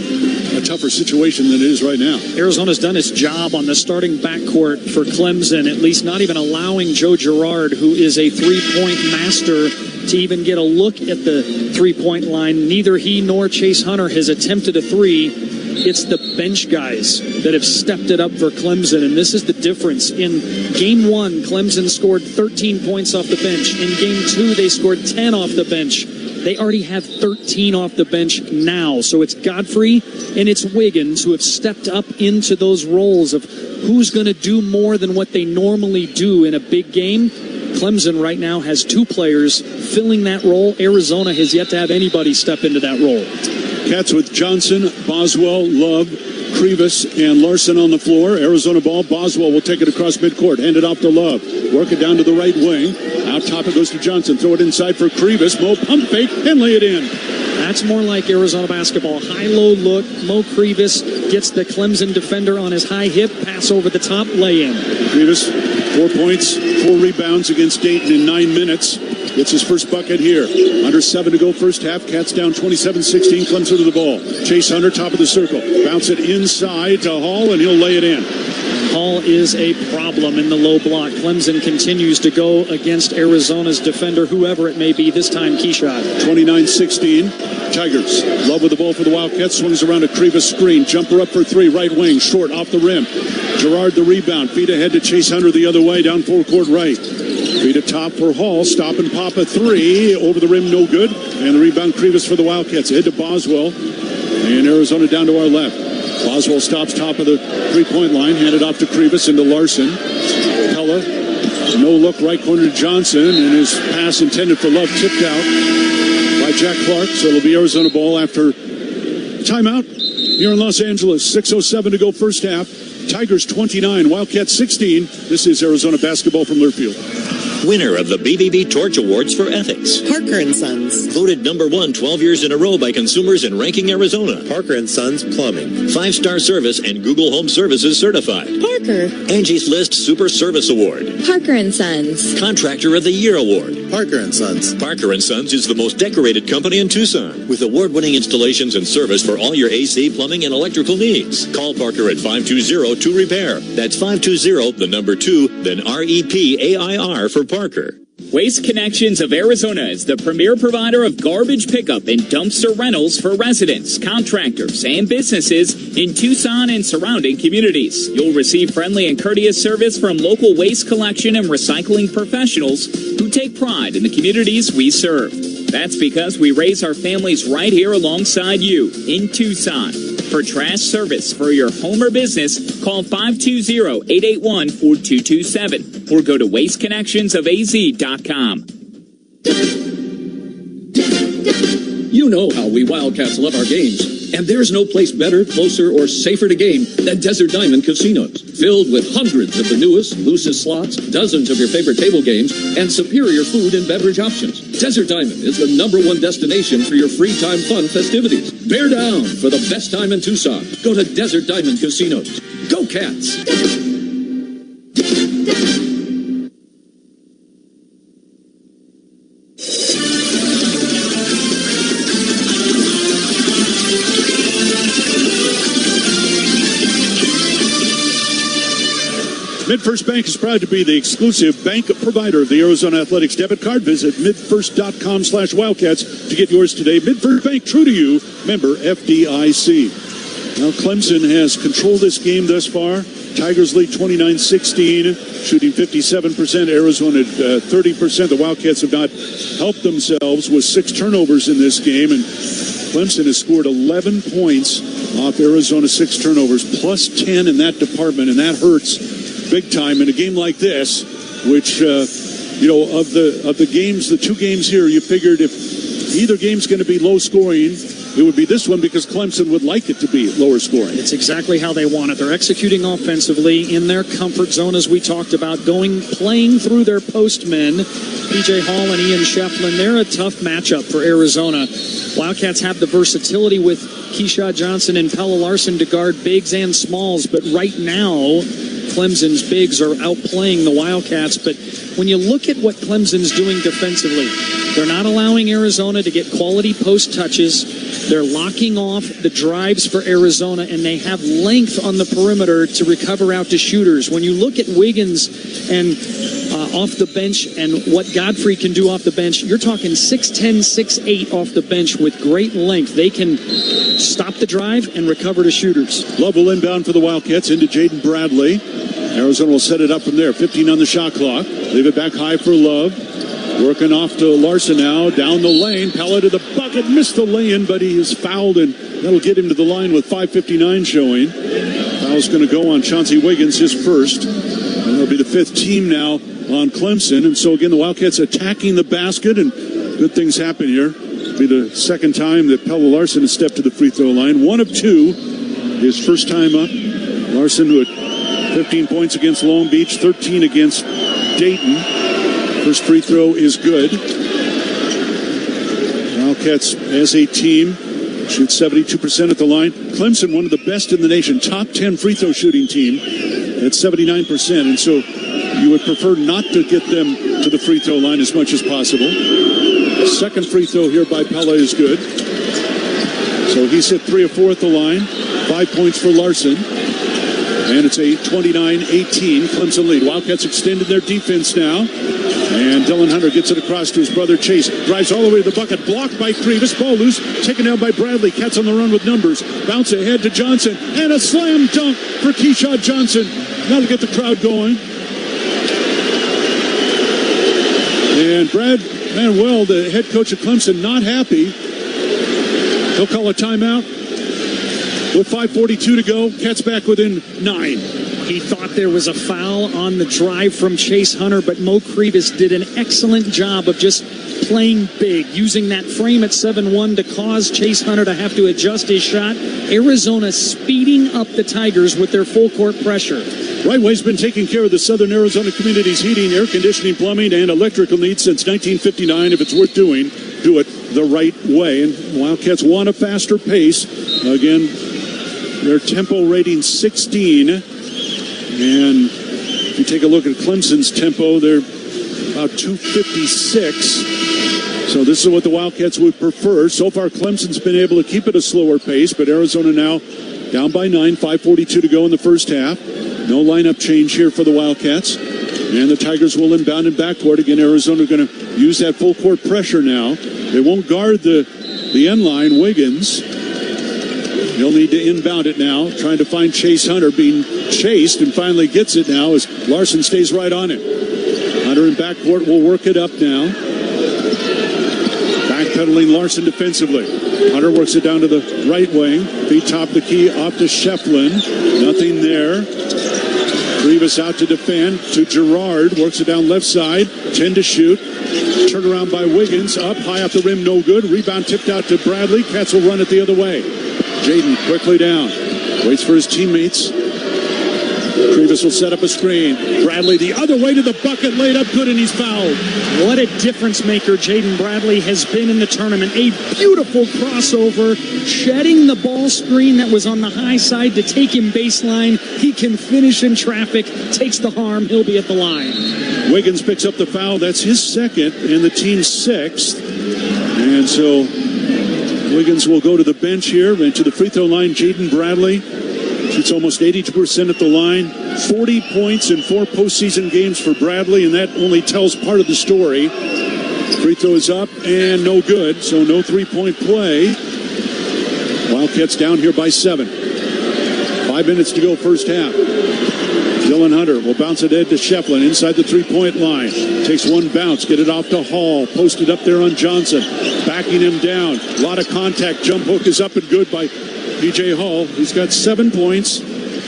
tougher situation than it is right now. Arizona's done its job on the starting backcourt for Clemson, at least not even allowing Joe Girard, who is a three-point master, to even get a look at the three-point line. Neither he nor Chase Hunter has attempted a three. It's the bench guys that have stepped it up for Clemson, and this is the difference. In Game 1, Clemson scored 13 points off the bench. In Game 2, they scored 10 off the bench. They already have 13 off the bench now. So it's Godfrey and it's Wiggins who have stepped up into those roles of who's going to do more than what they normally do in a big game. Clemson right now has 2 players filling that role. Arizona has yet to have anybody step into that role. Cats with Johnson, Boswell, Love, Krivas, and Larson on the floor. Arizona ball. Boswell will take it across midcourt. Hand it off to Love. Work it down to the right wing. Out top it goes to Johnson. Throw it inside for Krivas. Mo pump fake and lay it in. That's more like Arizona basketball. High-low look. Mo Krivas gets the Clemson defender on his high hip. Pass over the top. Lay in. Krivas, 4 points, 4 rebounds against Dayton in 9 minutes. Gets his first bucket here. Under 7 to go first half. Cats down 27-16. Clemson to the ball. Chase Hunter, top of the circle. Bounce it inside to Hall, and he'll lay it in. Hall is a problem in the low block. Clemson continues to go against Arizona's defender, whoever it may be, this time Keyshawn. 29-16. Tigers. Love with the ball for the Wildcats. Swings around a Krivas screen. Jumper up for 3. Right wing. Short off the rim. Gerard the rebound. Feed ahead to Chase Hunter the other way, down forecourt right. Feed a top for Hall. Stop and pop a three. Over the rim, no good. And the rebound, Krivas for the Wildcats. Ahead to Boswell. And Arizona down to our left. Boswell stops top of the three-point line. Handed off to Krivas into Larson. Pella, no look, right corner to Johnson. And his pass intended for Love tipped out by Jack Clark. So it'll be Arizona ball after timeout here in Los Angeles. 6:07 to go first half. Tigers 29, Wildcats 16. This is Arizona basketball from Learfield. Winner of the BBB Torch Awards for Ethics. Parker & Sons. Voted number 1 12 years in a row by consumers in Ranking Arizona. Parker & Sons Plumbing. 5-star service and Google Home Services certified. Parker. Angie's List Super Service Award. Parker & Sons. Contractor of the Year Award. Parker & Sons. Parker & Sons is the most decorated company in Tucson, with award-winning installations and service for all your AC, plumbing, and electrical needs. Call Parker at 520-2REPAIR. That's 520, the number 2, then REPAIR for Parker. Waste Connections of Arizona is the premier provider of garbage pickup and dumpster rentals for residents, contractors, and businesses in Tucson and surrounding communities. You'll receive friendly and courteous service from local waste collection and recycling professionals who take pride in the communities we serve. That's because we raise our families right here alongside you in Tucson. For trash service for your home or business, call 520-881-4227 or go to wasteconnectionsofaz.com. You know how we Wildcats love our games, and there's no place better, closer, or safer to game than Desert Diamond Casinos. Filled with hundreds of the newest, loosest slots, dozens of your favorite table games, and superior food and beverage options. Desert Diamond is the #1 destination for your free time fun festivities. Bear down for the best time in Tucson. Go to Desert Diamond Casinos. Go Cats! MidFirst Bank is proud to be the exclusive bank provider of the Arizona Athletics debit card. Visit midfirst.com/Wildcats to get yours today. MidFirst Bank, true to you, member FDIC. Now Clemson has controlled this game thus far. Tigers lead 29-16, shooting 57%. Arizona 30%. The Wildcats have not helped themselves with 6 turnovers in this game, and Clemson has scored 11 points off Arizona's 6 turnovers, plus 10 in that department, and that hurts big time in a game like this, which, of the games, the 2 games here, you figured if either game's going to be low scoring, it would be this one because Clemson would like it to be lower scoring. It's exactly how they want it. They're executing offensively in their comfort zone, as we talked about, playing through their postmen. P.J. Hall and Ian Schieffelin, they're a tough matchup for Arizona. Wildcats have the versatility with Keyshawn Johnson and Pella Larson to guard bigs and smalls, but right now, Clemson's bigs are outplaying the Wildcats. But when you look at what Clemson's doing defensively, they're not allowing Arizona to get quality post touches. They're locking off the drives for Arizona, and they have length on the perimeter to recover out to shooters. When you look at Wiggins and off the bench and what Godfrey can do off the bench, you're talking 6'10", 6'8" off the bench with great length. They can stop the drive and recover to shooters. Love will inbound for the Wildcats into Jaden Bradley. Arizona will set it up from there. 15 on the shot clock. Leave it back high for Love. Working off to Larson now. Down the lane. Pella to the bucket. Missed the lay-in, but he is fouled, and that'll get him to the line with 5:59 showing. Foul's going to go on Chauncey Wiggins, his first. And it'll be the 5th team now on Clemson. And so, again, the Wildcats attacking the basket, and good things happen here. It'll be the 2nd time that Pella Larson has stepped to the free throw line. 1 of 2. His first time up. Larson, who had 15 points against Long Beach, 13 against Dayton. First free throw is good. Wildcats, as a team, shoot 72% at the line. Clemson, one of the best in the nation, top 10 free throw shooting team at 79%. And so you would prefer not to get them to the free throw line as much as possible. Second free throw here by Pella is good. So he's hit 3 of 4 at the line. 5 points for Larson. And it's a 29-18 Clemson lead. Wildcats extended their defense now. And Dylan Hunter gets it across to his brother Chase. Drives all the way to the bucket. Blocked by Krivas. Ball loose. Taken down by Bradley. Cats on the run with numbers. Bounce ahead to Johnson. And a slam dunk for Keyshawn Johnson. Now to get the crowd going. And Brad Manuel, the head coach of Clemson, not happy. He'll call a timeout with 5:42 to go. Cats back within 9. He thought there was a foul on the drive from Chase Hunter, but Mo Krivas did an excellent job of just playing big, using that frame at 7-1 to cause Chase Hunter to have to adjust his shot. Arizona speeding up the Tigers with their full court pressure. Right Way's been taking care of the Southern Arizona community's heating, air conditioning, plumbing, and electrical needs since 1959. If it's worth doing, do it the right way. And Wildcats want a faster pace. Again, their tempo rating 16. And if you take a look at Clemson's tempo, they're about 256. So this is what the Wildcats would prefer. So far, Clemson's been able to keep it a slower pace, but Arizona now down by 9, 5:42 to go in the first half. No lineup change here for the Wildcats. And the Tigers will inbound in backcourt. Again, Arizona going to use that full court pressure now. They won't guard the end line, Wiggins. He'll need to inbound it now, trying to find Chase Hunter, being chased, and finally gets it now as Larson stays right on it. Hunter in backcourt will work it up now. Backpedaling Larson defensively. Hunter works it down to the right wing. Feet top the key off to Schieffelin. Nothing there. Krivas out to defend to Gerard. Works it down left side. 10 to shoot. Turn around by Wiggins. Up high off the rim. No good. Rebound tipped out to Bradley. Cats will run it the other way. Jaden quickly down. Waits for his teammates. Krivas will set up a screen. Bradley the other way to the bucket. Laid up good, and he's fouled. What a difference maker Jaden Bradley has been in the tournament. A beautiful crossover, shedding the ball screen that was on the high side to take him baseline. He can finish in traffic, takes the harm. He'll be at the line. Wiggins picks up the foul. That's his second and the team's sixth. And so Wiggins will go to the bench here and to the free throw line. Jaden Bradley shoots almost 82% at the line. 40 points in 4 postseason games for Bradley, and that only tells part of the story. Free throw is up and no good, so no three-point play. Wildcats down here by 7. 5 minutes to go first half. Dylan Hunter will bounce it ahead to Schieffelin inside the three-point line. Takes one bounce, get it off to Hall. Posted up there on Johnson. Backing him down. A lot of contact. Jump hook is up and good by P.J. Hall. He's got 7 points.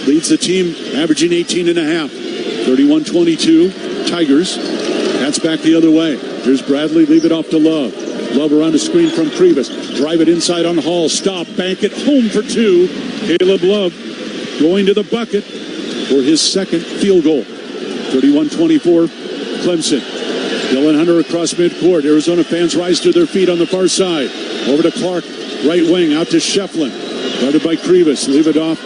Leads the team averaging 18.5. 31-22. Tigers. That's back the other way. Here's Bradley. Leave it off to Love. Love around a screen from Krivas. Drive it inside on Hall. Stop. Bank it home for 2. Caleb Love going to the bucket for his second field goal. 31-24, Clemson. Dylan Hunter across midcourt. Arizona fans rise to their feet on the far side. Over to Clark, right wing, out to Schieffelin. Guarded by Krivas. Leave it off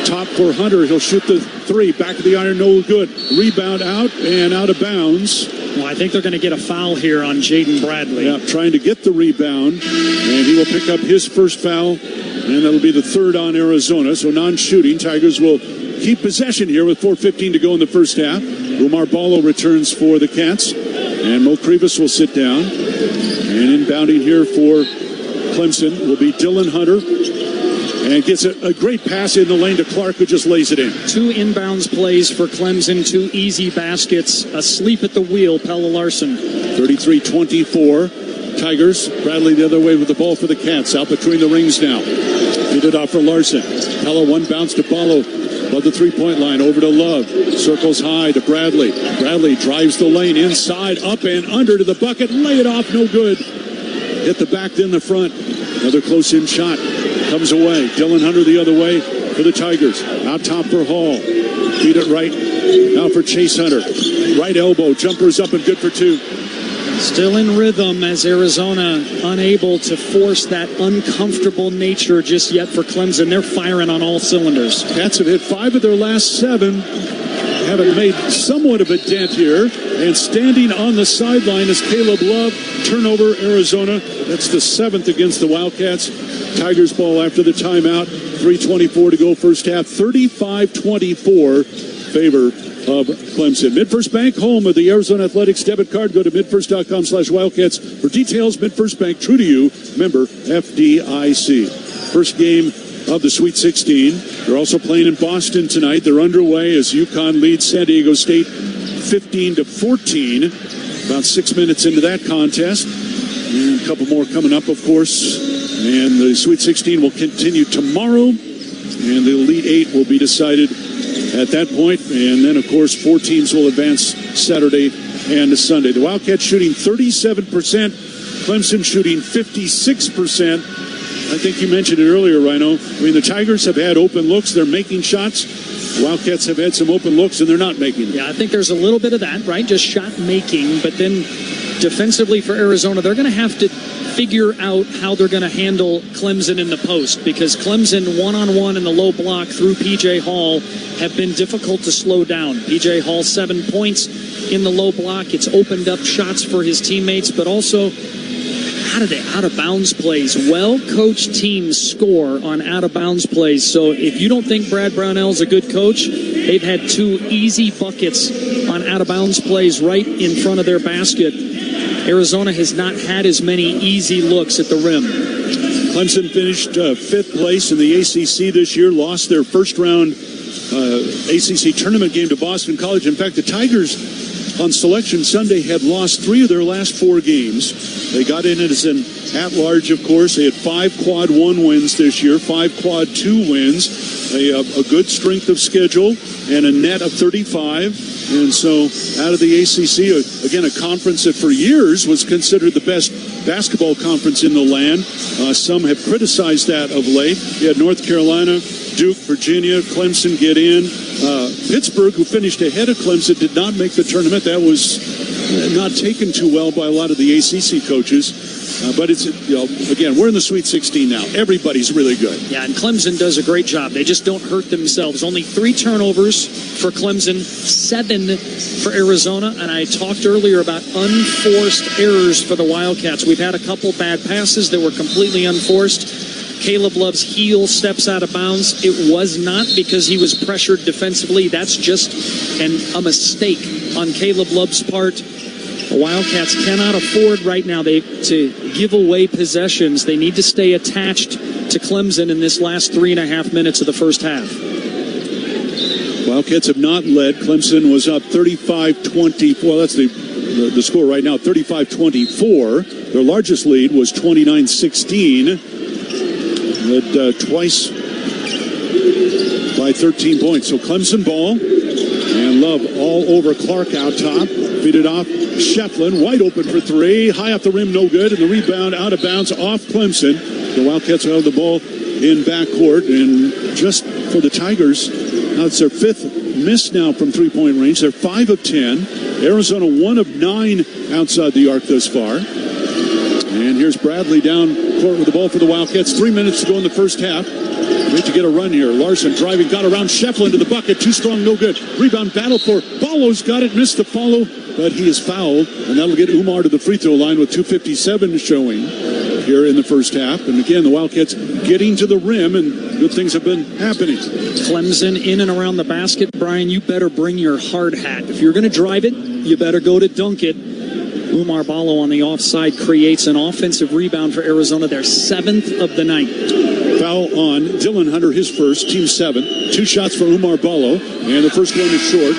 top for Hunter. He'll shoot the 3. Back of the iron, no good. Rebound out and out of bounds. Well, I think they're going to get a foul here on Jaden Bradley. Yeah, trying to get the rebound. And he will pick up his first foul. And that'll be the third on Arizona. So non-shooting. Tigers will keep possession here with 4:15 to go in the first half. Umar Ballo returns for the Cats. And Mo Krivas will sit down. And inbounding here for Clemson will be Dylan Hunter. And gets a great pass in the lane to Clark, who just lays it in. 2 inbounds plays for Clemson, 2 easy baskets. Asleep at the wheel, Pella Larson. 33-24. Tigers. Bradley the other way with the ball for the Cats. Out between the rings now. Feed it off for Larson. Pella one bounce to Ballo. Above the three-point line, over to Love. Circles high to Bradley. Bradley drives the lane inside, up and under to the bucket. Lay it off, no good. Hit the back, then the front. Another close-in shot. Comes away. Dylan Hunter the other way for the Tigers. Out top for Hall. Feed it right. Now for Chase Hunter. Right elbow. Jumper's up and good for 2. Still in rhythm as Arizona unable to force that uncomfortable nature just yet for Clemson. They're firing on all cylinders. Cats have hit 5 of their last 7. Haven't made somewhat of a dent here. And standing on the sideline is Caleb Love. Turnover, Arizona. That's the 7th against the Wildcats. Tigers ball after the timeout. 3:24 to go first half. 35-24 favor of Clemson. MidFirst Bank, home of the Arizona Athletics debit card. Go to midfirst.com/Wildcats for details. MidFirst Bank, true to you, member FDIC. First game of the Sweet 16. They're also playing in Boston tonight. They're underway as UConn leads San Diego State 15-14. About 6 minutes into that contest. And a couple more coming up, of course. And the Sweet 16 will continue tomorrow. And the Elite Eight will be decided at that point. And then, of course, 4 teams will advance Saturday and Sunday. The Wildcats shooting 37%. Clemson shooting 56%. I think you mentioned it earlier, Rhino. I mean, the Tigers have had open looks. They're making shots. The Wildcats have had some open looks, and they're not making them. Yeah, I think there's a little bit of that, right? Just shot making. But then defensively for Arizona, they're going to have to figure out how they're going to handle Clemson in the post, because Clemson one-on-one in the low block through P.J. Hall have been difficult to slow down. P.J. Hall 7 points in the low block. It's opened up shots for his teammates, but also out-of-bounds plays. Well-coached teams score on out-of-bounds plays. So if you don't think Brad Brownell's a good coach, they've had 2 easy buckets on out-of-bounds plays right in front of their basket. Arizona has not had as many easy looks at the rim. Clemson finished 5th place in the ACC this year, lost their first-round ACC tournament game to Boston College. In fact, the Tigers on Selection Sunday had lost 3 of their last 4 games. They got in as an at-large, of course. They had 5 quad 1 wins this year, 5 quad 2 wins, a good strength of schedule, and a net of 35. And so out of the ACC, again, a conference that for years was considered the best basketball conference in the land. Some have criticized that of late. You had North Carolina, Duke, Virginia, Clemson get in. Pittsburgh, who finished ahead of Clemson, did not make the tournament. That was not taken too well by a lot of the ACC coaches. But it's, again, we're in the Sweet 16 now. Everybody's really good. Yeah, and Clemson does a great job. They just don't hurt themselves. Only 3 turnovers for Clemson, 7 for Arizona. And I talked earlier about unforced errors for the Wildcats. We've had a couple bad passes that were completely unforced. Caleb Love's heel steps out of bounds. It was not because he was pressured defensively. That's just a mistake on Caleb Love's part. The Wildcats cannot afford right now to give away possessions. They need to stay attached to Clemson in this last 3.5 minutes of the first half. Wildcats have not led. Clemson was up 35-20. Well, that's the score right now, 35-24. Their largest lead was 29-16. Led twice by 13 points. So Clemson ball, and Love all over Clark out top. Feed it off. Schieffelin wide open for 3. High off the rim, no good. And the rebound out of bounds off Clemson. The Wildcats held the ball in backcourt. And just for the Tigers, now it's their 5th miss now from 3-point range. They're 5 of 10. Arizona 1 of 9 outside the arc thus far. And here's Bradley down court with the ball for the Wildcats. 3 minutes to go in the first half. Need to get a run here. Larson driving, got around Schieffelin to the bucket. Too strong, no good. Rebound battle for Ballo's got it. Missed the follow, but he is fouled. And that'll get Umar to the free throw line with 2:57 showing here in the first half. And again, the Wildcats getting to the rim, and good things have been happening. Clemson in and around the basket. Brian, you better bring your hard hat. If you're going to drive it, you better go to dunk it. Umar Ballo on the offside creates an offensive rebound for Arizona, their 7th of the night. Foul on Dylan Hunter, his first, team 7. 2 shots for Umar Ballo, and the first one is short.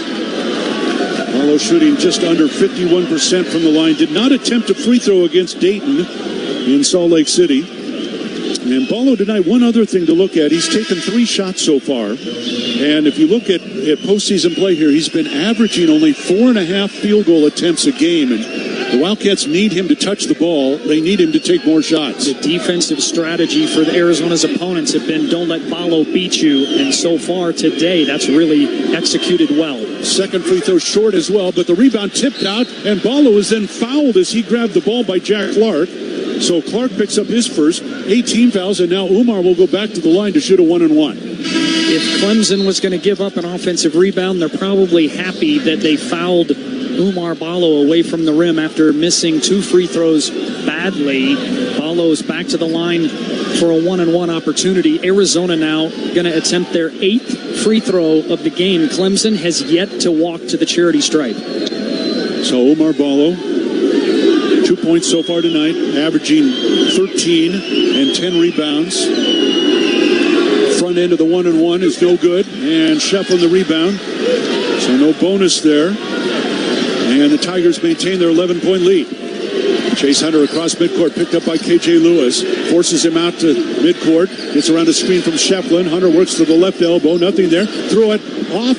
Ballo shooting just under 51% from the line. Did not attempt a free throw against Dayton in Salt Lake City. And Ballo tonight, one other thing to look at, he's taken 3 shots so far. And if you look at postseason play here, he's been averaging only 4.5 field goal attempts a game. And the Wildcats need him to touch the ball. They need him to take more shots. The defensive strategy for the Arizona's opponents have been don't let Ballo beat you. And so far today, that's really executed well. Second free throw short as well, but the rebound tipped out, and Ballo is then fouled as he grabbed the ball by Jack Clark. So Clark picks up his first, 18 fouls, and now Umar will go back to the line to shoot a 1-and-1. If Clemson was going to give up an offensive rebound, they're probably happy that they fouled Umar Ballo away from the rim after missing 2 free throws badly. Ballo Ballo's back to the line for a 1-on-1 opportunity. Arizona now going to attempt their 8th free throw of the game. Clemson has yet to walk to the charity stripe. So Omar Ballo, 2 points so far tonight, averaging 13 and 10 rebounds. Front end of the 1-on-1 is no good, and Schieffelin the rebound. So no bonus there. And the Tigers maintain their 11-point lead. Chase Hunter across midcourt, picked up by K.J. Lewis. Forces him out to midcourt. Gets around a screen from Schieffelin. Hunter works to the left elbow. Nothing there. Throw it off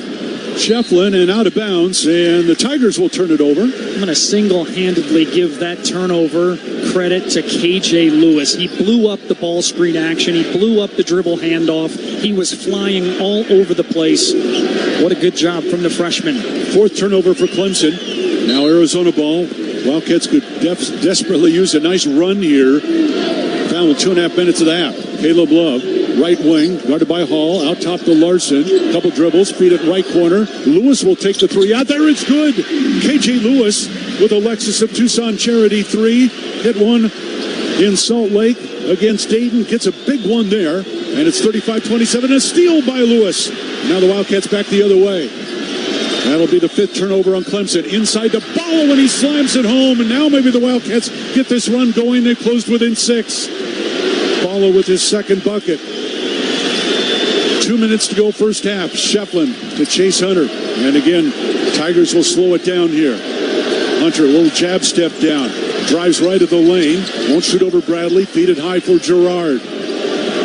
Schieffelin and out of bounds. And the Tigers will turn it over. I'm going to single-handedly give that turnover credit to K.J. Lewis. He blew up the ball screen action. He blew up the dribble handoff. He was flying all over the place. What a good job from the freshman. 4th turnover for Clemson. Now Arizona ball. Wildcats could desperately use a nice run here. Foul with 2.5 minutes of the half. Caleb Love, right wing, guarded by Hall. Out top to Larson. Couple dribbles, feed it right corner. Lewis will take the 3 out there. It's good. K.J. Lewis with a Lexus of Tucson Charity 3. Hit one in Salt Lake against Dayton. Gets a big one there. And it's 35-27. A steal by Lewis. Now the Wildcats back the other way. That'll be the 5th turnover on Clemson. Inside the ball when he slams it home. And now maybe the Wildcats get this run going. They closed within 6. Ballo with his 2nd bucket. 2 minutes to go first half. Schieffelin to Chase Hunter. And again, Tigers will slow it down here. Hunter, a little jab step down. Drives right at the lane. Won't shoot over Bradley. Feed it high for Gerard.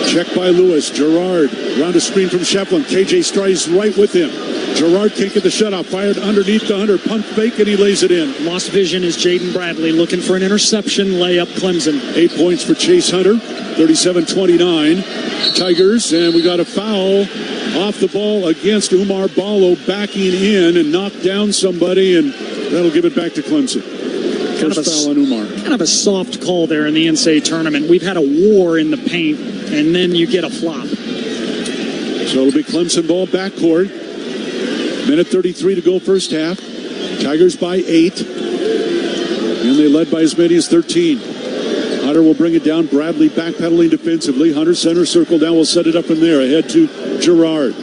Check by Lewis. Gerard around a screen from Schieffelin. KJ strides right with him. Gerard can't get the shutout. Fired underneath the Hunter. Pump fake, and he lays it in. Lost vision is Jaden Bradley looking for an interception. Layup Clemson. 8 points for Chase Hunter. 37-29. Tigers, and we got a foul off the ball against Umar Ballo, backing in and knocked down somebody, and that'll give it back to Clemson. First foul on Umar. Kind of a soft call there in the NCAA tournament. We've had a war in the paint, and then you get a flop. So it'll be Clemson ball backcourt. Minute 33 to go first half. Tigers by 8. And they led by as many as 13. Hunter will bring it down. Bradley backpedaling defensively. Hunter center circle down. Will set it up in there. Ahead to Gerard.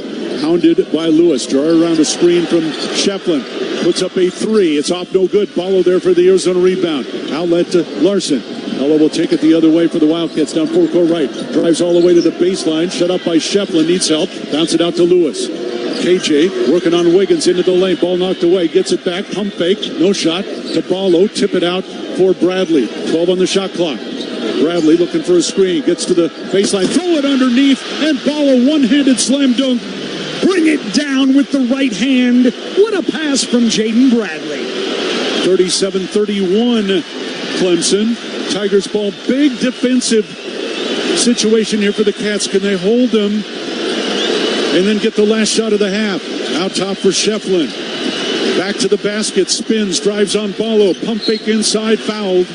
Hounded by Lewis. Gerard around a screen from Schieffelin. Puts up a 3. It's off no good. Ballo there for the Arizona rebound. Outlet to Larson. Ella will take it the other way for the Wildcats down forecourt right. Drives all the way to the baseline. Shut up by Schieffelin. Needs help. Bounce it out to Lewis. KJ working on Wiggins into the lane. Ball knocked away. Gets it back. Pump fake. No shot. To Ballo. Tip it out for Bradley. 12 on the shot clock. Bradley looking for a screen. Gets to the baseline. Throw it underneath. And Ballo one-handed slam dunk. Bring it down with the right hand. What a pass from Jaden Bradley. 37-31 Clemson. Tigers ball. Big defensive situation here for the Cats. Can they hold them and then get the last shot of the half? Out top for Schieffelin. Back to the basket. Spins. Drives on Ballo. Pump fake inside. Fouled.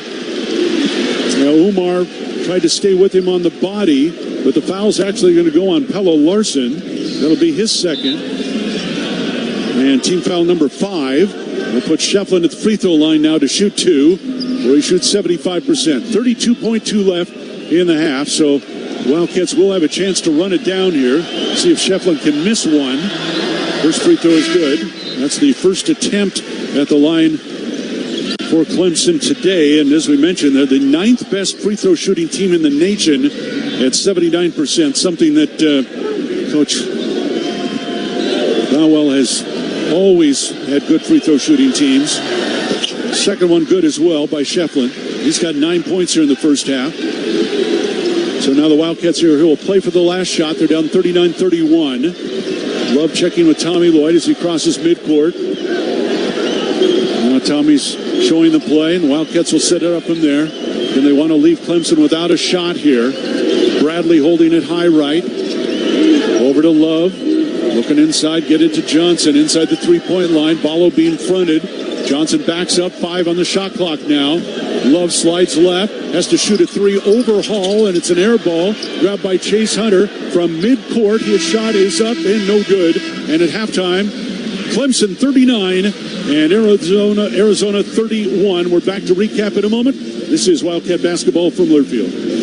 Now Umar tried to stay with him on the body, but the foul's actually going to go on Pelo Larson. That'll be his 2nd. And team foul number 5. We'll put Schieffelin at the free throw line now to shoot 2, where he shoots 75%. 32.2 left in the half, so Wildcats will have a chance to run it down here. See if Schieffelin can miss one. First free throw is good. That's the first attempt at the line for Clemson today. And as we mentioned, they're the 9th best free throw shooting team in the nation at 79%, something that Coach Bowell has always had good free throw shooting teams. Second one good as well by Schieffelin. He's got 9 points here in the first half. So now the Wildcats here who will play for the last shot. They're down 39-31. Love checking with Tommy Lloyd as he crosses midcourt. Now Tommy's showing the play, and the Wildcats will set it up from there. And they want to leave Clemson without a shot here. Bradley holding it high right. Over to Love. Looking inside, get it to Johnson inside the three-point line. Ballo being fronted. Johnson backs up. 5 on the shot clock now. Love slides left. Has to shoot a 3 over Hall, and it's an air ball. Grabbed by Chase Hunter from midcourt. His shot is up and no good. And at halftime, Clemson 39 and Arizona 31. We're back to recap in a moment. This is Wildcat basketball from Learfield.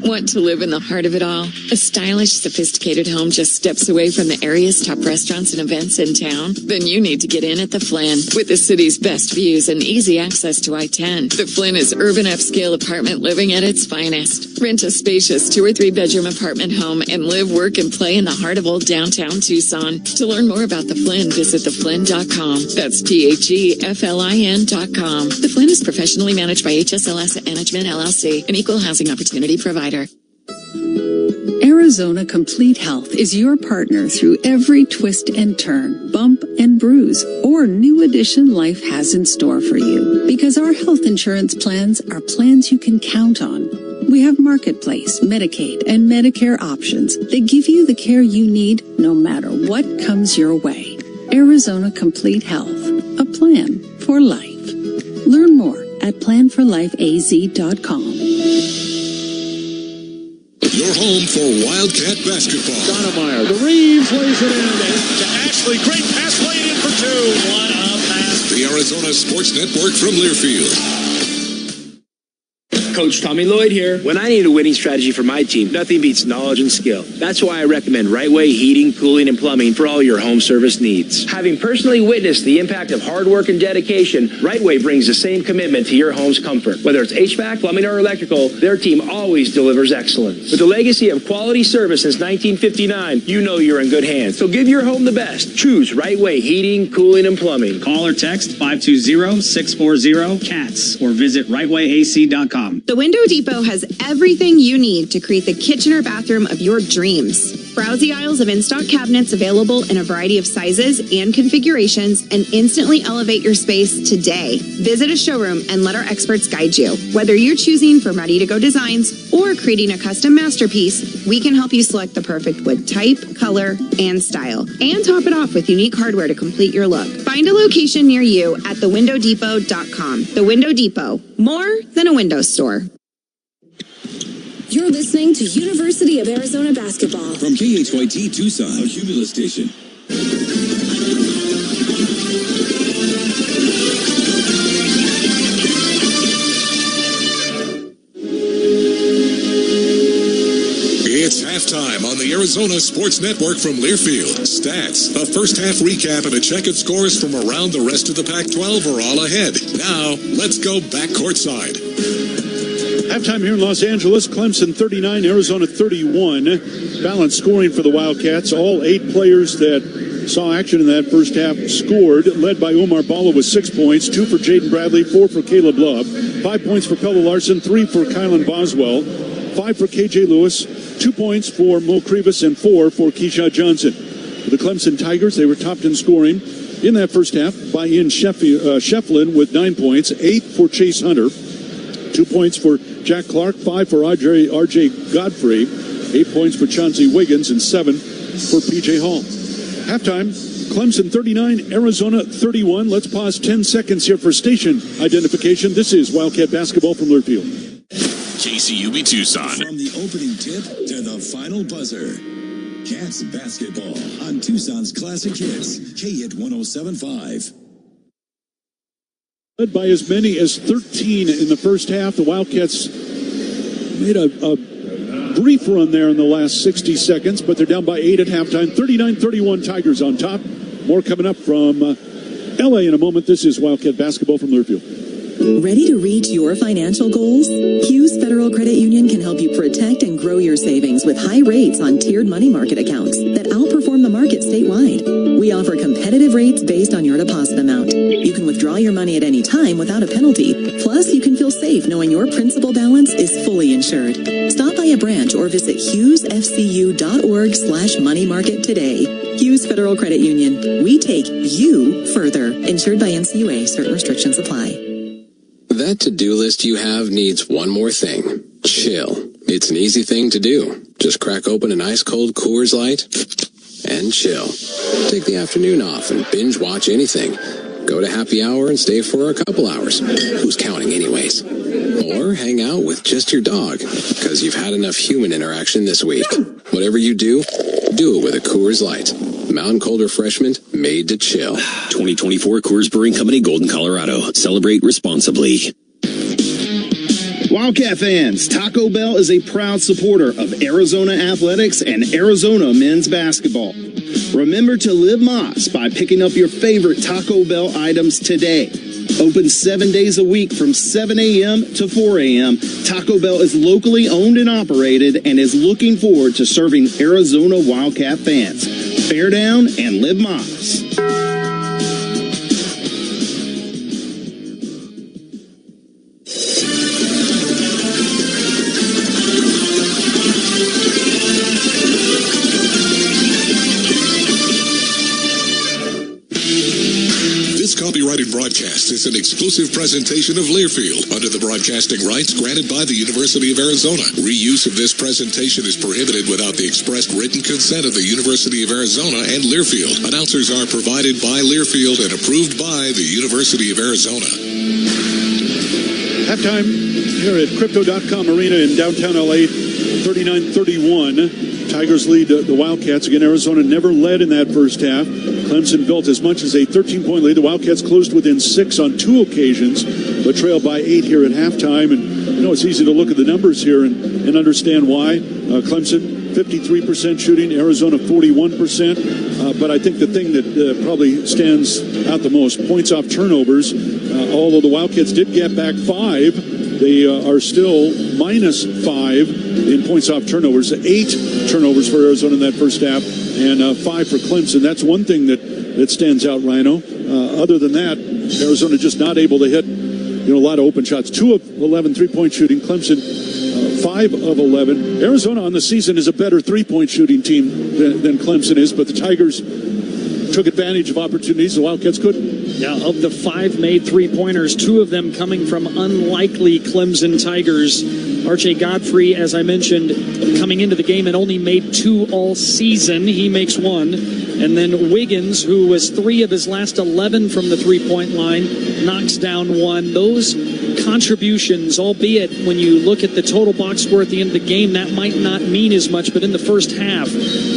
Want to live in the heart of it all? A stylish, sophisticated home just steps away from the area's top restaurants and events in town? Then you need to get in at the Flynn. With the city's best views and easy access to I-10, the Flynn is urban upscale apartment living at its finest. Rent a spacious 2 or 3 bedroom apartment home and live, work, and play in the heart of old downtown Tucson. To learn more about the Flynn, visit theflynn.com. That's THEFLIN.com. The Flynn is professionally managed by HSL Asset Management, LLC, an equal housing opportunity provider. Arizona Complete Health is your partner through every twist and turn, bump and bruise, or new addition life has in store for you. Because our health insurance plans are plans you can count on. We have Marketplace, Medicaid, and Medicare options that give you the care you need no matter what comes your way. Arizona Complete Health, a plan for life. Learn more at planforlifeaz.com. Your home for Wildcat basketball. Stoudemire. The Reeves lays it in to Ashley. Great pass laid in for 2. What a pass. The Arizona Sports Network from Learfield. Coach Tommy Lloyd here. When I need a winning strategy for my team, nothing beats knowledge and skill. That's why I recommend Right Way Heating, Cooling, and Plumbing for all your home service needs. Having personally witnessed the impact of hard work and dedication, Right Way brings the same commitment to your home's comfort. Whether it's HVAC, plumbing, or electrical, their team always delivers excellence. With a legacy of quality service since 1959, you know you're in good hands. So give your home the best. Choose Right Way Heating, Cooling, and Plumbing. Call or text 520-640-CATS or visit rightwayac.com. The Window Depot has everything you need to create the kitchen or bathroom of your dreams. Browse the aisles of in-stock cabinets available in a variety of sizes and configurations and instantly elevate your space today. Visit a showroom and let our experts guide you. Whether you're choosing from ready-to-go designs or creating a custom masterpiece, we can help you select the perfect wood type, color, and style. And top it off with unique hardware to complete your look. Find a location near you at thewindowdepot.com. The Window Depot, more than a window store. You're listening to University of Arizona basketball. From KHYT Tucson, a Cumulus station. It's halftime on the Arizona Sports Network from Learfield. Stats, a first half recap, and a check of scores from around the rest of the Pac-12 are all ahead. Now, let's go back courtside. Halftime here in Los Angeles, Clemson 39, Arizona 31. Balanced scoring for the Wildcats. All 8 players that saw action in that first half scored, led by Omar Balla with 6 points, 2 for Jaden Bradley, 4 for Caleb Love, 5 points for Pella Larson, 3 for Kylan Boswell, 5 for KJ Lewis, 2 points for Mo Krivas, and 4 for Keyshawn Johnson. For the Clemson Tigers, they were topped in scoring in that first half by Ian Schieffelin with 9 points, 8 for Chase Hunter, 2 points for Jack Clark, 5 for R.J. Godfrey, 8 points for Chauncey Wiggins, and 7 for P.J. Hall. Halftime, Clemson 39, Arizona 31. Let's pause 10 seconds here for station identification. This is Wildcat basketball from Learfield. KCUB Tucson. From the opening tip to the final buzzer. Cats basketball on Tucson's Classic Hits, KHIT 107.5. Led by as many as 13 in the first half, the Wildcats made a brief run there in the last 60 seconds, but they're down by 8 at halftime. 39-31 Tigers on top. More coming up from LA in a moment. This is Wildcat basketball from Learfield. Ready to reach your financial goals? Hughes Federal Credit Union can help you protect and grow your savings with high rates on tiered money market accounts that outperform the market statewide. We offer competitive rates based on your deposit amount. You can withdraw your money at any time without a penalty. Plus, you can feel safe knowing your principal balance is fully insured. Stop by a branch or visit hughesfcu.org/moneymarket today. Hughes Federal Credit Union. We take you further. Insured by NCAA. Certain restrictions apply. That to-do list you have needs one more thing. Chill. It's an easy thing to do. Just crack open an ice-cold Coors Light and chill. Take the afternoon off and binge watch anything. Go to happy hour and stay for a couple hours. Who's counting anyways? Or hang out with just your dog, because you've had enough human interaction this week. Whatever you do, do it with a Coors Light. Mountain Cold Refreshment made to chill. 2024 Coors Brewing Company, Golden, Colorado. Celebrate responsibly. Wildcat fans, Taco Bell is a proud supporter of Arizona athletics and Arizona men's basketball. Remember to live Moss by picking up your favorite Taco Bell items today. Open 7 days a week from 7 a.m. to 4 a.m. Taco Bell is locally owned and operated and is looking forward to serving Arizona Wildcat fans. Bear down and live Moss. Copyrighted broadcast is an exclusive presentation of Learfield under the broadcasting rights granted by the University of Arizona. Reuse of this presentation is prohibited without the expressed written consent of the University of Arizona and Learfield. Announcers are provided by Learfield and approved by the University of Arizona. Halftime here at Crypto.com Arena in downtown LA, 39-31. Tigers lead the Wildcats. Again, Arizona never led in that first half. Clemson built as much as a 13-point lead. The Wildcats closed within 6 on 2 occasions, but trailed by 8 here at halftime. And, you know, it's easy to look at the numbers here and understand why. Clemson, 53% shooting, Arizona 41%. But I think the thing that probably stands out the most, points off turnovers. Although the Wildcats did get back 5, they are still minus 5 in points off turnovers. 8 turnovers for Arizona in that first half and 5 for Clemson. That's one thing that stands out, Rhino. Other than that, Arizona just not able to hit a lot of open shots. 2 of 11 3-point shooting. Clemson 5 of 11. Arizona on the season is a better 3-point shooting team than Clemson is, but the Tigers took advantage of opportunities the Wildcats couldn't. Yeah, of the 5 made 3-pointers, 2 of them coming from unlikely Clemson Tigers. R.J. Godfrey, as I mentioned, coming into the game and only made 2 all season. He makes 1. And then Wiggins, who was 3 of his last 11 from the 3-point line, knocks down 1. Those contributions, albeit when you look at the total box score at the end of the game, that might not mean as much. But in the first half,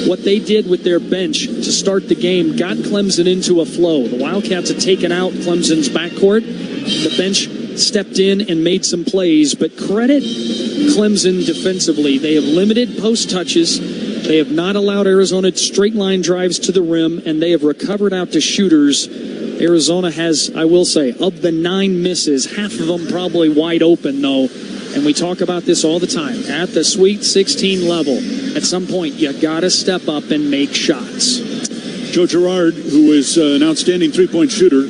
what they did with their bench to start the game got Clemson into a flow. The Wildcats had taken out Clemson's backcourt. The bench stepped in and made some plays, but credit Clemson defensively. They have limited post touches. They have not allowed Arizona straight line drives to the rim, and they have recovered out to shooters. Arizona has, I will say, of the 9 misses, half of them probably wide open, though. And we talk about this all the time. At the Sweet 16 level, at some point, you got to step up and make shots. Joe Girard, who is an outstanding 3-point shooter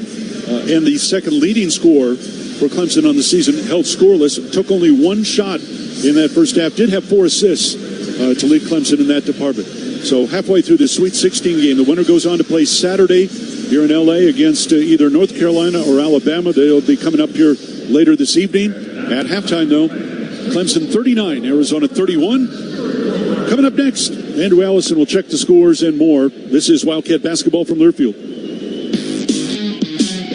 and the second leading scorer for Clemson on the season, held scoreless, took only 1 shot in that first half, did have 4 assists to lead Clemson in that department. So halfway through the Sweet 16 game, the winner goes on to play Saturday here in L.A. against either North Carolina or Alabama. They'll be coming up here later this evening. At halftime, though, Clemson 39, Arizona 31. Coming up next, Andrew Allison will check the scores and more. This is Wildcat basketball from Learfield.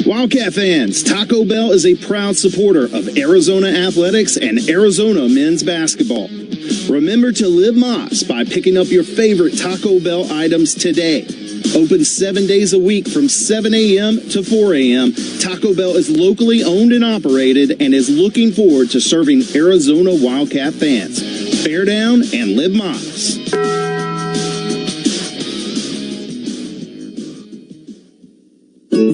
Wildcat fans, Taco Bell is a proud supporter of Arizona athletics and Arizona men's basketball. Remember to live Moss by picking up your favorite Taco Bell items today. Open 7 days a week from 7 a.m. to 4 a.m. Taco Bell is locally owned and operated and is looking forward to serving Arizona Wildcat fans. Bear down and live Moss.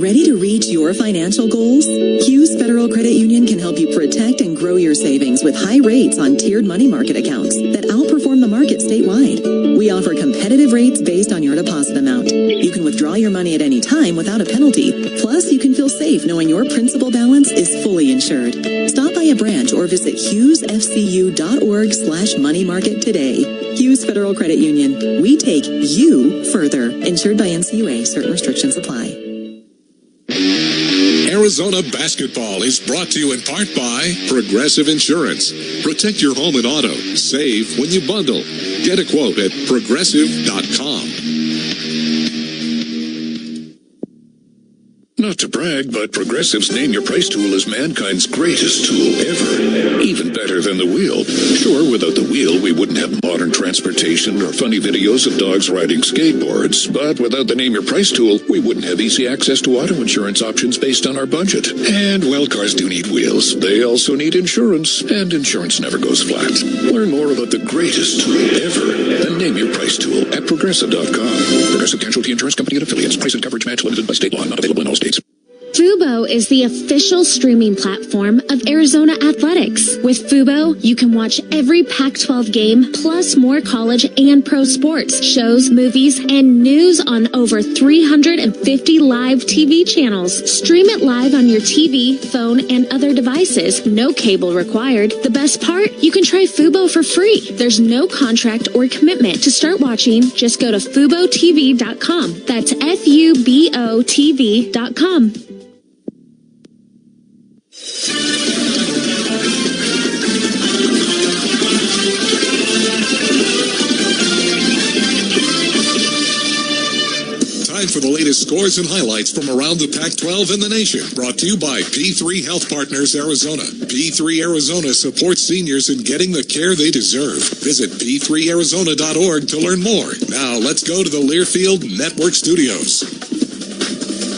Ready to reach your financial goals? Hughes Federal Credit Union can help you protect and grow your savings with high rates on tiered money market accounts that outperform the market statewide. We offer competitive rates based on your deposit amount. You can withdraw your money at any time without a penalty. Plus, you can feel safe knowing your principal balance is fully insured. Stop by a branch or visit hughesfcu.org/money market today. Hughes Federal Credit Union. We take you further. Insured by NCAA. Certain restrictions apply. Arizona basketball is brought to you in part by Progressive Insurance. Protect your home and auto. Save when you bundle. Get a quote at progressive.com. Not to brag, but Progressive's Name Your Price tool is mankind's greatest tool ever. Even better than the wheel. Sure, without the wheel, we wouldn't have modern transportation transportation or funny videos of dogs riding skateboards, but without the Name Your Price tool, we wouldn't have easy access to auto insurance options based on our budget. And while cars do need wheels, they also need insurance, and insurance never goes flat. Learn more about the greatest tool ever, the Name Your Price tool at Progressive.com. Progressive Casualty Insurance Company and Affiliates. Price and coverage match limited by state law. Not available in all states. Fubo is the official streaming platform of Arizona Athletics. With Fubo, you can watch every Pac-12 game, plus more college and pro sports, shows, movies, and news on over 350 live TV channels. Stream it live on your TV, phone, and other devices. No cable required. The best part? You can try Fubo for free. There's no contract or commitment. To start watching, just go to FuboTV.com. That's FUBOTV.com. Time for the latest scores and highlights from around the Pac-12 and the nation. Brought to you by P3 Health Partners Arizona. P3 Arizona supports seniors in getting the care they deserve. Visit p3arizona.org to learn more. Now let's go to the Learfield Network Studios.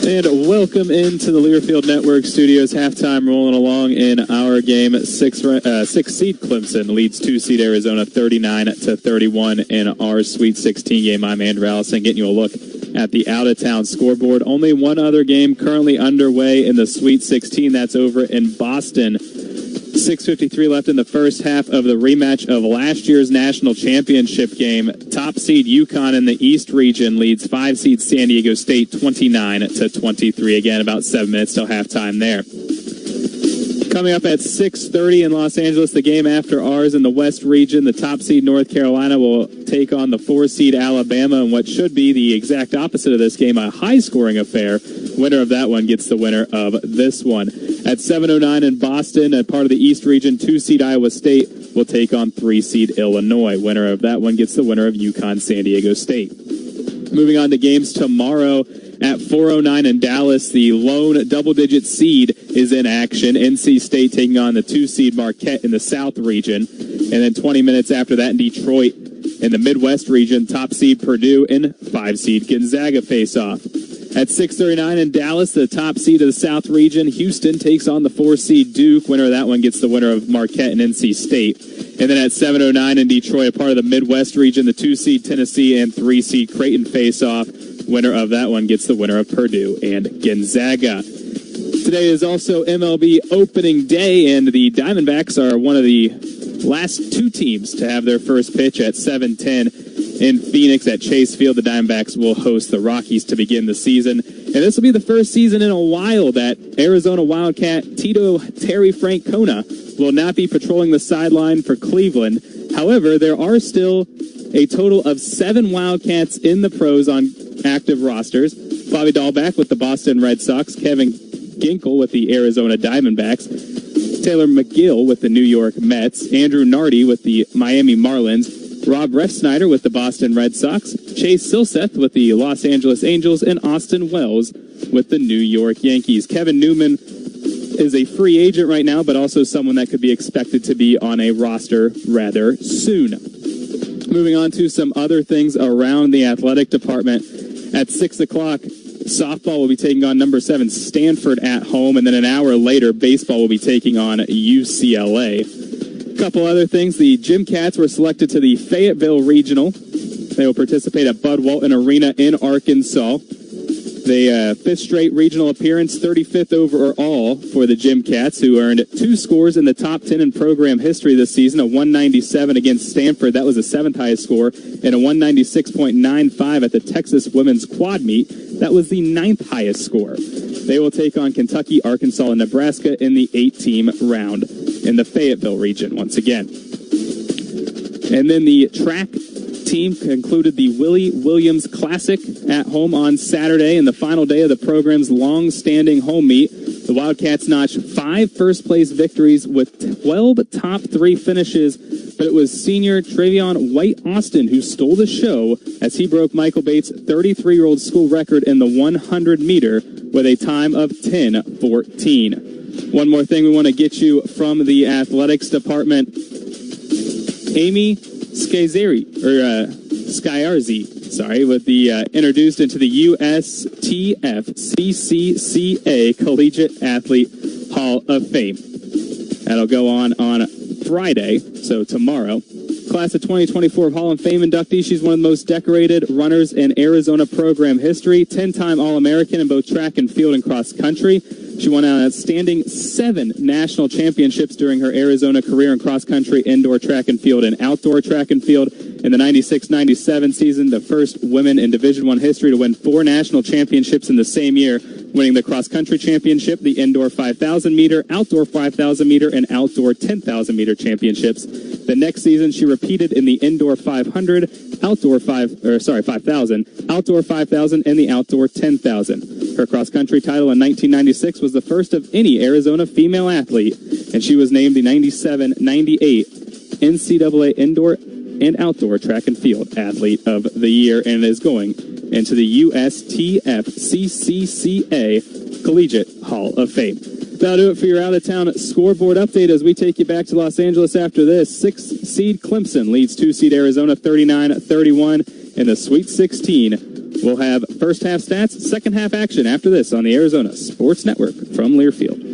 And welcome into the Learfield Network Studios. Halftime rolling along in our game. Six seed Clemson leads 2-seed Arizona 39-31 in our Sweet 16 game. I'm Andrew Allison, getting you a look at the out-of-town scoreboard. Only one other game currently underway in the Sweet 16. That's over in Boston. 6:53 left in the first half of the rematch of last year's national championship game. Top seed UConn in the East region leads 5 seed San Diego State 29-23. Again, about 7 minutes till halftime there. Coming up at 6:30 in Los Angeles, the game after ours in the West region, the top seed North Carolina will take on the 4 seed Alabama in what should be the exact opposite of this game, a high-scoring affair. Winner of that one gets the winner of this one. At 7:09 in Boston, a part of the East region, 2 seed Iowa State will take on 3 seed Illinois. Winner of that one gets the winner of UConn San Diego State. Moving on to games tomorrow. At 4:09 in Dallas, the lone double-digit seed is in action. NC State taking on the 2 seed Marquette in the South region. And then 20 minutes after that in Detroit, in the Midwest region, top seed Purdue and 5 seed Gonzaga face off. At 6:39 in Dallas, the top seed of the South region, Houston takes on the 4 seed Duke. Winner of that one gets the winner of Marquette and NC State. And then at 7:09 in Detroit, a part of the Midwest region, the 2 seed Tennessee and 3 seed Creighton face off. Winner of that one gets the winner of Purdue and Gonzaga. Today is also MLB opening day, and the Diamondbacks are one of the last 2 teams to have their first pitch at 7:10 in Phoenix at Chase Field. The Diamondbacks will host the Rockies to begin the season. And this will be the first season in a while that Arizona Wildcat Tito Terry Francona will not be patrolling the sideline for Cleveland. However, there are still a total of 7 Wildcats in the pros on active rosters. Bobby Dahlback with the Boston Red Sox, Kevin Ginkel with the Arizona Diamondbacks, Taylor McGill with the New York Mets, Andrew Nardi with the Miami Marlins, Rob Refsnyder with the Boston Red Sox, Chase Silseth with the Los Angeles Angels, and Austin Wells with the New York Yankees. Kevin Newman is a free agent right now, but also someone that could be expected to be on a roster rather soon. Moving on to some other things around the athletic department. At 6 o'clock, softball will be taking on number 7 Stanford at home, and then an hour later, baseball will be taking on UCLA. A couple other things. The Gym Cats were selected to the Fayetteville Regional. They will participate at Bud Walton Arena in Arkansas. The 5th straight regional appearance, 35th overall for the Gym Cats, who earned 2 scores in the top 10 in program history this season, a 197 against Stanford. That was the 7th highest score, and a 196.95 at the Texas Women's Quad Meet. That was the 9th highest score. They will take on Kentucky, Arkansas, and Nebraska in the 8-team round in the Fayetteville region once again. And then the track team concluded the Willie Williams Classic at home on Saturday, and the final day of the program's long-standing home meet. The Wildcats notched 5 first-place victories with 12 top 3 finishes, but it was senior Travion White-Austin who stole the show as he broke Michael Bates' 33-year-old school record in the 100-meter with a time of 10:14. One more thing we want to get you from the athletics department. Amy Skyarzi, with the introduced into the USTF CCCA Collegiate Athlete Hall of Fame. That'll go on Friday, so tomorrow. Class of 2024 Hall of Fame inductee. She's one of the most decorated runners in Arizona program history. 10-time All-American in both track and field and cross country. She won an outstanding 7 national championships during her Arizona career in cross country, indoor track and field, and outdoor track and field. In the 96-97 season, the first women in Division I history to win 4 national championships in the same year, winning the cross country championship, the indoor 5,000 meter, outdoor 5,000 meter, and outdoor 10,000 meter championships. The next season, she repeated in the indoor 500, 5,000, outdoor 5,000, and the outdoor 10,000. Her cross country title in 1996 was the first of any Arizona female athlete, and she was named the 97-98 NCAA indoor and outdoor track and field athlete of the year, and is going into the USTF CCCA Collegiate Hall of Fame. That'll do it for your out-of-town scoreboard update as we take you back to Los Angeles after this. 6-seed Clemson leads 2-seed Arizona 39-31 in the Sweet 16. We'll have first half stats, second half action after this on the Arizona Sports Network from Learfield.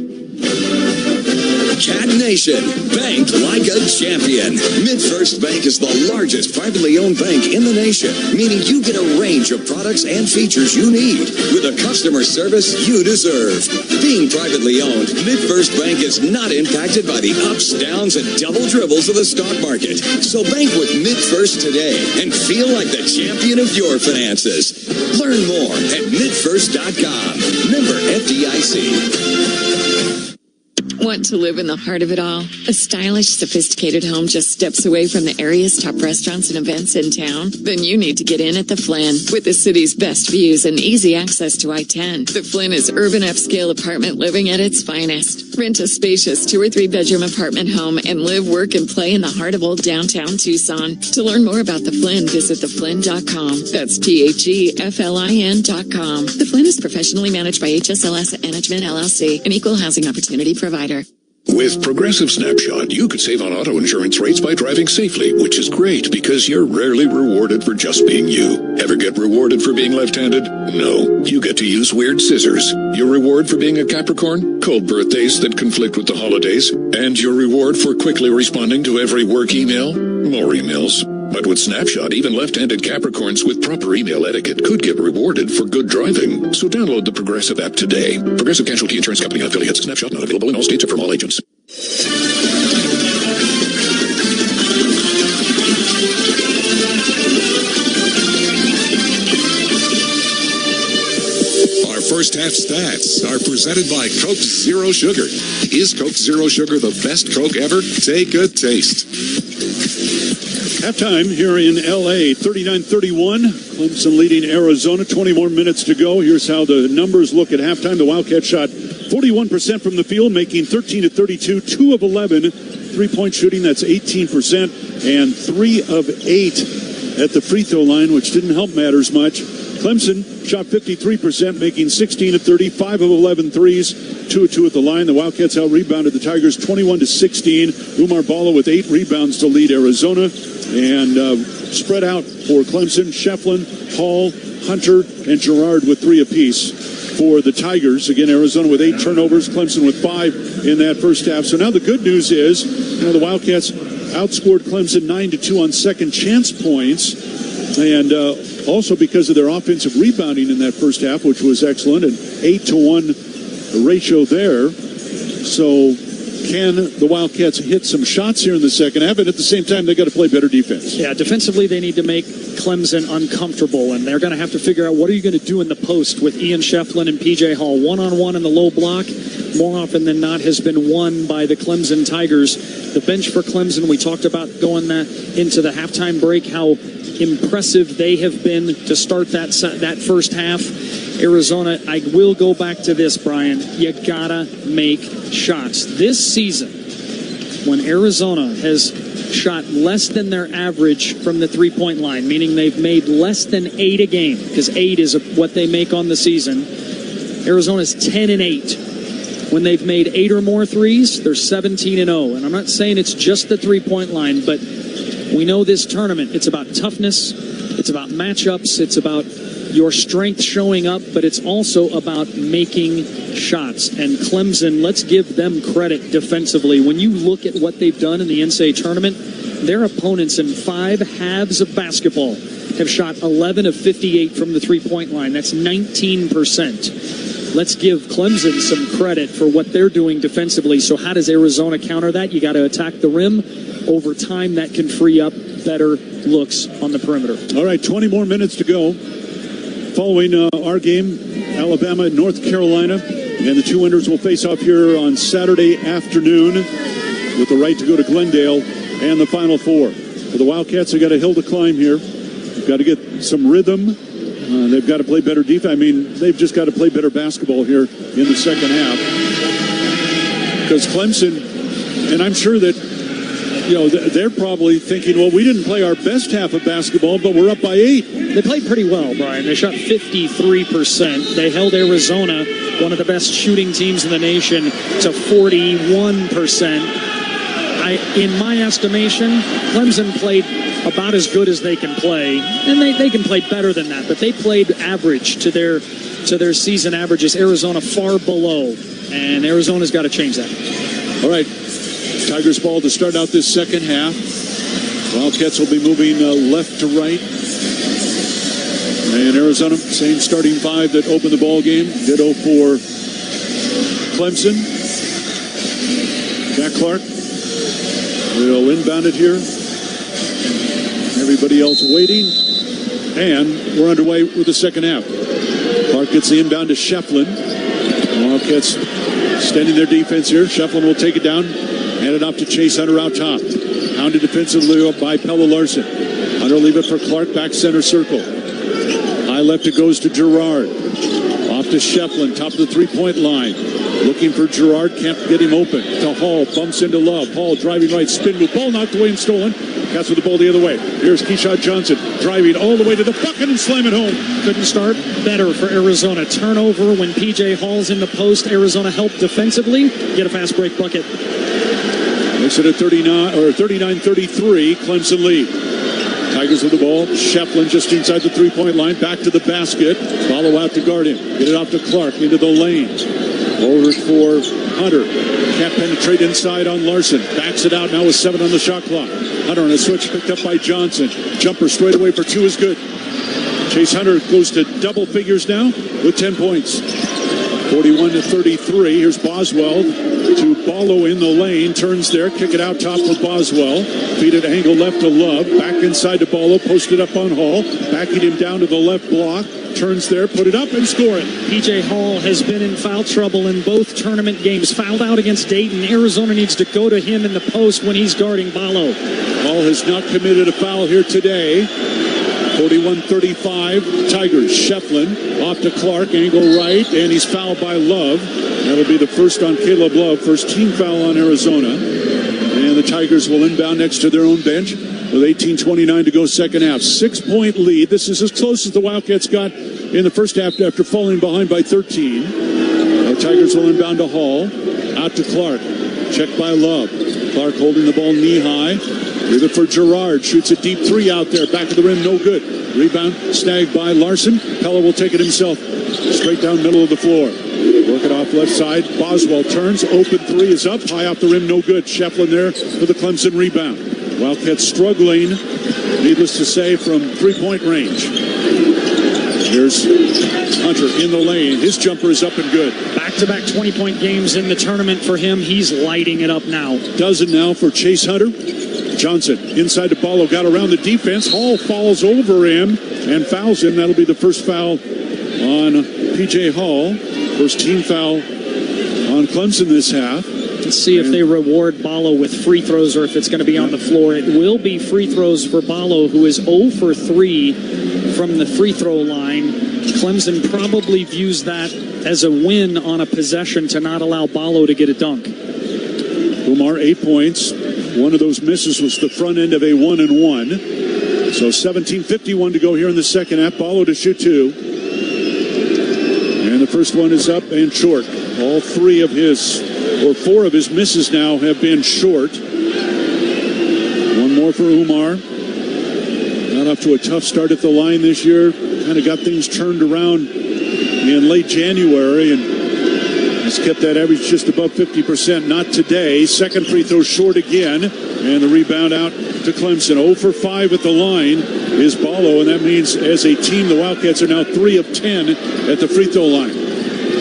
Cat Nation, banked like a champion. MidFirst Bank is the largest privately owned bank in the nation, meaning you get a range of products and features you need with a customer service you deserve. Being privately owned, MidFirst Bank is not impacted by the ups, downs, and double dribbles of the stock market. So bank with MidFirst today and feel like the champion of your finances. Learn more at midfirst.com. Member FDIC. Want to live in the heart of it all? A stylish, sophisticated home just steps away from the area's top restaurants and events in town? Then you need to get in at the Flynn. With the city's best views and easy access to I-10, the Flynn is urban upscale apartment living at its finest. Rent a spacious 2 or 3 bedroom apartment home and live, work, and play in the heart of old downtown Tucson. To learn more about the Flynn, visit theflynn.com. That's THEFLIN.com. The Flynn is professionally managed by HSL Asset Management, LLC, an equal housing opportunity provider. With Progressive Snapshot, you could save on auto insurance rates by driving safely, which is great because you're rarely rewarded for just being you. Ever get rewarded for being left-handed? No. You get to use weird scissors. Your reward for being a Capricorn? Cold birthdays that conflict with the holidays. And your reward for quickly responding to every work email? More emails. But with Snapshot, even left-handed Capricorns with proper email etiquette could get rewarded for good driving. So download the Progressive app today. Progressive Casualty Insurance Company and affiliates. Snapshot not available in all states or from all agents. Our first half stats are presented by Coke Zero Sugar. Is Coke Zero Sugar the best Coke ever? Take a taste. Halftime here in L.A., 39-31. Clemson leading Arizona. 20 more minutes to go. Here's how the numbers look at halftime. The Wildcats shot 41% from the field, making 13 of 32, 2 of 11. Three-point shooting, that's 18%, and 3 of 8 at the free throw line, which didn't help matters much. Clemson shot 53%, making 16 of 30, 5 of 11 threes, 2 of 2 at the line. The Wildcats out-rebounded the Tigers 21-16. Umar Balla with 8 rebounds to lead Arizona. And spread out for Clemson, Schieffelin, Hall, Hunter, and Gerard with 3 apiece for the Tigers. Again, Arizona with 8 turnovers, Clemson with 5 in that first half. So now the good news is, the Wildcats outscored Clemson 9-2 on second chance points. And also because of their offensive rebounding in that first half, which was excellent, an 8-to-1 ratio there. So can the Wildcats hit some shots here in the second half? And at the same time, they've got to play better defense. Yeah, defensively, they need to make Clemson uncomfortable, and they're going to have to figure out what are you going to do in the post with Ian Schieffelin and P.J. Hall. One-on-one in the low block, more often than not, has been won by the Clemson Tigers. The bench for Clemson, we talked about going into the halftime break, how impressive they have been to start that first half. Arizona, I will go back to this, Brian. You gotta make shots. This season, when Arizona has shot less than their average from the three-point line, meaning they've made less than 8 a game, because 8 is what they make on the season, Arizona's 10-8. When they've made 8 or more threes, they're 17-0. And I'm not saying it's just the three-point line, but We know this tournament, it's about toughness, it's about matchups, it's about your strength showing up, but it's also about making shots. And Clemson, let's give them credit defensively. When you look at what they've done in the NCAA tournament, their opponents in 5 halves of basketball have shot 11 of 58 from the three-point line. That's 19%. Let's give Clemson some credit for what they're doing defensively. So how does Arizona counter that? You got to attack the rim. Over time, that can free up better looks on the perimeter. All right, 20 more minutes to go. Following our game, Alabama and North Carolina. And the two winners will face off here on Saturday afternoon with the right to go to Glendale and the Final Four. For the Wildcats, they got a hill to climb here. They've got to get some rhythm. They've got to play better defense. I mean, they've just got to play better basketball here in the second half. Because Clemson, and I'm sure that, they're probably thinking, well, we didn't play our best half of basketball, but we're up by 8. They played pretty well, Brian. They shot 53%. They held Arizona, one of the best shooting teams in the nation, to 41%. In my estimation, Clemson played about as good as they can play, and they can play better than that, but they played average to their season averages. Arizona far below, and Arizona's got to change that. All right, Tigers ball to start out this second half. Wildcats will be moving left to right. And Arizona, same starting 5 that opened the ball game. Ditto for Clemson. Jack Clark will inbound it here. Everybody else waiting. And we're underway with the second half. Clark gets the inbound to Schieffelin. Wildcats extending their defense here. Schieffelin will take it down. Hand it off to Chase Hunter out top. Hounded defensively by Pella Larson. Hunter leave it for Clark, back center circle. High left it goes to Girard. Off to Schieffelin, top of the three-point line. Looking for Girard, can't get him open. To Hall, bumps into Love. Hall driving right, spin move. Ball knocked away and stolen. Cats with the ball the other way. Here's Keyshawn Johnson driving all the way to the bucket and slam it home. Couldn't start better for Arizona. Turnover when P.J. Hall's in the post. Arizona helped defensively. Get a fast break bucket. Makes it a 39-33. Clemson lead. Tigers with the ball. Schieffelin just inside the three-point line. Back to the basket. Follow out to guard him. Get it off to Clark into the lane. Over for Hunter. Can't penetrate inside on Larson. Backs it out now with 7 on the shot clock. Hunter on a switch picked up by Johnson. Jumper straight away for 2 is good. Chase Hunter goes to double figures now with 10 points. 41-33. Here's Boswell to Ballo in the lane. Turns there. Kick it out top with Boswell. Feed it angle left to Love. Back inside to Ballo. Posted up on Hall. Backing him down to the left block. Turns there. Put it up and score it. P.J. Hall has been in foul trouble in both tournament games. Fouled out against Dayton. Arizona needs to go to him in the post when he's guarding Ballo. Hall has not committed a foul here today. 41-35, Tigers. Schieffelin off to Clark, angle right, and he's fouled by Love. That'll be the first on Caleb Love, first team foul on Arizona. And the Tigers will inbound next to their own bench with 18:29 to go second half. 6-point lead. This is as close as the Wildcats got in the first half after falling behind by 13. The Tigers will inbound to Hall, out to Clark. Checked by Love. Clark holding the ball knee high. Leave it for Girard. Shoots a deep 3 out there. Back of the rim, no good. Rebound snagged by Larson. Pella will take it himself. Straight down middle of the floor. Work it off left side. Boswell turns. Open 3 is up. High off the rim, no good. Schieffelin there for the Clemson rebound. Wildcats struggling, needless to say, from three-point range. Here's Hunter in the lane. His jumper is up and good. Back-to-back 20-point games in the tournament for him. He's lighting it up now. Dozen now for Chase Hunter. Johnson inside the ball, got around the defense. Hall falls over him and fouls him. That'll be the first foul on P.J. Hall. First team foul on Clemson this half. Let's see if they reward Ballo with free throws or if it's going to be on the floor. It will be free throws for Ballo, who is 0 for 3 from the free throw line. Clemson probably views that as a win on a possession to not allow Ballo to get a dunk. Umar, 8 points. One of those misses was the front end of a 1-and-1. So 17:51 to go here in the second half. Ballo to shoot 2. And the first one is up and short. All 4 of his misses now have been short. One more for Umar. Got off to a tough start at the line this year. Kind of got things turned around in late January and has kept that average just above 50%. Not today. Second free throw short again. And the rebound out to Clemson. 0 for 5 at the line is Ballo, and that means as a team, the Wildcats are now 3 of 10 at the free throw line.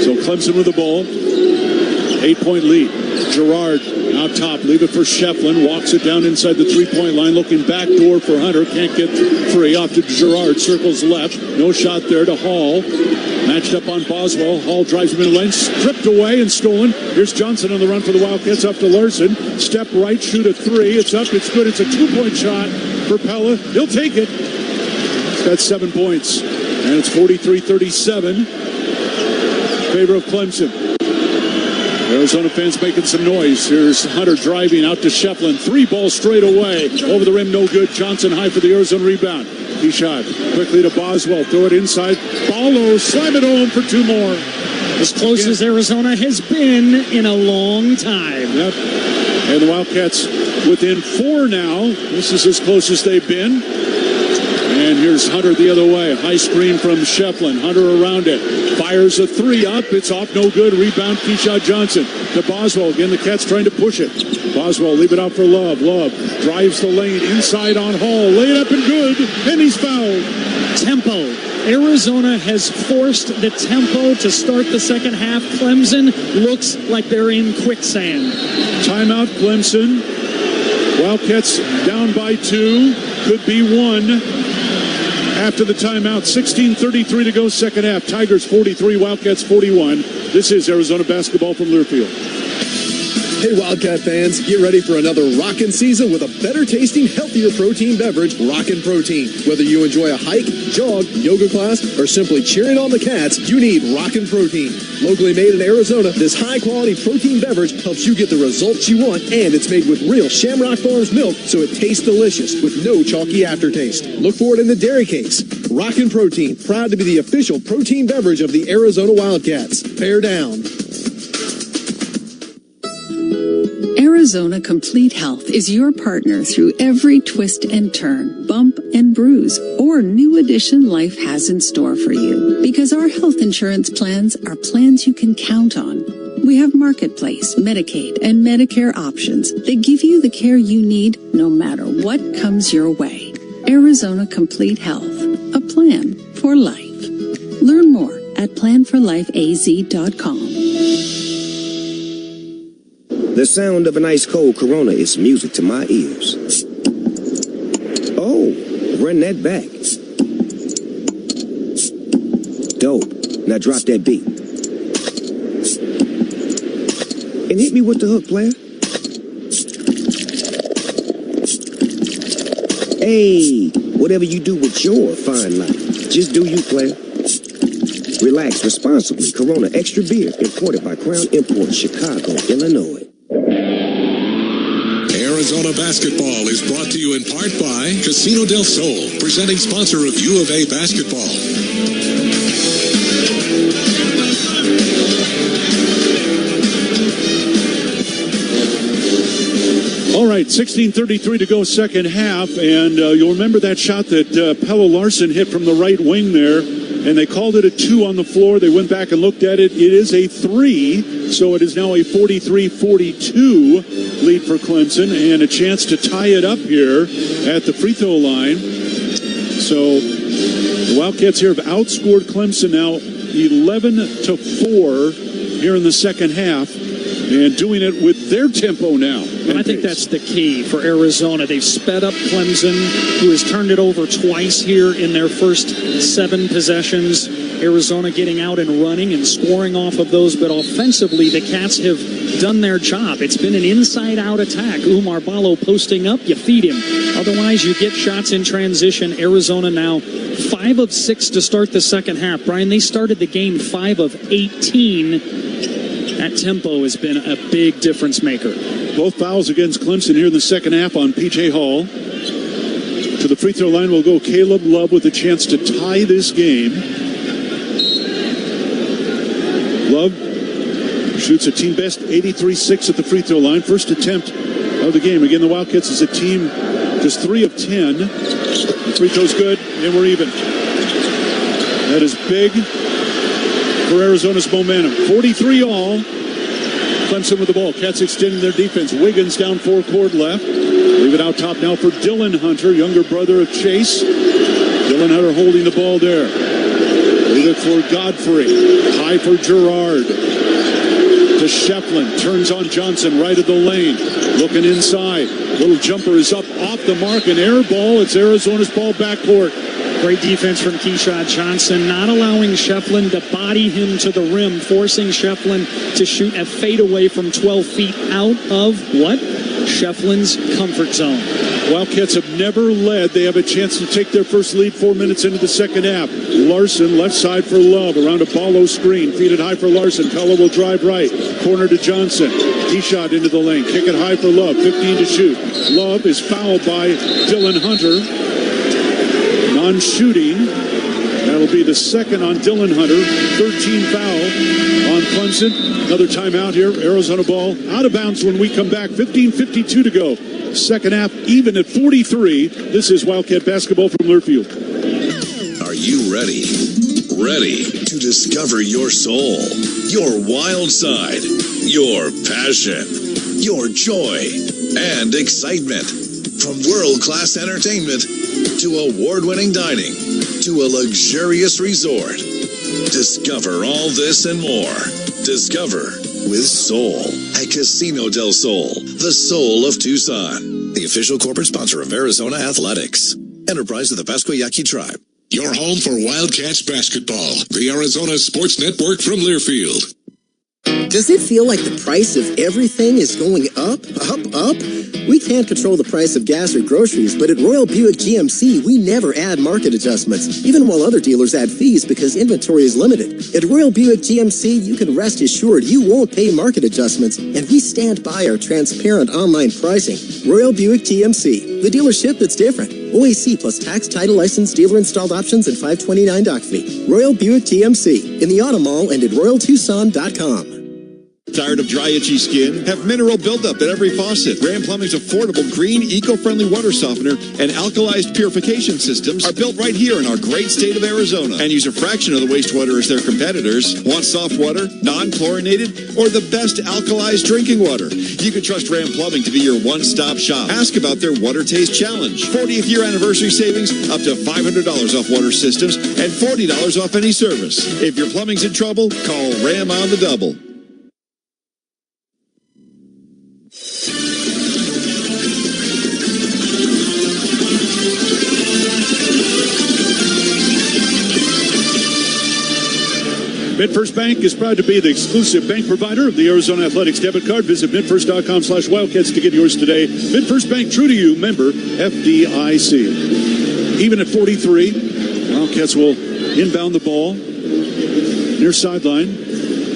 So Clemson with the ball. 8-point lead. Gerard out top. Leave it for Schieffelin. Walks it down inside the three-point line. Looking back door for Hunter. Can't get free. Off to Gerard. Circles left. No shot there to Hall. Matched up on Boswell. Hall drives him in the lane. Stripped away and stolen. Here's Johnson on the run for the Wildcats. Up to Larson. Step right. Shoot a three. It's up. It's good. It's a 2-point shot for Pella. He'll take it. He's got 7 points. And it's 43-37 in favor of Clemson. Arizona fans making some noise. Here's Hunter driving out to Schieffelin. 3-ball straight away. Over the rim, no good. Johnson high for the Arizona rebound. He shot quickly to Boswell. Throw it inside. Ballo, slam it home for 2 more. As close as Arizona has been in a long time. Yep. And the Wildcats within 4 now. This is as close as they've been. And here's Hunter the other way. High screen from Schieffelin. Hunter around it. Fires a 3 up. It's off, no good. Rebound, Keyshawn Johnson to Boswell. Again, the Cats trying to push it. Boswell, leave it out for Love. Love drives the lane inside on Hall. Lay it up and good. And he's fouled. Tempo. Arizona has forced the tempo to start the second half. Clemson looks like they're in quicksand. Timeout, Clemson. Wildcats down by 2. Could be 1. After the timeout, 16:33 to go, second half. Tigers 43, Wildcats 41. This is Arizona basketball from Learfield. Hey, Wildcat fans, get ready for another rockin' season with a better tasting, healthier protein beverage, Rockin' Protein. Whether you enjoy a hike, jog, yoga class, or simply cheering on the Cats, you need Rockin' Protein. Locally made in Arizona, this high-quality protein beverage helps you get the results you want, and it's made with real Shamrock Farms milk, so it tastes delicious with no chalky aftertaste. Look for it in the dairy case. Rockin' Protein, proud to be the official protein beverage of the Arizona Wildcats. Bear down. Arizona Complete Health is your partner through every twist and turn, bump and bruise, or new addition life has in store for you. Because our health insurance plans are plans you can count on. We have Marketplace, Medicaid, and Medicare options that give you the care you need no matter what comes your way. Arizona Complete Health, a plan for life. Learn more at planforlifeaz.com. The sound of an ice-cold Corona is music to my ears. Oh, run that back. Dope. Now drop that beat. And hit me with the hook, player. Hey, whatever you do with your fine life, just do you, player. Relax responsibly. Corona Extra Beer, imported by Crown Imports, Chicago, Illinois. Arizona basketball is brought to you in part by Casino del Sol, presenting sponsor of U of A basketball. All right, 16:33 to go, second half, and you'll remember that shot that Pella Larson hit from the right wing there, and they called it a 2 on the floor. They went back and looked at it. It is a 3, so it is now a 43-42 lead for Clemson, and a chance to tie it up here at the free throw line. So the Wildcats here have outscored Clemson now 11-4 here in the second half, and doing it with their tempo now. And I think that's the key for Arizona. They've sped up Clemson, who has turned it over twice here in their first 7 possessions. Arizona getting out and running and scoring off of those, but offensively the Cats have done their job. It's been an inside-out attack. Umar Ballo posting up, you feed him. Otherwise, you get shots in transition. Arizona now 5 of 6 to start the second half. Brian, they started the game 5 of 18. That tempo has been a big difference maker. Both fouls against Clemson here in the second half on P.J. Hall. To the free throw line will go Caleb Love with a chance to tie this game. Love shoots a team best 83-6 at the free throw line. First attempt of the game. Again, the Wildcats as a team Just 3 of 10. The free throw's good, and we're even. That is big for Arizona's momentum. 43 all. Clemson with the ball. Cats extending their defense. Wiggins down 4 court left. Leave it out top now for Dylan Hunter, younger brother of Chase. Dylan Hunter holding the ball there. Leave it for Godfrey. High for Gerard. To Schieffelin. Turns on Johnson right of the lane. Looking inside. Little jumper is up off the mark. An air ball. It's Arizona's ball backcourt. Great defense from Keyshawn Johnson, not allowing Schieffelin to body him to the rim, forcing Schieffelin to shoot a fadeaway from 12 feet out of what? Schieffelin's comfort zone. Wildcats have never led. They have a chance to take their first lead 4 minutes into the second half. Larson, left side for Love, around a Ballo screen. Feed it high for Larson. Pella will drive right. Corner to Johnson. He shot into the lane. Kick it high for Love. 15 to shoot. Love is fouled by Dylan Hunter. Non-shooting. That'll be the second on Dylan Hunter. 13 foul on Clemson. Another timeout here. Arizona ball out of bounds when we come back. 15:52 to go. Second half even at 43. This is Wildcat basketball from Learfield. Are you ready? Ready to discover your soul, your wild side, your passion, your joy, and excitement. From world-class entertainment to award-winning dining to a luxurious resort. Discover all this and more. Discover with Soul at Casino del Sol, the soul of Tucson. The official corporate sponsor of Arizona Athletics. Enterprise of the Pasquayaqui Tribe. Your home for Wildcats basketball. The Arizona Sports Network from Learfield. Does it feel like the price of everything is going up? We can't control the price of gas or groceries, but at Royal Buick GMC, we never add market adjustments, even while other dealers add fees because inventory is limited. At Royal Buick GMC, you can rest assured you won't pay market adjustments, and we stand by our transparent online pricing. Royal Buick GMC, the dealership that's different. OAC plus tax, title, license, dealer installed options, and $529 doc fee. Royal Buick GMC, in the Auto Mall and at RoyalTucson.com. Tired of dry, itchy skin? Have mineral buildup at every faucet. Grand Plumbing's affordable, green, eco-friendly water softener and alkalized purification systems are built right here in our great state of Arizona and use a fraction of the wastewater as their competitors. Want soft water, non-chlorinated, or the best alkalized drinking water? You can trust Grand Plumbing to be your one-stop shop. Ask about their Water Taste Challenge. 40th year anniversary savings, up to $500 off water systems and $40 off any service. If your plumbing's in trouble, call Ram on the double. MidFirst Bank is proud to be the exclusive bank provider of the Arizona Athletics debit card. Visit midfirst.com/Wildcats to get yours today. MidFirst Bank, true to you, member FDIC. Even at 43, Wildcats will inbound the ball near sideline.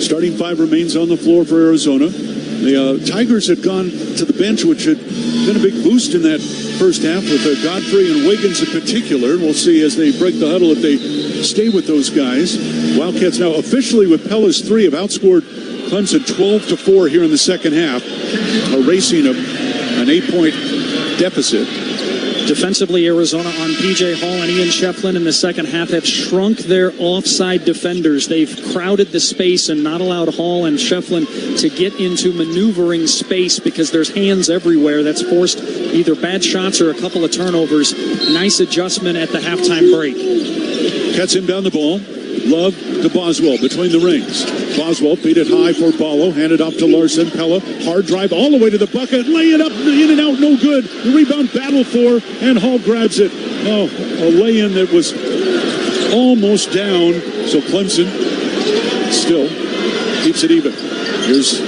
Starting 5 remains on the floor for Arizona. The Tigers had gone to the bench, which had been a big boost in that first half with Godfrey and Wiggins in particular. We'll see as they break the huddle if they stay with those guys. Wildcats now officially with Pella's 3 have outscored Clemson 12-4 here in the second half, erasing an 8-point deficit. Defensively, Arizona on P.J. Hall and Ian Schieffelin in the second half have shrunk their offside defenders. They've crowded the space and not allowed Hall and Schieffelin to get into maneuvering space because there's hands everywhere. That's forced either bad shots or a couple of turnovers. Nice adjustment at the halftime break. Cats inbound the ball. Love to Boswell between the rings. Boswell feed it high for Ballo. Handed off to Larson. Pella, hard drive all the way to the bucket. Lay it up, in and out, no good. The rebound battle for, and Hall grabs it. Oh, a lay-in that was almost down. So Clemson still keeps it even. Here's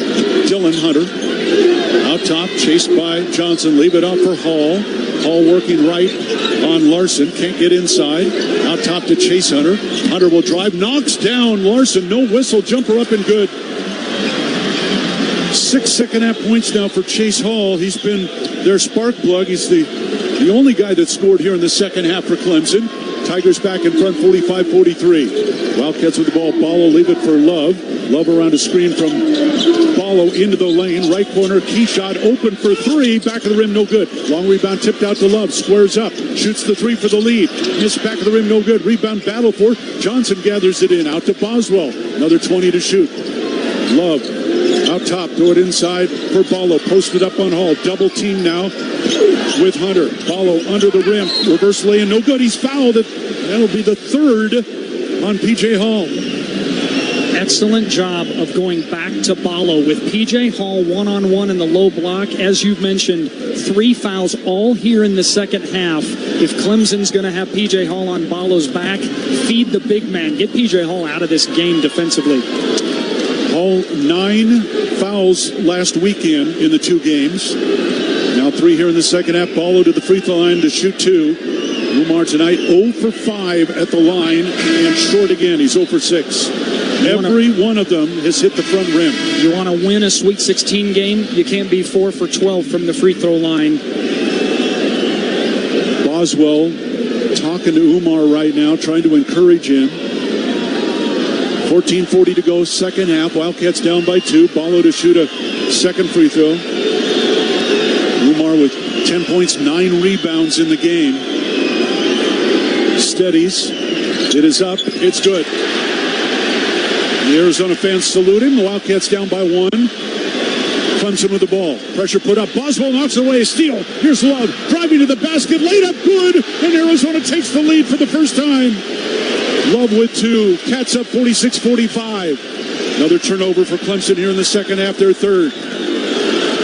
Dylan Hunter. Out top, chased by Johnson. Leave it up for Hall. Hall working right on Larson. Can't get inside. Out top to Chase Hunter. Hunter will drive. Knocks down Larson. No whistle. Jumper up and good. 6 second-half points now for Chase Hall. He's been their spark plug. He's the only guy that scored here in the second half for Clemson. Tigers back in front, 45-43. Wildcats with the ball. Ballo leave it for Love. Love around a screen from Ballo into the lane, right corner, key shot, open for three, back of the rim, no good. Long rebound tipped out to Love, squares up, shoots the three for the lead. Missed back of the rim, no good. Rebound battle for Johnson, gathers it in, out to Boswell. Another 20 to shoot. Love out top, throw it inside for Ballo, posted up on Hall. Double team now with Hunter. Ballo under the rim, reverse lay-in, no good. He's fouled. That'll be the third on P.J. Hall. Excellent job of going back to Ballo with P.J. Hall one-on-one in the low block. As you've mentioned, 3 fouls all here in the second half. If Clemson's going to have P.J. Hall on Ballo's back, feed the big man. Get P.J. Hall out of this game defensively. Hall 9 fouls last weekend in the 2 games. Now 3 here in the second half. Ballo to the free throw line to shoot 2. Umar tonight 0 for 5 at the line and short again. He's 0 for 6. Every one of them has hit the front rim. You want to win a Sweet 16 game, you can't be 4 for 12 from the free throw line. Boswell talking to Umar right now, trying to encourage him. 14:40 to go, second half. Wildcats down by 2. Ballo to shoot a second free throw. Umar with 10 points, 9 rebounds in the game. Steadies. It is up. It's good. The Arizona fans salute him. The Wildcats down by 1. Clemson with the ball. Pressure put up. Boswell knocks away a steal. Here's Love driving to the basket. Laid up good. And Arizona takes the lead for the first time. Love with 2. Cats up 46-45. Another turnover for Clemson here in the second half. Their third.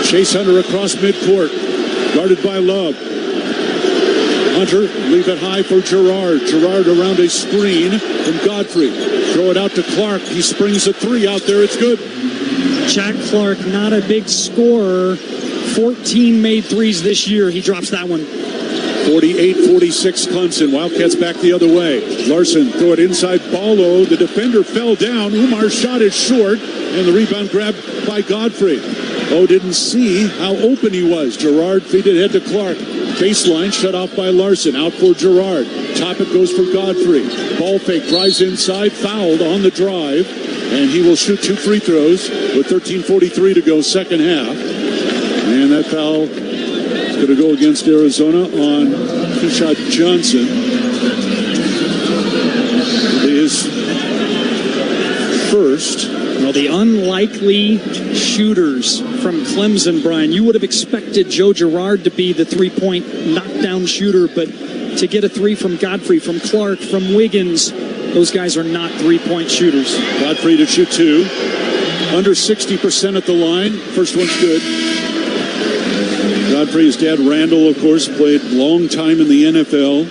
Chase Hunter across midcourt. Guarded by Love. Hunter, leave it high for Gerard. Gerard around a screen from Godfrey. Throw it out to Clark. He springs a 3 out there. It's good. Jack Clark, not a big scorer. 14 made threes this year. He drops that one. 48-46 Clemson. Wildcats back the other way. Larson, throw it inside Ballo. The defender fell down. Umar's shot is short. And the rebound grabbed by Godfrey. Didn't see how open he was. Gerard feed it head to Clark. Baseline shut off by Larson. Out for Gerard. Top it goes for Godfrey. Ball fake, drives inside, fouled on the drive. And he will shoot 2 free throws with 13:43 to go, second half. And that foul is going to go against Arizona on Keshad Johnson. His first. Well, the unlikely shooters from Clemson, Brian. You would have expected Joe Girard to be the three-point knockdown shooter, but to get a 3 from Godfrey, from Clark, from Wiggins, those guys are not three-point shooters. Godfrey to shoot 2. Under 60% at the line. First one's good. Godfrey, his dad Randall, of course, played a long time in the NFL.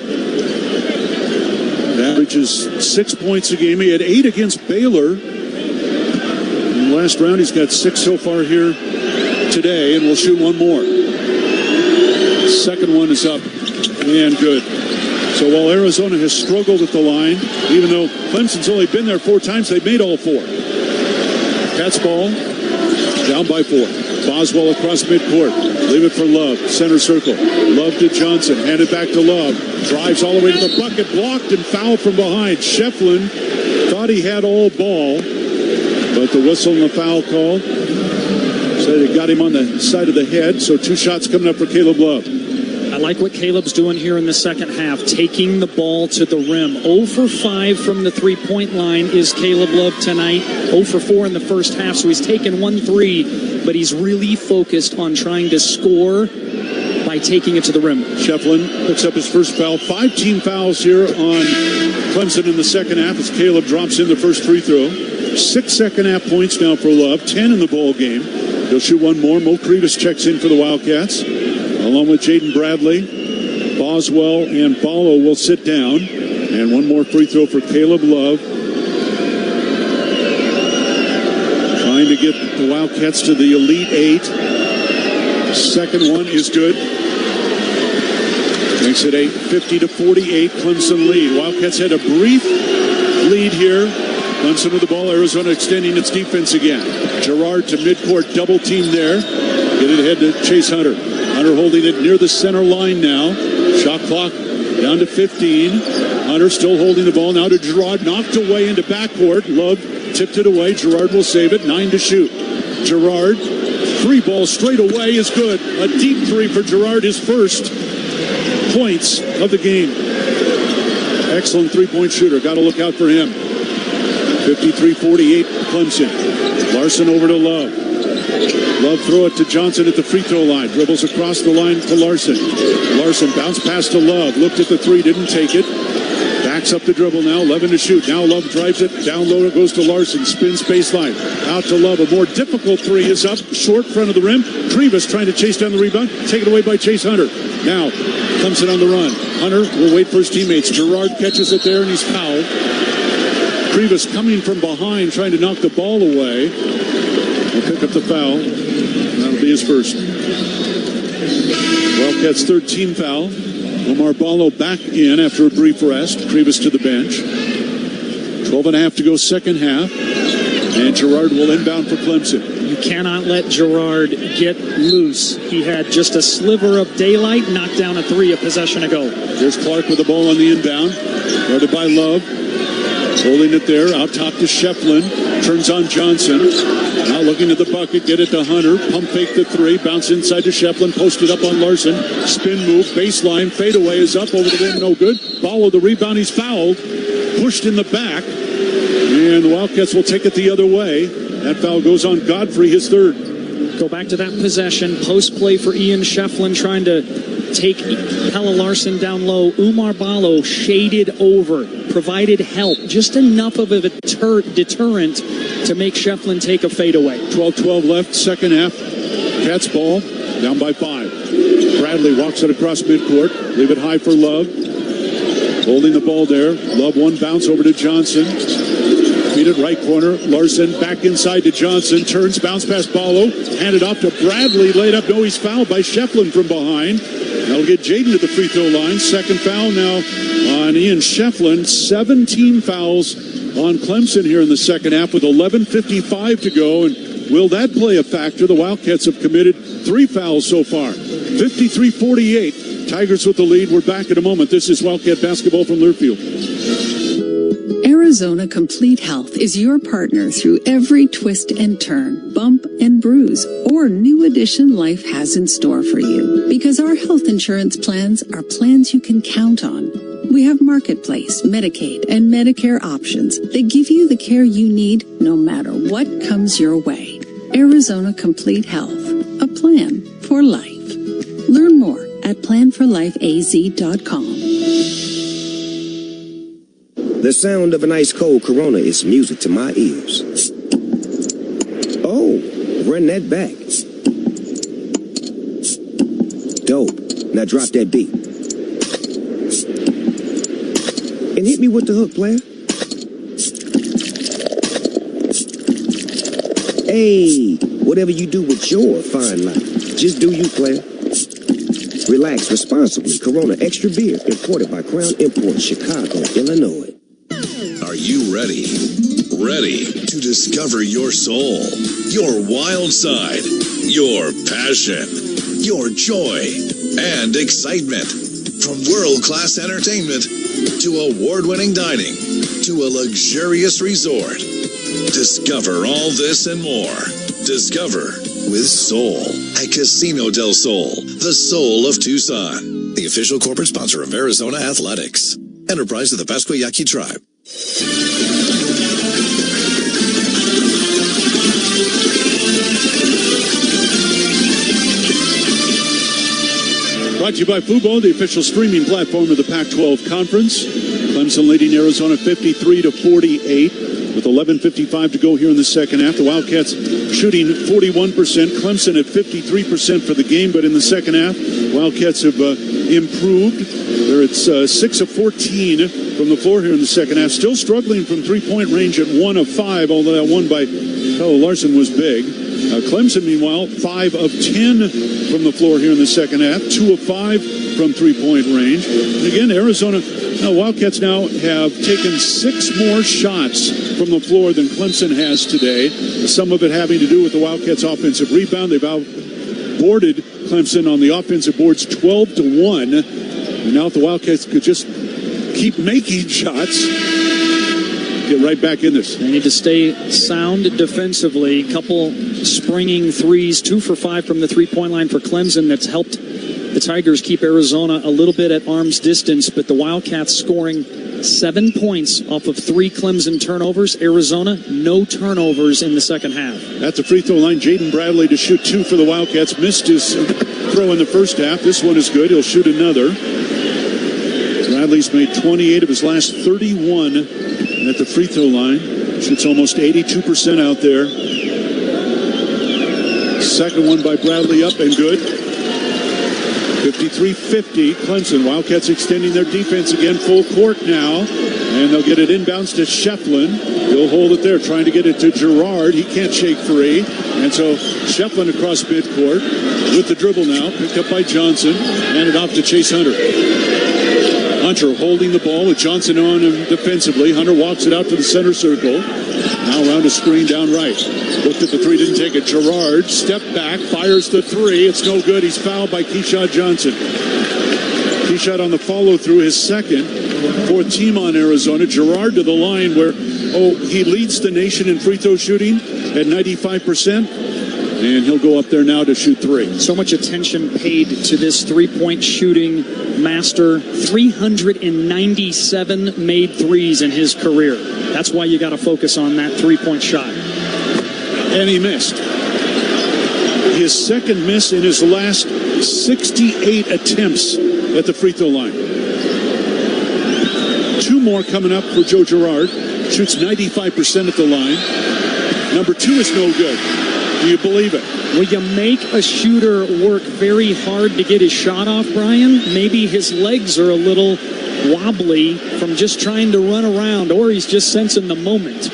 Averages 6 points a game. He had 8 against Baylor. Last round, he's got 6 so far here today, and we'll shoot 1 more. Second one is up and good. So while Arizona has struggled at the line, even though Clemson's only been there 4 times, they've made all 4. Cats ball, down by 4. Boswell across midcourt. Leave it for Love. Center circle. Love to Johnson. Handed back to Love. Drives all the way to the bucket. Blocked and fouled from behind. Schieffelin thought he had all ball. But the whistle and the foul call said it got him on the side of the head. So 2 shots coming up for Caleb Love. I like what Caleb's doing here in the second half, taking the ball to the rim. 0 for 5 from the three-point line is Caleb Love tonight. 0 for 4 in the first half, so he's taken 1 3, but he's really focused on trying to score by taking it to the rim. Schieffelin picks up his first foul. 5 team fouls here on Clemson in the second half as Caleb drops in the first free throw. 6 second half points now for Love, 10 in the ball game. He'll shoot 1 more. Mo Cretus checks in for the Wildcats, along with Jaden Bradley. Boswell and Ballo will sit down. And 1 more free throw for Caleb Love. Trying to get the Wildcats to the Elite 8. Second one is good. Makes it 50-48, Clemson lead. Wildcats had a brief lead here. Clemson with the ball. Arizona extending its defense again. Gerard to midcourt, double team there. Get it ahead to Chase Hunter. Hunter holding it near the center line now. Shot clock down to 15. Hunter still holding the ball now to Gerard. Knocked away into backcourt. Love tipped it away. Gerard will save it. 9 to shoot. Gerard. Three ball straight away is good. A deep three for Gerard, his first points of the game. Excellent three-point shooter. Got to look out for him. 53-48 Clemson. Larson over to Love. Love throw it to Johnson at the free throw line. Dribbles across the line to Larson. Larson bounce pass to Love. Looked at the three, didn't take it. Backs up the dribble now. 11 to shoot. Now Love drives it. Down low it goes to Larson. Spins baseline. Out to Love. A more difficult three is up. Short front of the rim. Krivas trying to chase down the rebound. Taken away by Chase Hunter. Now Clemson on the run. Hunter will wait for his teammates. Gerard catches it there and he's fouled. Krivas coming from behind trying to knock the ball away. He'll pick up the foul. That'll be his first. Wildcats' third team foul. Omar Ballo back in after a brief rest. Krivas to the bench. 12.5 to go second half. And Gerard will inbound for Clemson. You cannot let Gerard get loose. He had just a sliver of daylight, knocked down a three a possession ago. There's Clark with the ball on the inbound. Guarded by Love. Holding it there. Out top to Schieffelin. Turns on Johnson. Now looking at the bucket. Get it to Hunter. Pump fake the three. Bounce inside to Schieffelin. Posted up on Larson. Spin move. Baseline. Fadeaway is up. Over the rim. No good. Follow the rebound. He's fouled. Pushed in the back. And the Wildcats will take it the other way. That foul goes on Godfrey, his third. Go back to that possession. Post play for Ian Schieffelin trying to take Pella Larson down low. Umar Ballo shaded over, provided help, just enough of a deterrent to make Schieffelin take a fadeaway. 12-12 left, second half. Cats ball, down by 5. Bradley walks it across midcourt. Leave it high for Love. Holding the ball there. Love one bounce over to Johnson. Feed it right corner. Larson back inside to Johnson. Turns, bounce past Ballo. Handed off to Bradley. Laid up. No, he's fouled by Schieffelin from behind. That'll get Jaden to the free throw line. Second foul now on Ian Schieffelin. 17 fouls on Clemson here in the second half with 11:55 to go. And will that play a factor? The Wildcats have committed 3 fouls so far. 53-48. Tigers with the lead. We're back in a moment. This is Wildcat basketball from Learfield. Arizona Complete Health is your partner through every twist and turn, bump and bruise, or new addition life has in store for you. Because our health insurance plans are plans you can count on. We have Marketplace, Medicaid, and Medicare options that give you the care you need no matter what comes your way. Arizona Complete Health, a plan for life. Learn more at planforlifeaz.com. The sound of an ice cold Corona is music to my ears. Oh, run that back. Dope. Now drop that beat. And hit me with the hook, player. Hey, whatever you do with your fine life, just do you, player. Relax responsibly. Corona Extra Beer, imported by Crown Imports, Chicago, Illinois. Are you ready? Ready to discover your soul, your wild side, your passion, your joy, and excitement. From world-class entertainment to award-winning dining to a luxurious resort. Discover all this and more. Discover with Soul at Casino del Sol, the soul of Tucson. The official corporate sponsor of Arizona Athletics. Enterprise of the Pasquayaqui Tribe. Brought to you by Fubo, the official streaming platform of the Pac-12 Conference. Clemson leading Arizona 53-48 with 11:55 to go here in the second half. The Wildcats shooting 41%. Clemson at 53% for the game, but in the second half, Wildcats have improved. They're at 6 of 14 from the floor here in the second half. Still struggling from three-point range at 1 of 5, although that one by Pella Larson was big. Clemson, meanwhile, 5 of 10 from the floor here in the second half. 2 of 5 from three-point range. And again, Arizona, Wildcats now have taken 6 more shots from the floor than Clemson has today. Some of it having to do with the Wildcats' offensive rebound. They've outboarded Clemson on the offensive boards 12-1. And now if the Wildcats could just keep making shots, get right back in this. They need to stay sound defensively. Couple springing threes, 2 for 5 from the three-point line for Clemson. That's helped the Tigers keep Arizona a little bit at arm's distance, but the Wildcats scoring 7 points off of 3 Clemson turnovers. Arizona, no turnovers in the second half. At the free throw line, Jaden Bradley to shoot 2 for the Wildcats. Missed his throw in the first half. This one is good. He'll shoot another. Bradley's made 28 of his last 31 at the free throw line. Shoots almost 82% out there. Second one by Bradley up and good. 53-50, Clemson. Wildcats extending their defense again, full court now. And they'll get it inbounds to Schieffelin. He'll hold it there, trying to get it to Gerard. He can't shake free. And so Schieffelin across midcourt with the dribble now. Picked up by Johnson. Handed off to Chase Hunter. Hunter holding the ball with Johnson on him defensively. Hunter walks it out to the center circle. Now around a screen down right. Looked at the three, didn't take it. Gerard, step back, fires the three. It's no good. He's fouled by Keyshawn Johnson. Keyshawn on the follow-through, his second. 4th team on Arizona. Gerard to the line where, he leads the nation in free throw shooting at 95%. And he'll go up there now to shoot 3. So much attention paid to this three-point shooting master. 397 made threes in his career. That's why you got to focus on that three-point shot. And he missed. His second miss in his last 68 attempts at the free throw line. 2 more coming up for Joe Girard. Shoots 95% at the line. Number 2 is no good. Do you believe it? Will you make a shooter work very hard to get his shot off, Brian? Maybe his legs are a little wobbly from just trying to run around, or he's just sensing the moment.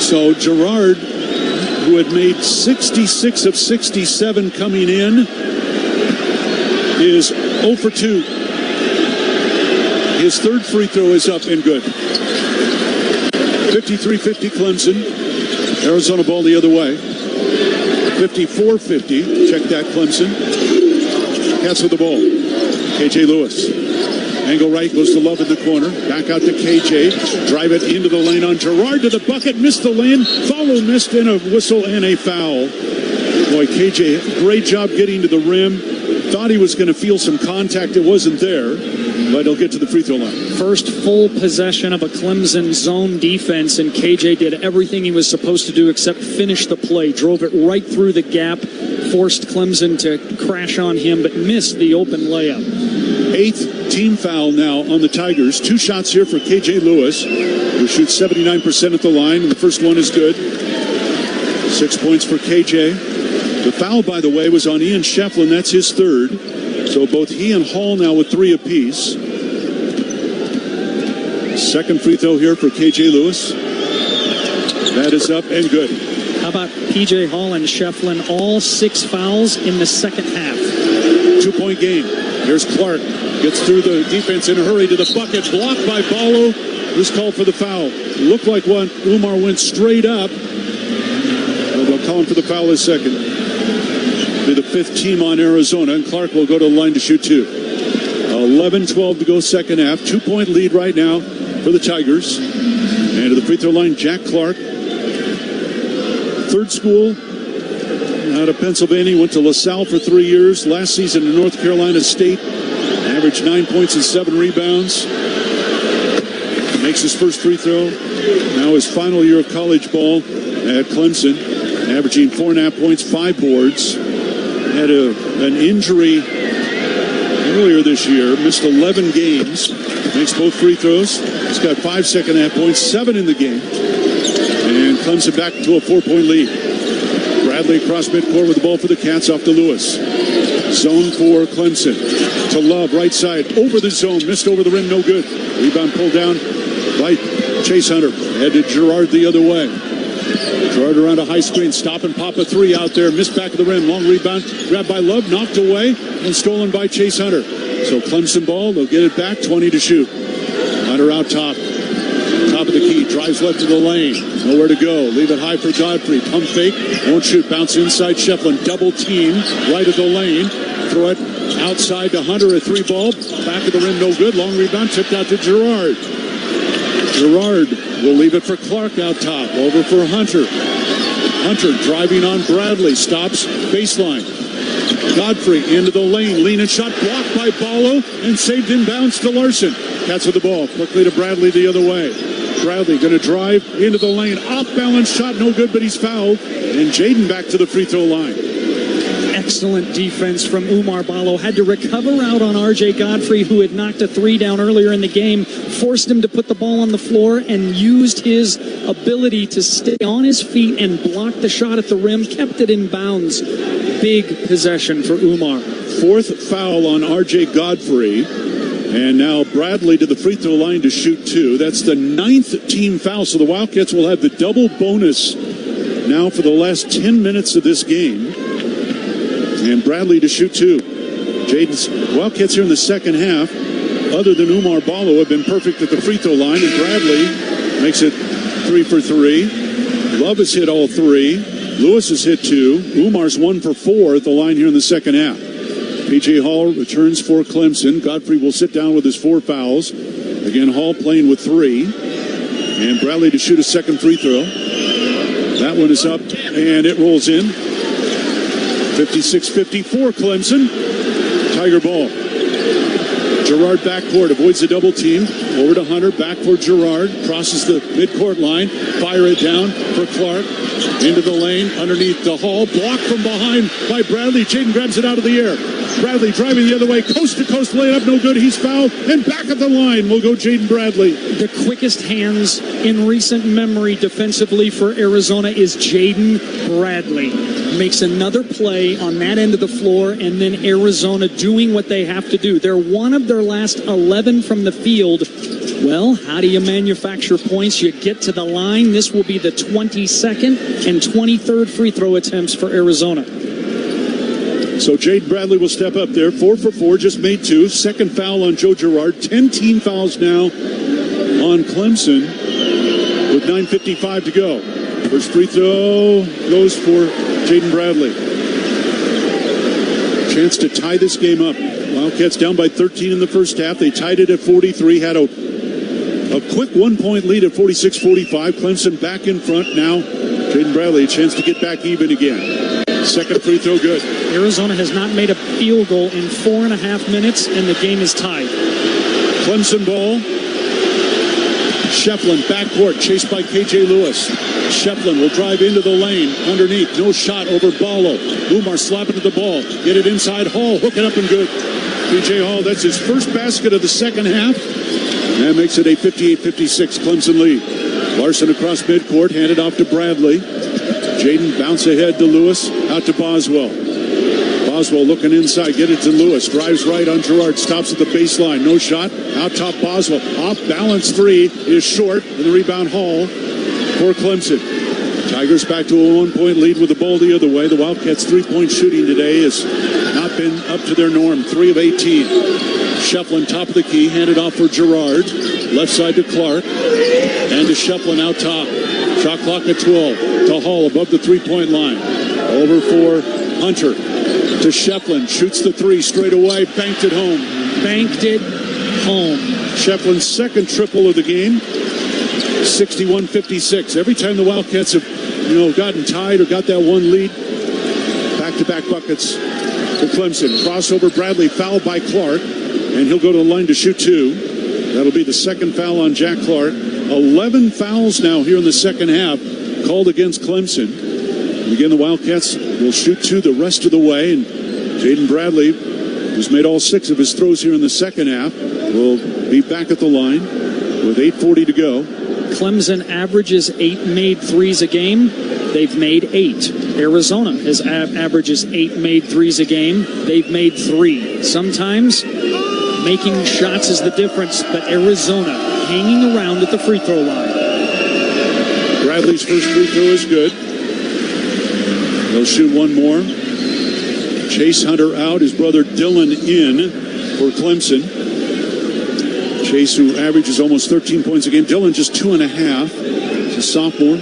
So Girard, who had made 66 of 67 coming in, is 0 for 2. His third free throw is up and good. 53-50 Clemson. Arizona ball the other way. 54-50. Check that, Clemson. Cats with the ball. KJ Lewis. Angle right, goes to Love in the corner. Back out to KJ. Drive it into the lane on Gerard to the bucket. Missed the lane. Follow missed in a whistle and a foul. Boy, KJ, great job getting to the rim. Thought he was going to feel some contact. It wasn't there. But he'll get to the free throw line. First full possession of a Clemson zone defense, and KJ did everything he was supposed to do except finish the play. Drove it right through the gap, forced Clemson to crash on him, but missed the open layup. 8th team foul now on the Tigers. 2 shots here for KJ Lewis, who shoots 79% at the line, and the first one is good. 6 points for KJ. The foul, by the way, was on Ian Schieffelin. That's his third. So both he and Hall now with 3 apiece. Second free throw here for KJ Lewis. That is up and good. How about PJ Hall and Schieffelin? All 6 fouls in the second half. 2-point game. Here's Clark. Gets through the defense in a hurry to the bucket. Blocked by Ballo, who's called for the foul. Looked like one. Umar went straight up. They'll call him for the foul his second. Be the 5th team on Arizona, and Clark will go to the line to shoot 2. 11-12 to go second half. 2-point lead right now for the Tigers. And to the free throw line, Jack Clark. Third school out of Pennsylvania. Went to LaSalle for 3 years. Last season in North Carolina State. Averaged 9 points and 7 rebounds. Makes his first free throw. Now his final year of college ball at Clemson. Averaging 4.5 points, 5 boards. Had an injury earlier this year. Missed 11 games. Makes both free throws. He's got 5 second half points, 7 in the game. And Clemson back to a 4-point lead. Bradley across midcourt with the ball for the Cats off to Lewis. Zone for Clemson. To Love, right side. Over the zone. Missed over the rim. No good. Rebound pulled down by Chase Hunter. Headed Girard the other way. Gerard around a high screen, stop and pop a 3 out there, missed back of the rim, long rebound, grabbed by Love, knocked away, and stolen by Chase Hunter. So Clemson ball, they'll get it back, 20 to shoot. Hunter out top of the key, drives left to the lane, nowhere to go, leave it high for Godfrey, pump fake, won't shoot, bounce inside Schieffelin, double team, right of the lane, throw it outside to Hunter, a 3 ball, back of the rim, no good, long rebound, tipped out to Gerard. Gerard will leave it for Clark out top. Over for Hunter. Hunter driving on Bradley. Stops baseline. Godfrey into the lane. Lean and shot blocked by Ballo and saved inbounds to Larson. Cats with the ball. Quickly to Bradley the other way. Bradley going to drive into the lane. Off balance shot. No good, but he's fouled. And Jaden back to the free throw line. Excellent defense from Umar Ballo. Had to recover out on R.J. Godfrey, who had knocked a three down earlier in the game. Forced him to put the ball on the floor and used his ability to stay on his feet and block the shot at the rim. Kept it in bounds. Big possession for Umar. Fourth foul on R.J. Godfrey. And now Bradley to the free throw line to shoot two. That's the 9th team foul. So the Wildcats will have the double bonus now for the last 10 minutes of this game. And Bradley to shoot two. Jaden's Wildcats here in the second half, other than Umar Ballo, have been perfect at the free throw line. And Bradley makes it 3 for 3. Love has hit all three. Lewis has hit two. Umar's 1 for 4 at the line here in the second half. P.J. Hall returns for Clemson. Godfrey will sit down with his 4 fouls. Again, Hall playing with 3. And Bradley to shoot a second free throw. That one is up, and it rolls in. 56-54 Clemson. Tiger ball. Gerard backcourt, avoids the double team. Over to Hunter, back for Gerard. Crosses the midcourt line. Fire it down for Clark. Into the lane, underneath the Hall. Blocked from behind by Bradley. Jaden grabs it out of the air. Bradley driving the other way, coast-to-coast layup, no good. He's fouled, and back at the line will go Jaden Bradley. The quickest hands in recent memory defensively for Arizona is Jaden Bradley. Makes another play on that end of the floor, and then Arizona doing what they have to do. They're one of their last 11 from the field. Well, how do you manufacture points? You get to the line. This will be the 22nd and 23rd free throw attempts for Arizona. So Jaden Bradley will step up there. 4 for 4, just made 2. Second foul on Joe Girard. 10 team fouls now on Clemson with 9:55 to go. First free throw goes for Jaden Bradley. Chance to tie this game up. Wildcats down by 13 in the first half. They tied it at 43. Had a quick 1-point lead at 46-45. Clemson back in front now. Jaden Bradley, a chance to get back even again. Second free throw good. Arizona has not made a field goal in 4.5 minutes, and the game is tied. Clemson ball. Schieffelin backcourt, chased by K.J. Lewis. Schieffelin will drive into the lane. Underneath, no shot over Ballo. Umar slapping at the ball. Get it inside. Hall, hook it up and good. P.J. Hall, that's his first basket of the second half. That makes it a 58-56 Clemson lead. Larson across midcourt, handed off to Bradley. Jaden bounce ahead to Lewis, out to Boswell. Boswell looking inside, get it to Lewis. Drives right on Girard, stops at the baseline. No shot, out top Boswell. Off balance three is short, and the rebound Hall for Clemson. Tigers back to a 1-point lead with the ball the other way. The Wildcats' three-point shooting today has not been up to their norm. 3 of 18. Schieffelin top of the key, handed off for Girard. Left side to Clark, and to Schieffelin out top. Shot clock at 12. To Hall above the three-point line. Over for Hunter. To Schieffelin. Shoots the three straight away. Banked it home. Banked it home. Schieffelin's second triple of the game. 61-56. Every time the Wildcats have, gotten tied or got that one lead, back-to-back buckets for Clemson. Crossover Bradley, fouled by Clark, and he'll go to the line to shoot 2. That'll be the second foul on Jack Clark. 11 fouls now here in the second half called against Clemson. And again, the Wildcats will shoot 2 the rest of the way, and Jaden Bradley, who's made all 6 of his throws here in the second half, will be back at the line with 8:40 to go. Clemson averages 8 made threes a game. They've made 8. Arizona averages 8 made threes a game. They've made 3. Sometimes making shots is the difference, but Arizona hanging around at the free throw line. Bradley's first free throw is good. They'll shoot one more. Chase Hunter out, his brother Dylan in for Clemson. Chase, who averages almost 13 points a game. Dylan just 2.5. He's a sophomore.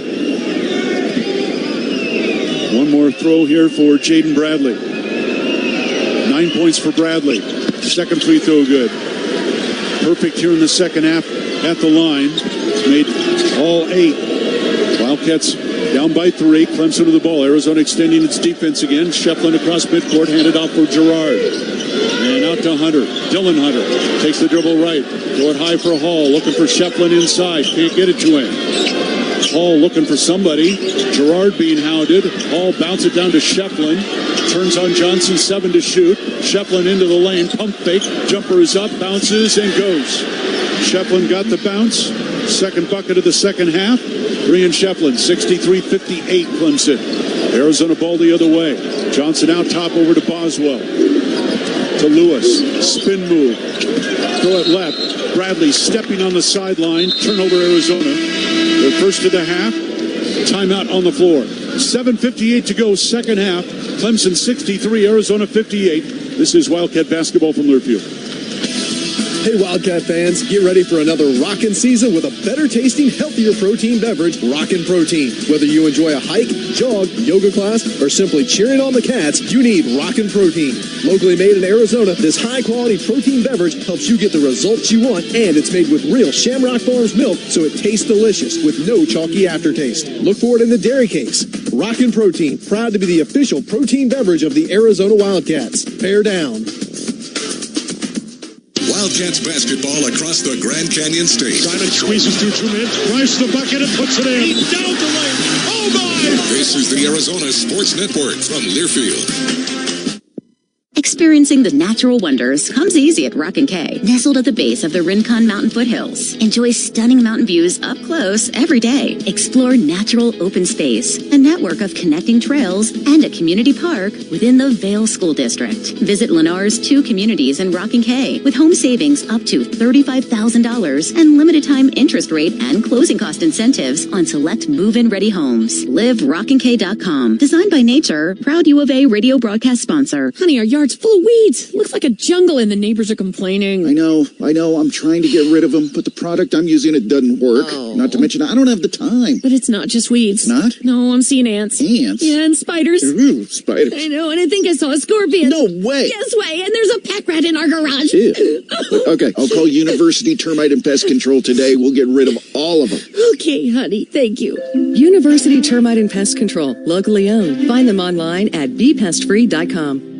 One more throw here for Jaden Bradley. 9 points for Bradley. Second free throw good. Perfect here in the second half at the line. Made all 8. Wildcats down by 3. Clemson with the ball. Arizona extending its defense again. Schieffelin across midcourt. Handed off for Gerard. And out to Hunter. Dylan Hunter takes the dribble right. Throw it high for Hall. Looking for Schieffelin inside. Can't get it to him. Hall looking for somebody. Gerard being hounded. Hall bounce it down to Schieffelin. Turns on Johnson. 7 to shoot. Schieffelin into the lane. Pump fake. Jumper is up. Bounces and goes. Schieffelin got the bounce. Second bucket of the second half. Ian Schieffelin, 63-58 Clemson. Arizona ball the other way. Johnson out top over to Boswell. To Lewis. Spin move. Throw it left. Bradley stepping on the sideline. Turnover Arizona. They're first of the half. Timeout on the floor. 7:58 to go, second half. Clemson 63, Arizona 58. This is Wildcat basketball from Learfield. Hey Wildcat fans, get ready for another rockin' season with a better tasting, healthier protein beverage, Rockin' Protein. Whether you enjoy a hike, jog, yoga class, or simply cheering on the Cats, you need Rockin' Protein. Locally made in Arizona, this high quality protein beverage helps you get the results you want, and it's made with real Shamrock Farms milk, so it tastes delicious with no chalky aftertaste. Look for it in the dairy case. Rockin' Protein, proud to be the official protein beverage of the Arizona Wildcats. Bear down. Wildcats basketball across the Grand Canyon State. Simon squeezes through 2 minutes, drives to the bucket and puts it in. Down the lane. Oh my! This is the Arizona Sports Network from Learfield. Experiencing the natural wonders comes easy at Rockin' K. Nestled at the base of the Rincon Mountain foothills. Enjoy stunning mountain views up close every day. Explore natural open space, a network of connecting trails, and a community park within the Vale School District. Visit Lennar's 2 communities in Rockin' K with home savings up to $35,000 and limited time interest rate and closing cost incentives on select move-in ready homes. Live RockinK.com. Designed by Nature, proud U of A radio broadcast sponsor. Honey, our yard's full of weeds. Looks like a jungle and the neighbors are complaining. I know. I'm trying to get rid of them, but the product I'm using, it doesn't work. Oh. Not to mention, I don't have the time. But it's not just weeds. Not? No, I'm seeing ants. Ants? Yeah, and spiders. Ooh, spiders. I know, and I think I saw a scorpion. No way. Yes way, and there's a pack rat in our garage. Ew. Okay, I'll call University Termite and Pest Control today. We'll get rid of all of them. Okay, honey, thank you. University Termite and Pest Control, locally owned. Find them online at bepestfree.com.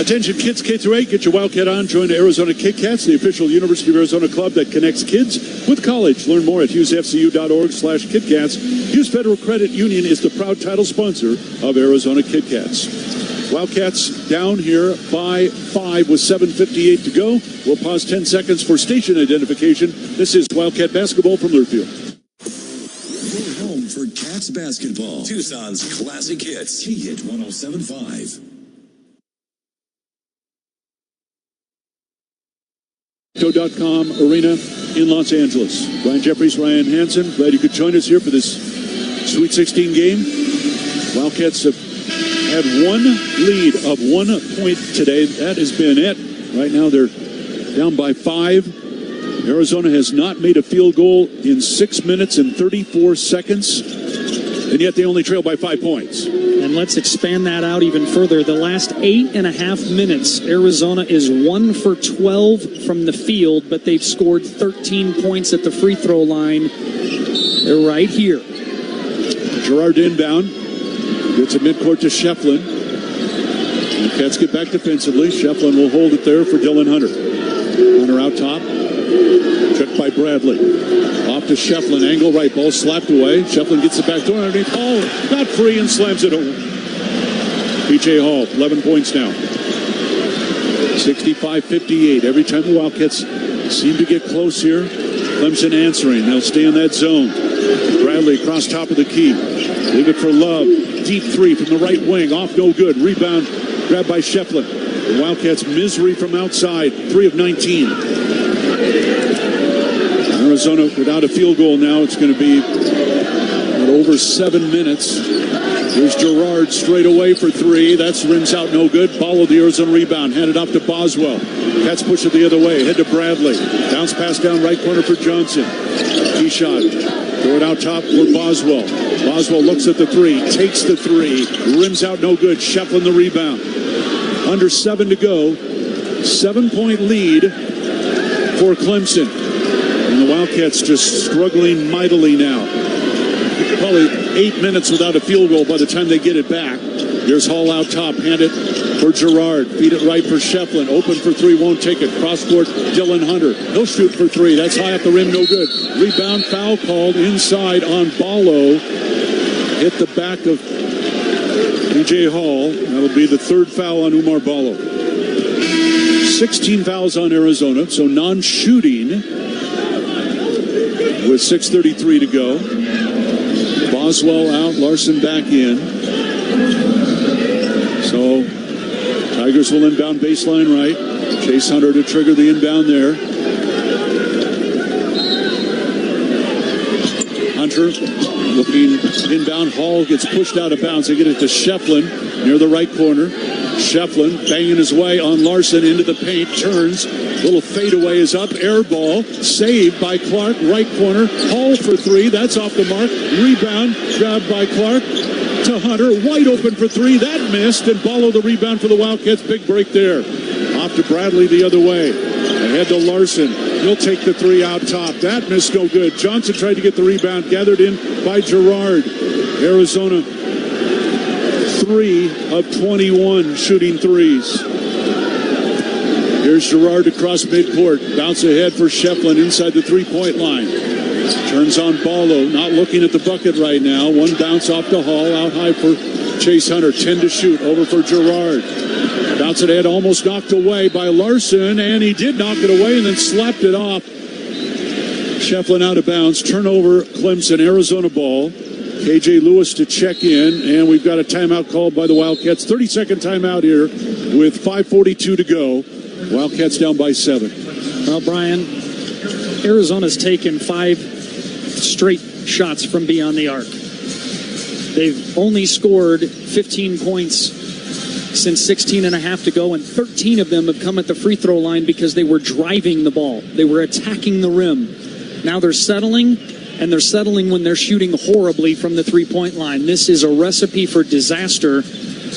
Attention kids K through 8, get your Wildcat on. Join the Arizona Kid Cats, the official University of Arizona club that connects kids with college. Learn more at hughesfcu.org/kidcats. Hughes Federal Credit Union is the proud title sponsor of Arizona Kid Cats. Wildcats down here by 5 with 7:58 to go. We'll pause 10 seconds for station identification. This is Wildcat basketball from Learfield. We're home for Cats basketball. Tucson's classic hits. K-Hit 107.5. .com Arena in Los Angeles. Brian Jeffries, Ryan Hansen, glad you could join us here for this Sweet 16 game. Wildcats have had one lead of 1 point today. That has been it. Right now they're down by 5. Arizona has not made a field goal in 6 minutes and 34 seconds, and yet they only trail by 5 points. And let's expand that out even further. The last 8.5 minutes, Arizona is 1 for 12 from the field, but they've scored 13 points at the free throw line. They're right here. Gerard inbound. Gets a midcourt to Schieffelin. The Cats get back defensively. Schieffelin will hold it there for Dylan Hunter. Hunter out top. Checked by Bradley. Off to Schieffelin. Angle right. Ball slapped away. Schieffelin gets the back door underneath. Hall not free and slams it home. P.J. Hall, 11 points now. 65-58. Every time the Wildcats seem to get close here, Clemson answering. They'll stay in that zone. Bradley across top of the key. Leave it for Love. Deep three from the right wing. Off no good. Rebound grabbed by Schieffelin. The Wildcats misery from outside. 3 of 19. Arizona without a field goal now. It's going to be over 7 minutes. Here's Gerard straight away for three. That's rims out no good. Follow the Arizona rebound. Handed off to Boswell. Cats push it the other way. Head to Bradley. Bounce pass down right corner for Johnson. Key shot. Throw it out top for Boswell. Boswell looks at the three. Takes the three. Rims out no good. Schieffelin the rebound. Under 7 to go. 7-point lead for Clemson. And the Wildcats just struggling mightily now. Probably 8 minutes without a field goal by the time they get it back. Here's Hall out top. Hand it for Gerard. Feed it right for Schieffelin. Open for three. Won't take it. Cross court. Dylan Hunter. He'll shoot for three. That's high up the rim. No good. Rebound foul called inside on Ballo. Hit the back of P.J. Hall. That'll be the third foul on Umar Ballo. 16 fouls on Arizona. So non-shooting with 6:33 to go. Boswell out, Larson back in. So, Tigers will inbound baseline right. Chase Hunter to trigger the inbound there. Hunter looking inbound. Hall gets pushed out of bounds. They get it to Schieffelin near the right corner. Schieffelin banging his way on Larson into the paint. Turns. Little fadeaway is up. Air ball. Saved by Clark. Right corner. Hall for three. That's off the mark. Rebound. Grabbed by Clark. To Hunter. Wide open for three. That missed. And Ballo the rebound for the Wildcats. Big break there. Off to Bradley the other way. Ahead to Larson. He'll take the three out top. That missed no good. Johnson tried to get the rebound. Gathered in by Gerard. Arizona 3 of 21 shooting threes. Here's Gerard across midcourt. Bounce ahead for Schieffelin inside the three-point line. Turns on Ballo. Not looking at the bucket right now. One bounce off the Hall. Out high for Chase Hunter. 10 to shoot. Over for Gerard. Bounce it ahead. Almost knocked away by Larson. And he did knock it away and then slapped it off. Schieffelin out of bounds. Turnover Clemson. Arizona ball. KJ Lewis to check in. And we've got a timeout called by the Wildcats. 30-second timeout here with 5:42 to go. Wildcats down by 7. Well, Brian, Arizona's taken 5 straight shots from beyond the arc. They've only scored 15 points since 16 and a half to go, and 13 of them have come at the free throw line because they were driving the ball. They were attacking the rim. Now they're settling, and they're settling when they're shooting horribly from the three-point line. This is a recipe for disaster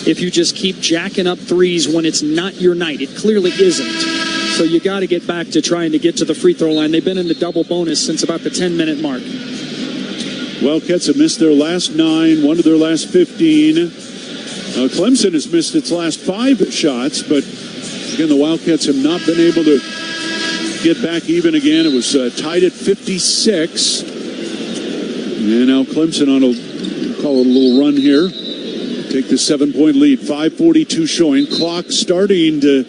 if you just keep jacking up threes when it's not your night. It clearly isn't. So you got to get back to trying to get to the free throw line. They've been in the double bonus since about the 10-minute mark. Wildcats have missed their last 9, one of their last 15. Clemson has missed its last 5 shots, but again, the Wildcats have not been able to get back even again. It was tied at 56. And now Clemson on a, call it a little run here. Take the 7-point lead. 5:42 showing. Clock starting to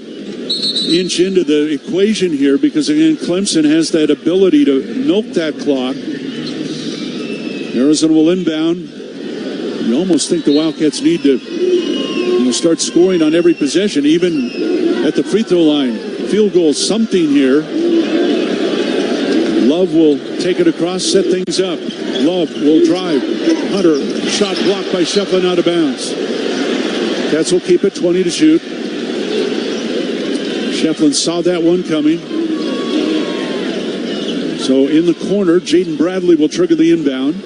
inch into the equation here because, again, Clemson has that ability to milk that clock. Arizona will inbound. You almost think the Wildcats need to start scoring on every possession, even at the free throw line. Field goal, something here. Love will take it across, set things up. Love will drive. Hunter, shot blocked by Schieffelin out of bounds. Cats will keep it, 20 to shoot. Schieffelin saw that one coming. So in the corner, Jaden Bradley will trigger the inbound.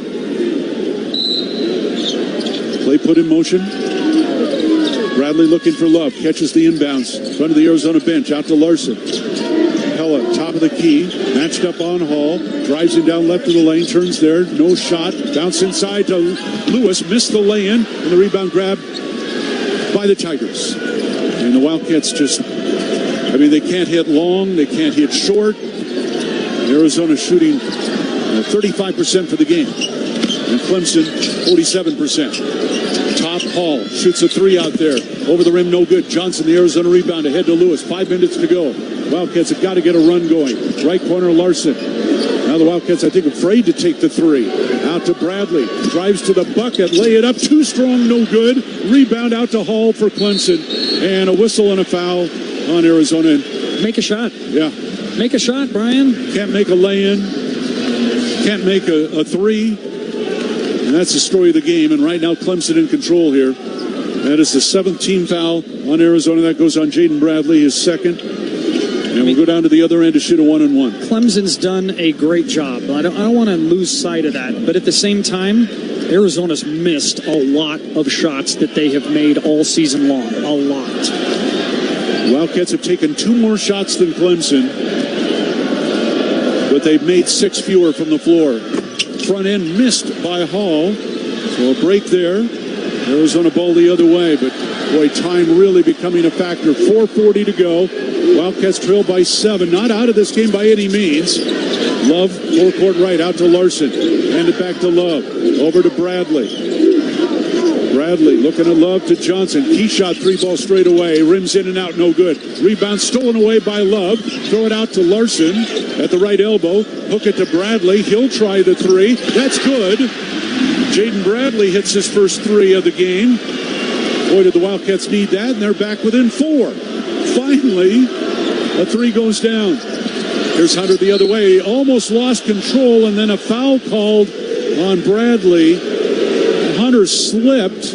Play put in motion. Bradley looking for Love. Catches the inbounds. Front of the Arizona bench. Out to Larson. Pella, top of the key. Matched up on Hall. Drives him down left of the lane. Turns there. No shot. Bounce inside to Lewis. Missed the lay-in. And the rebound grab by the Tigers. And the Wildcats just, they can't hit long. They can't hit short. Arizona shooting 35% for the game. And Clemson, 47%. Top Hall shoots a 3 out there. Over the rim, no good. Johnson, the Arizona rebound, ahead to Lewis. 5 minutes to go. Wildcats have got to get a run going. Right corner, Larson. Now the Wildcats, I think, afraid to take the 3. Out to Bradley. Drives to the bucket. Lay it up. Too strong, no good. Rebound out to Hall for Clemson. And a whistle and a foul on Arizona. Make a shot. Yeah. Make a shot, Brian. Can't make a lay-in. Can't make a 3. And that's the story of the game. And right now, Clemson in control here. That is the 7th team foul on Arizona. That goes on Jaden Bradley, his second. And we'll go down to the other end to shoot a 1-and-1. Clemson's done a great job. I don't want to lose sight of that. But at the same time, Arizona's missed a lot of shots that they have made all season long. A lot. Wildcats have taken 2 more shots than Clemson, but they've made 6 fewer from the floor. Front end missed by Hall. So a break there. Arizona ball the other way, but boy, time really becoming a factor. 4:40 to go. Wildcats trail by 7. Not out of this game by any means. Love, forecourt right, out to Larson. Hand it back to Love. Over to Bradley. Bradley looking at Love to Johnson. Key shot, 3-ball straight away. Rims in and out, no good. Rebound stolen away by Love. Throw it out to Larson at the right elbow. Hook it to Bradley. He'll try the 3. That's good. Jaden Bradley hits his first 3 of the game. Boy, did the Wildcats need that, and they're back within 4. Finally, a 3 goes down. Here's Hunter the other way. Almost lost control, and then a foul called on Bradley. Hunter slipped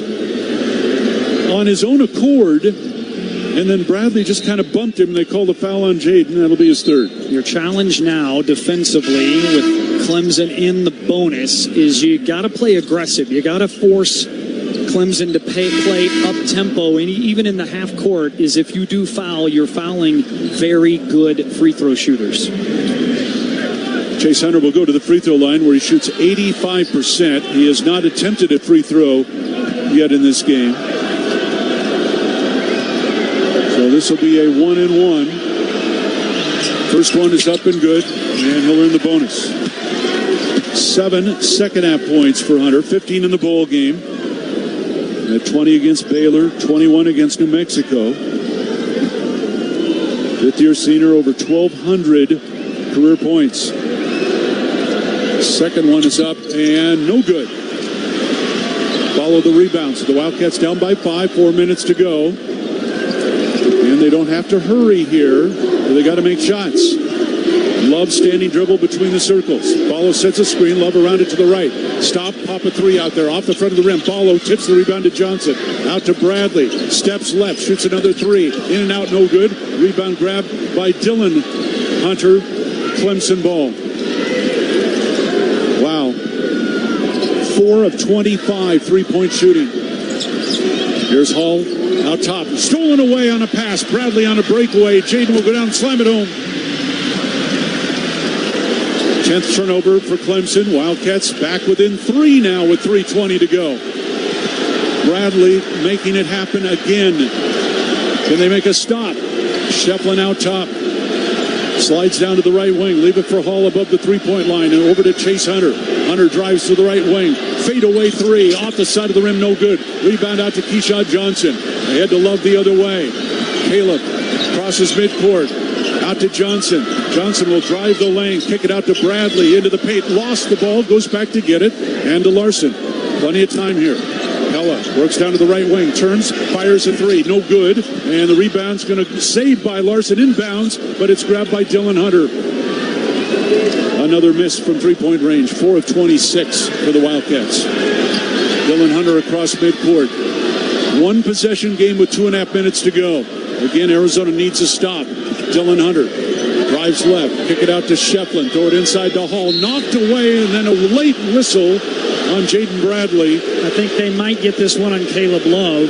on his own accord, and then Bradley just kind of bumped him. They called a foul on Jaden. That'll be his 3rd. Your challenge now defensively with Clemson in the bonus is you got to play aggressive. You got to force Clemson to play up-tempo, and even in the half court, is if you do foul, you're fouling very good free throw shooters. Chase Hunter will go to the free throw line where he shoots 85%. He has not attempted a free throw yet in this game. So this will be a 1-and-1. First one is up and good, and he'll earn the bonus. 7 second-half points for Hunter, 15 in the bowl game. At 20 against Baylor, 21 against New Mexico. Fifth-year senior, over 1,200 career points. Second one is up and no good. Follow the rebounds. The Wildcats down by 5, 4 minutes to go. And they don't have to hurry here, but they got to make shots. Love standing dribble between the circles. Ballo sets a screen. Love around it to the right. Stop, pop a 3 out there off the front of the rim. Ballo tips the rebound to Johnson. Out to Bradley. Steps left. Shoots another 3. In and out, no good. Rebound grab by Dylan Hunter. Clemson ball. Wow. 4 of 25 3-point shooting. Here's Hall out top. Stolen away on a pass. Bradley on a breakaway. Jaden will go down and slam it home. 10th turnover for Clemson. Wildcats back within 3 now with 3:20 to go. Bradley making it happen again. Can they make a stop? Schieffelin out top. Slides down to the right wing. Leave it for Hall above the 3-point line. And over to Chase Hunter. Hunter drives to the right wing. Fade away 3. Off the side of the rim. No good. Rebound out to Keyshawn Johnson. Ahead to Love the other way. Caleb crosses midcourt. Out to Johnson. Johnson will drive the lane. Kick it out to Bradley. Into the paint. Lost the ball. Goes back to get it. And to Larson. Plenty of time here. Pella works down to the right wing. Turns. Fires a 3. No good. And the rebound's going to save by Larson inbounds. But it's grabbed by Dylan Hunter. Another miss from 3-point range. 4 of 26 for the Wildcats. Dylan Hunter across midcourt. 1 possession game with 2.5 minutes to go. Again, Arizona needs a stop. Dylan Hunter drives left. Kick it out to Schieffelin. Throw it inside to Hall. Knocked away, and then a late whistle on Jaden Bradley. I think they might get this one on Caleb Love.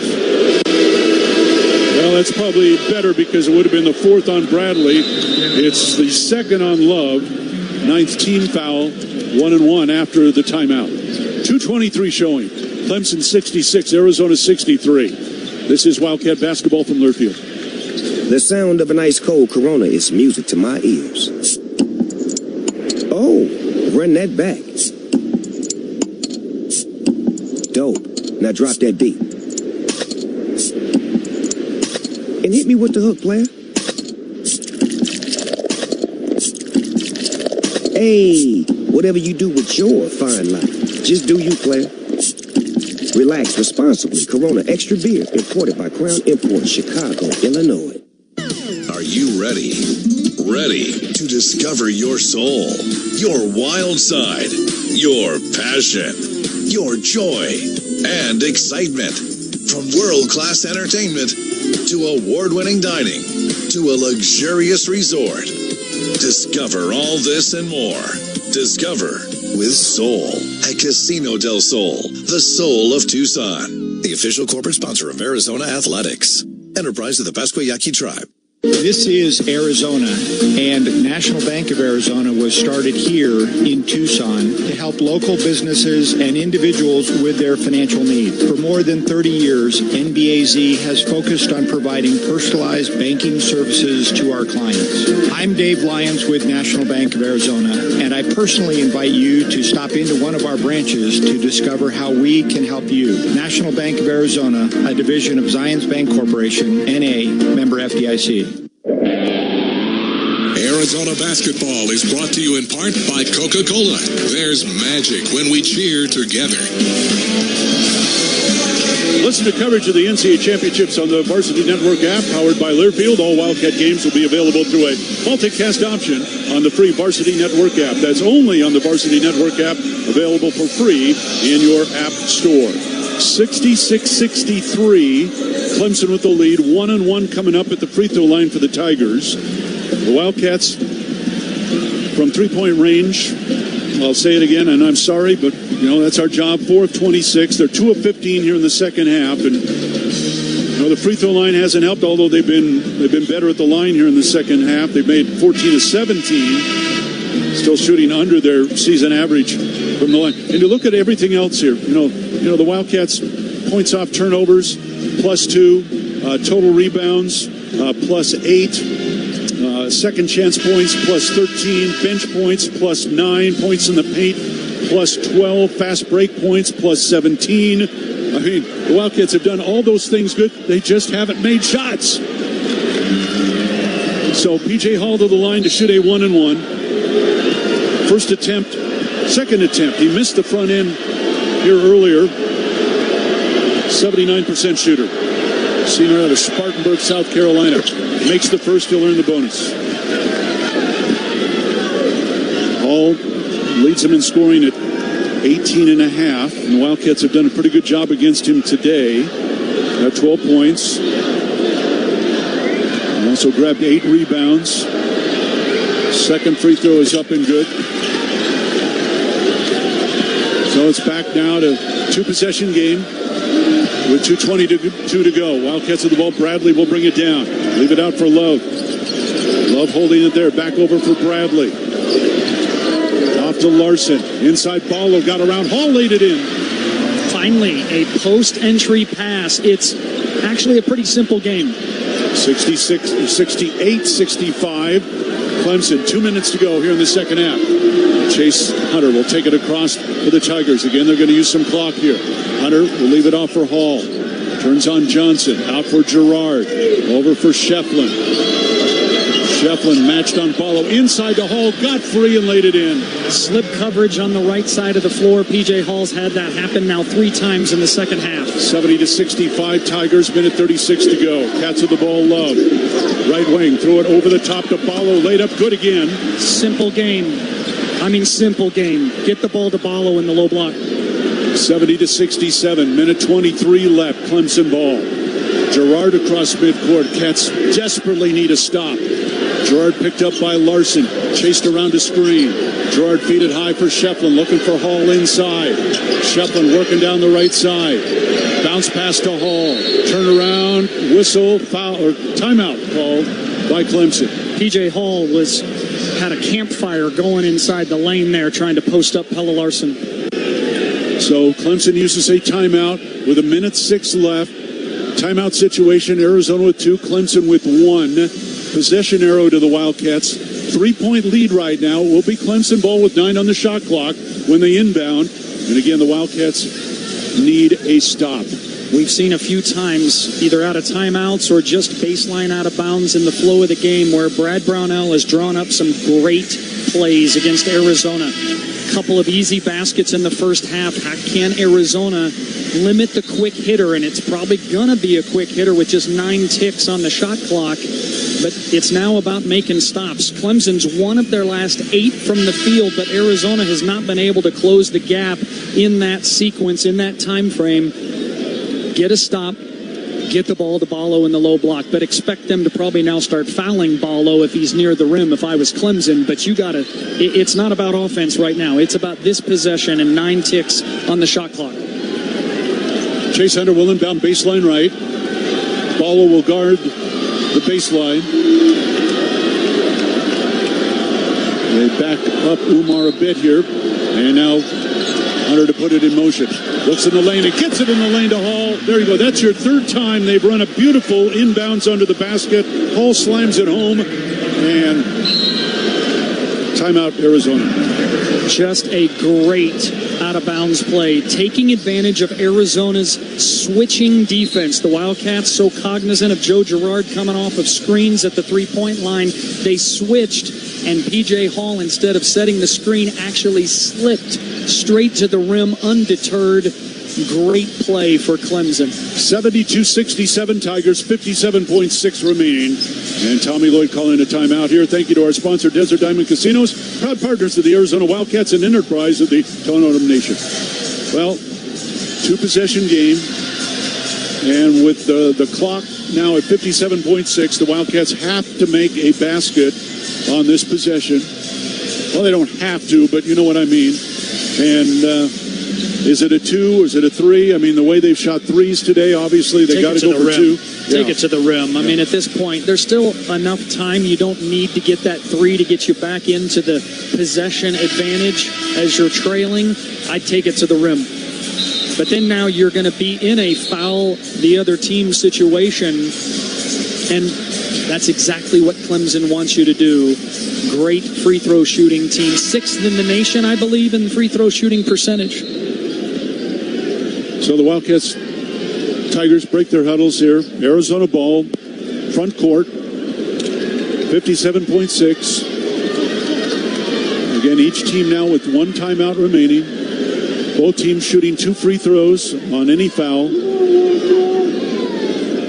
Well, that's probably better because it would have been the 4th on Bradley. It's the 2nd on Love. 9th team foul. 1-and-1 after the timeout. 2:23 showing. Clemson 66, Arizona 63. This is Wildcat basketball from Learfield. The sound of an ice cold Corona is music to my ears. Oh, run that back. Dope. Now drop that beat. And hit me with the hook, player. Hey, whatever you do with your fine life, just do you, player. Relax responsibly. Corona Extra Beer, imported by Crown Imports, Chicago, Illinois. Are you ready? Ready to discover your soul, your wild side, your passion, your joy, and excitement. From world-class entertainment to award-winning dining to a luxurious resort. Discover all this and more. Discover with Soul at Casino del Sol, the soul of Tucson. The official corporate sponsor of Arizona Athletics. Enterprise of the Pasquayaqui Tribe. This is Arizona, and National Bank of Arizona was started here in Tucson to help local businesses and individuals with their financial needs. For more than 30 years, NBAZ has focused on providing personalized banking services to our clients. I'm Dave Lyons with National Bank of Arizona, and I personally invite you to stop into one of our branches to discover how we can help you. National Bank of Arizona, a division of Zions Bank Corporation, N.A., member FDIC. Arizona basketball is brought to you in part by Coca-Cola. There's magic when we cheer together. Listen to coverage of the NCAA championships on the Varsity Network app, powered by Learfield. All Wildcat games will be available through a multicast option on the free Varsity Network app. That's only on the Varsity Network app, available for free in your app store. 66-63, Clemson with the lead. 1-1 coming up at the free throw line for the Tigers. The Wildcats from three-point range. I'll say it again, and I'm sorry, but that's our job. 4 of 26. They're 2 of 15 here in the second half, and the free throw line hasn't helped. Although they've been better at the line here in the second half. They've made 14 of 17, still shooting under their season average from the line. And you look at everything else here. The Wildcats points off turnovers +2, total rebounds +8. Second chance points +13, bench points +9, points in the paint +12, fast break points +17. I mean, the Wildcats have done all those things good. They just haven't made shots. So P.J. Hall to the line to shoot a 1-and-1. Second attempt, he missed the front end here earlier. 79% shooter. Senior out of Spartanburg, South Carolina. Makes the first, he'll earn the bonus. Hall leads him in scoring at 18.5. And the Wildcats have done a pretty good job against him today. Got 12 points. And also grabbed 8 rebounds. Second free throw is up and good. So it's back now to 2-possession game. With 2:22 to go. Wildcats with the ball. Bradley will bring it down. Leave it out for Love. Love holding it there. Back over for Bradley. Off to Larson. Inside Ballo. Got around. Hall laid it in. Finally, a post-entry pass. It's actually a pretty simple game. 68-65. Clemson. 2 minutes to go here in the second half. Chase Hunter will take it across for the Tigers. Again, they're going to use some clock here. Hunter will leave it off for Hall. Turns on Johnson. Out for Gerard. Over for Schieffelin. Schieffelin matched on Ballo. Inside to Hall. Got free and laid it in. Slip coverage on the right side of the floor. P.J. Hall's had that happen now 3 times in the second half. 70-65 Tigers. Minute 36 to go. Cats with the ball. Love. Right wing. Threw it over the top to Ballo. Laid up good again. Simple game. Simple game. Get the ball to Ballo in the low block. 70-67. Minute 23 left. Clemson ball. Gerard across midcourt. Cats desperately need a stop. Gerard picked up by Larson. Chased around a screen. Gerard feed it high for Schieffelin. Looking for Hall inside. Schieffelin working down the right side. Bounce pass to Hall. Turn around. Whistle. Foul or timeout called by Clemson. P.J. Hall had a campfire going inside the lane there, trying to post up Pella Larson. So Clemson uses a timeout with 1:06 left. Timeout situation, Arizona with 2, Clemson with 1. Possession arrow to the Wildcats. 3-point lead right now. Will be Clemson ball with 9 on the shot clock when they inbound. And again, the Wildcats need a stop. we've seen a few times, either out of timeouts or just baseline out of bounds in the flow of the game, where Brad Brownell has drawn up some great plays against Arizona. A couple of easy baskets in the first half. How can Arizona limit the quick hitter? And it's probably going to be a quick hitter with just 9 ticks on the shot clock. But it's now about making stops. Clemson's one of their last 8 from the field, but Arizona has not been able to close the gap in that sequence, in that time frame. Get a stop, get the ball to Ballo in the low block, but expect them to probably now start fouling Ballo if he's near the rim if I was Clemson. But it's not about offense right now. It's about this possession and 9 ticks on the shot clock. Chase Hunter will inbound baseline right. Ballo will guard the baseline. They back up Umar a bit here. And now Hunter to put it in motion. Looks in the lane and gets it in the lane to Hall. There you go. That's your 3rd time. They've run a beautiful inbounds under the basket. Hall slams it home. And timeout, Arizona. Just a great out-of-bounds play, taking advantage of Arizona's switching defense. The Wildcats, so cognizant of Joe Girard coming off of screens at the three-point line, they switched, and P.J. Hall, instead of setting the screen, actually slipped straight to the rim undeterred. Great play for Clemson. 72-67 Tigers, 57.6 remaining. And Tommy Lloyd calling a timeout here. Thank you to our sponsor, Desert Diamond Casinos, proud partners of the Arizona Wildcats and Enterprise of the Tohono Nation. Well, 2-possession game. And with the clock now at 57.6, the Wildcats have to make a basket on this possession. Well, they don't have to, but you know what I mean. And is it a 2 or is it a 3? I mean, the way they've shot threes today, obviously they got to go for rim. 2. Take it to the rim. I mean, at this point, there's still enough time. You don't need to get that 3 to get you back into the possession advantage as you're trailing. I'd take it to the rim. But then now you're going to be in a foul the other team situation, and that's exactly what Clemson wants you to do. Great free throw shooting team. 6th in the nation, I believe, in free throw shooting percentage. So the Wildcats, Tigers break their huddles here. Arizona ball, front court, 57.6. Again, each team now with 1 timeout remaining. Both teams shooting 2 free throws on any foul.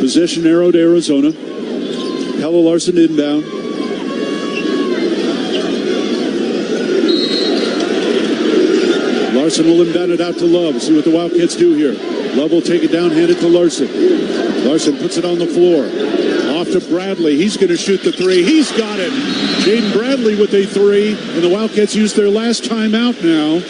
Possession arrow to Arizona. Pelle Larsson inbound. Larsson will inbound it out to Love. See what the Wildcats do here. Love will take it down, hand it to Larsson. Larsson puts it on the floor. Off to Bradley. He's going to shoot the 3. He's got it. Jaden Bradley with a 3. And the Wildcats use their last timeout now.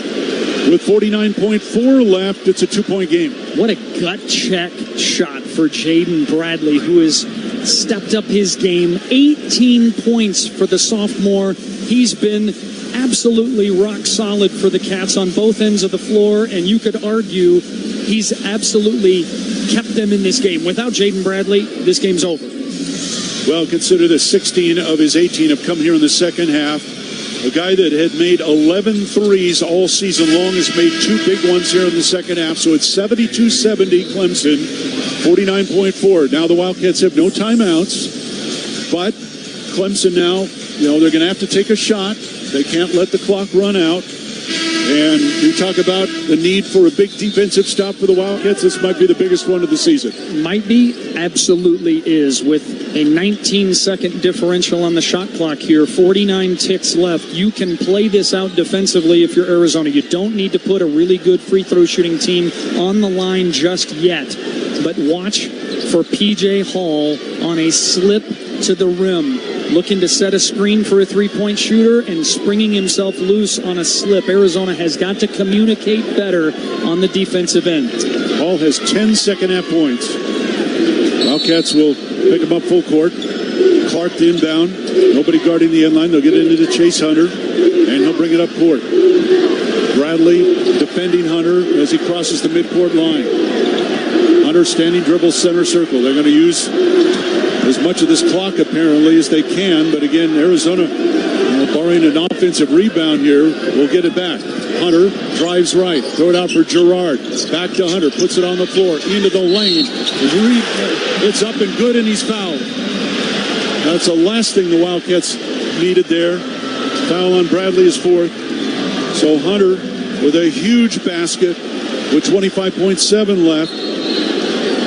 With 49.4 left, it's a 2-point game. What a gut check shot for Jaden Bradley, who has stepped up his game. 18 points for the sophomore. He's been absolutely rock solid for the Cats on both ends of the floor, and you could argue he's absolutely kept them in this game. Without Jaden Bradley, this game's over. Well, consider this. 16 of his 18 have come here in the second half. A guy that had made 11 threes all season long has made 2 big ones here in the second half. So it's 72-70 Clemson, 49.4. Now the Wildcats have no timeouts, but Clemson now, they're going to have to take a shot. They can't let the clock run out. And you talk about the need for a big defensive stop for the Wildcats. This might be the biggest one of the season. Might be, absolutely is. With a 19-second differential on the shot clock here, 49 ticks left. You can play this out defensively if you're Arizona. You don't need to put a really good free throw shooting team on the line just yet. But watch for P.J. Hall on a slip to the rim, looking to set a screen for a three-point shooter and springing himself loose on a slip. Arizona has got to communicate better on the defensive end. Hall has 10 second-half points. Wildcats will pick him up full court. Clark the inbound. Nobody guarding the end line. They'll get into the Chase Hunter, and he'll bring it up court. Bradley defending Hunter as he crosses the midcourt line. Hunter standing dribble center circle. They're going to use as much of this clock apparently as they can, but again, Arizona Barring an offensive rebound here, we'll get it back. Hunter drives right. Throw it out for Gerard. Back to Hunter. Puts it on the floor. Into the lane. It's up and good, and he's fouled. That's the last thing the Wildcats needed there. Foul on Bradley is fourth. So Hunter with a huge basket with 25.7 left.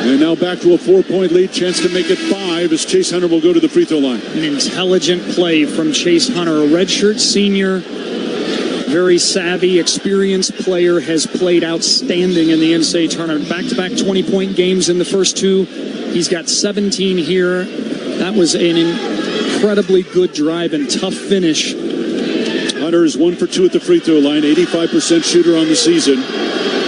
And now back to a 4-point lead. Chance to make it 5 as Chase Hunter will go to the free throw line. An intelligent play from Chase Hunter, a redshirt senior. Very savvy, experienced player, has played outstanding in the NCAA tournament. Back-to-back 20-point games in the first two. He's got 17 here. That was an incredibly good drive and tough finish. Hunter is 1 for 2 at the free throw line, 85% shooter on the season.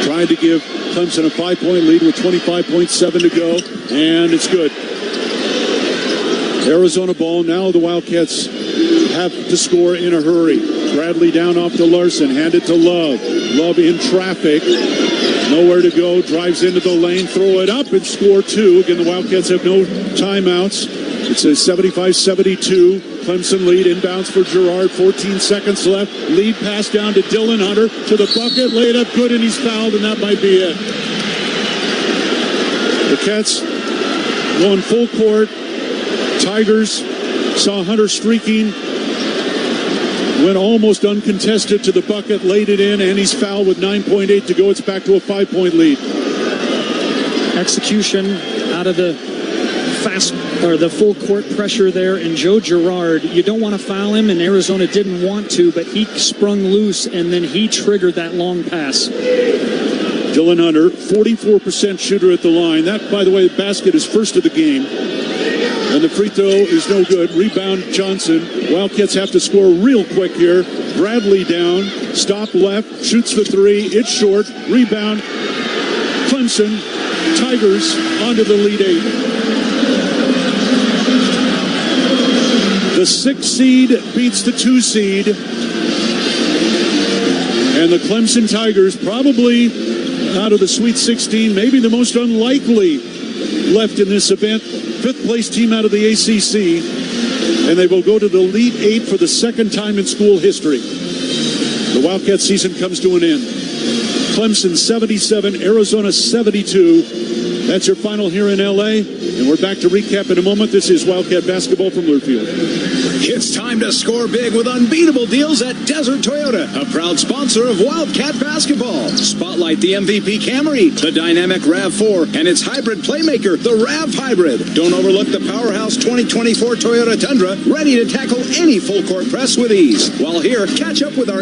Trying to give Clemson a 5-point lead with 25.7 to go, and it's good. Arizona ball. Now the Wildcats have to score in a hurry. Bradley down off to Larson, handed to Love. Love in traffic, nowhere to go, drives into the lane, throw it up and score 2. Again, the Wildcats have no timeouts. It's a 75-72 Clemson lead. Inbounds for Gerard, 14 seconds left. Lead pass down to Dylan Hunter, to the bucket, laid up good, and he's fouled, and that might be it. The Cats going full court. Tigers saw Hunter streaking, went almost uncontested to the bucket, laid it in, and he's fouled with 9.8 to go. It's back to a 5-point lead. Execution out of the the full court pressure there, and Joe Girard, you don't want to foul him, and Arizona didn't want to, but he sprung loose, and then he triggered that long pass. Dylan Hunter, 44% shooter at the line. That, by the way, the basket is first of the game. And the free throw is no good. Rebound Johnson. Wildcats have to score real quick here. Bradley down. Stop left. Shoots the 3. It's short. Rebound. Clemson. Tigers onto the lead 8. The 6 seed beats the 2 seed. And the Clemson Tigers, probably out of the Sweet 16, maybe the most unlikely left in this event. 5th place team out of the ACC, and they will go to the Elite 8 for the second time in school history. The Wildcat season comes to an end. Clemson 77, Arizona 72. That's your final here in LA, and we're back to recap in a moment. This is Wildcat basketball from Learfield. It's time to score big with unbeatable deals at Desert Toyota, a proud sponsor of Wildcat basketball. Spotlight the MVP Camry, the dynamic RAV4, and its hybrid playmaker, the RAV Hybrid. Don't overlook the powerhouse 2024 Toyota Tundra, ready to tackle any full court press with ease. While here, catch up with our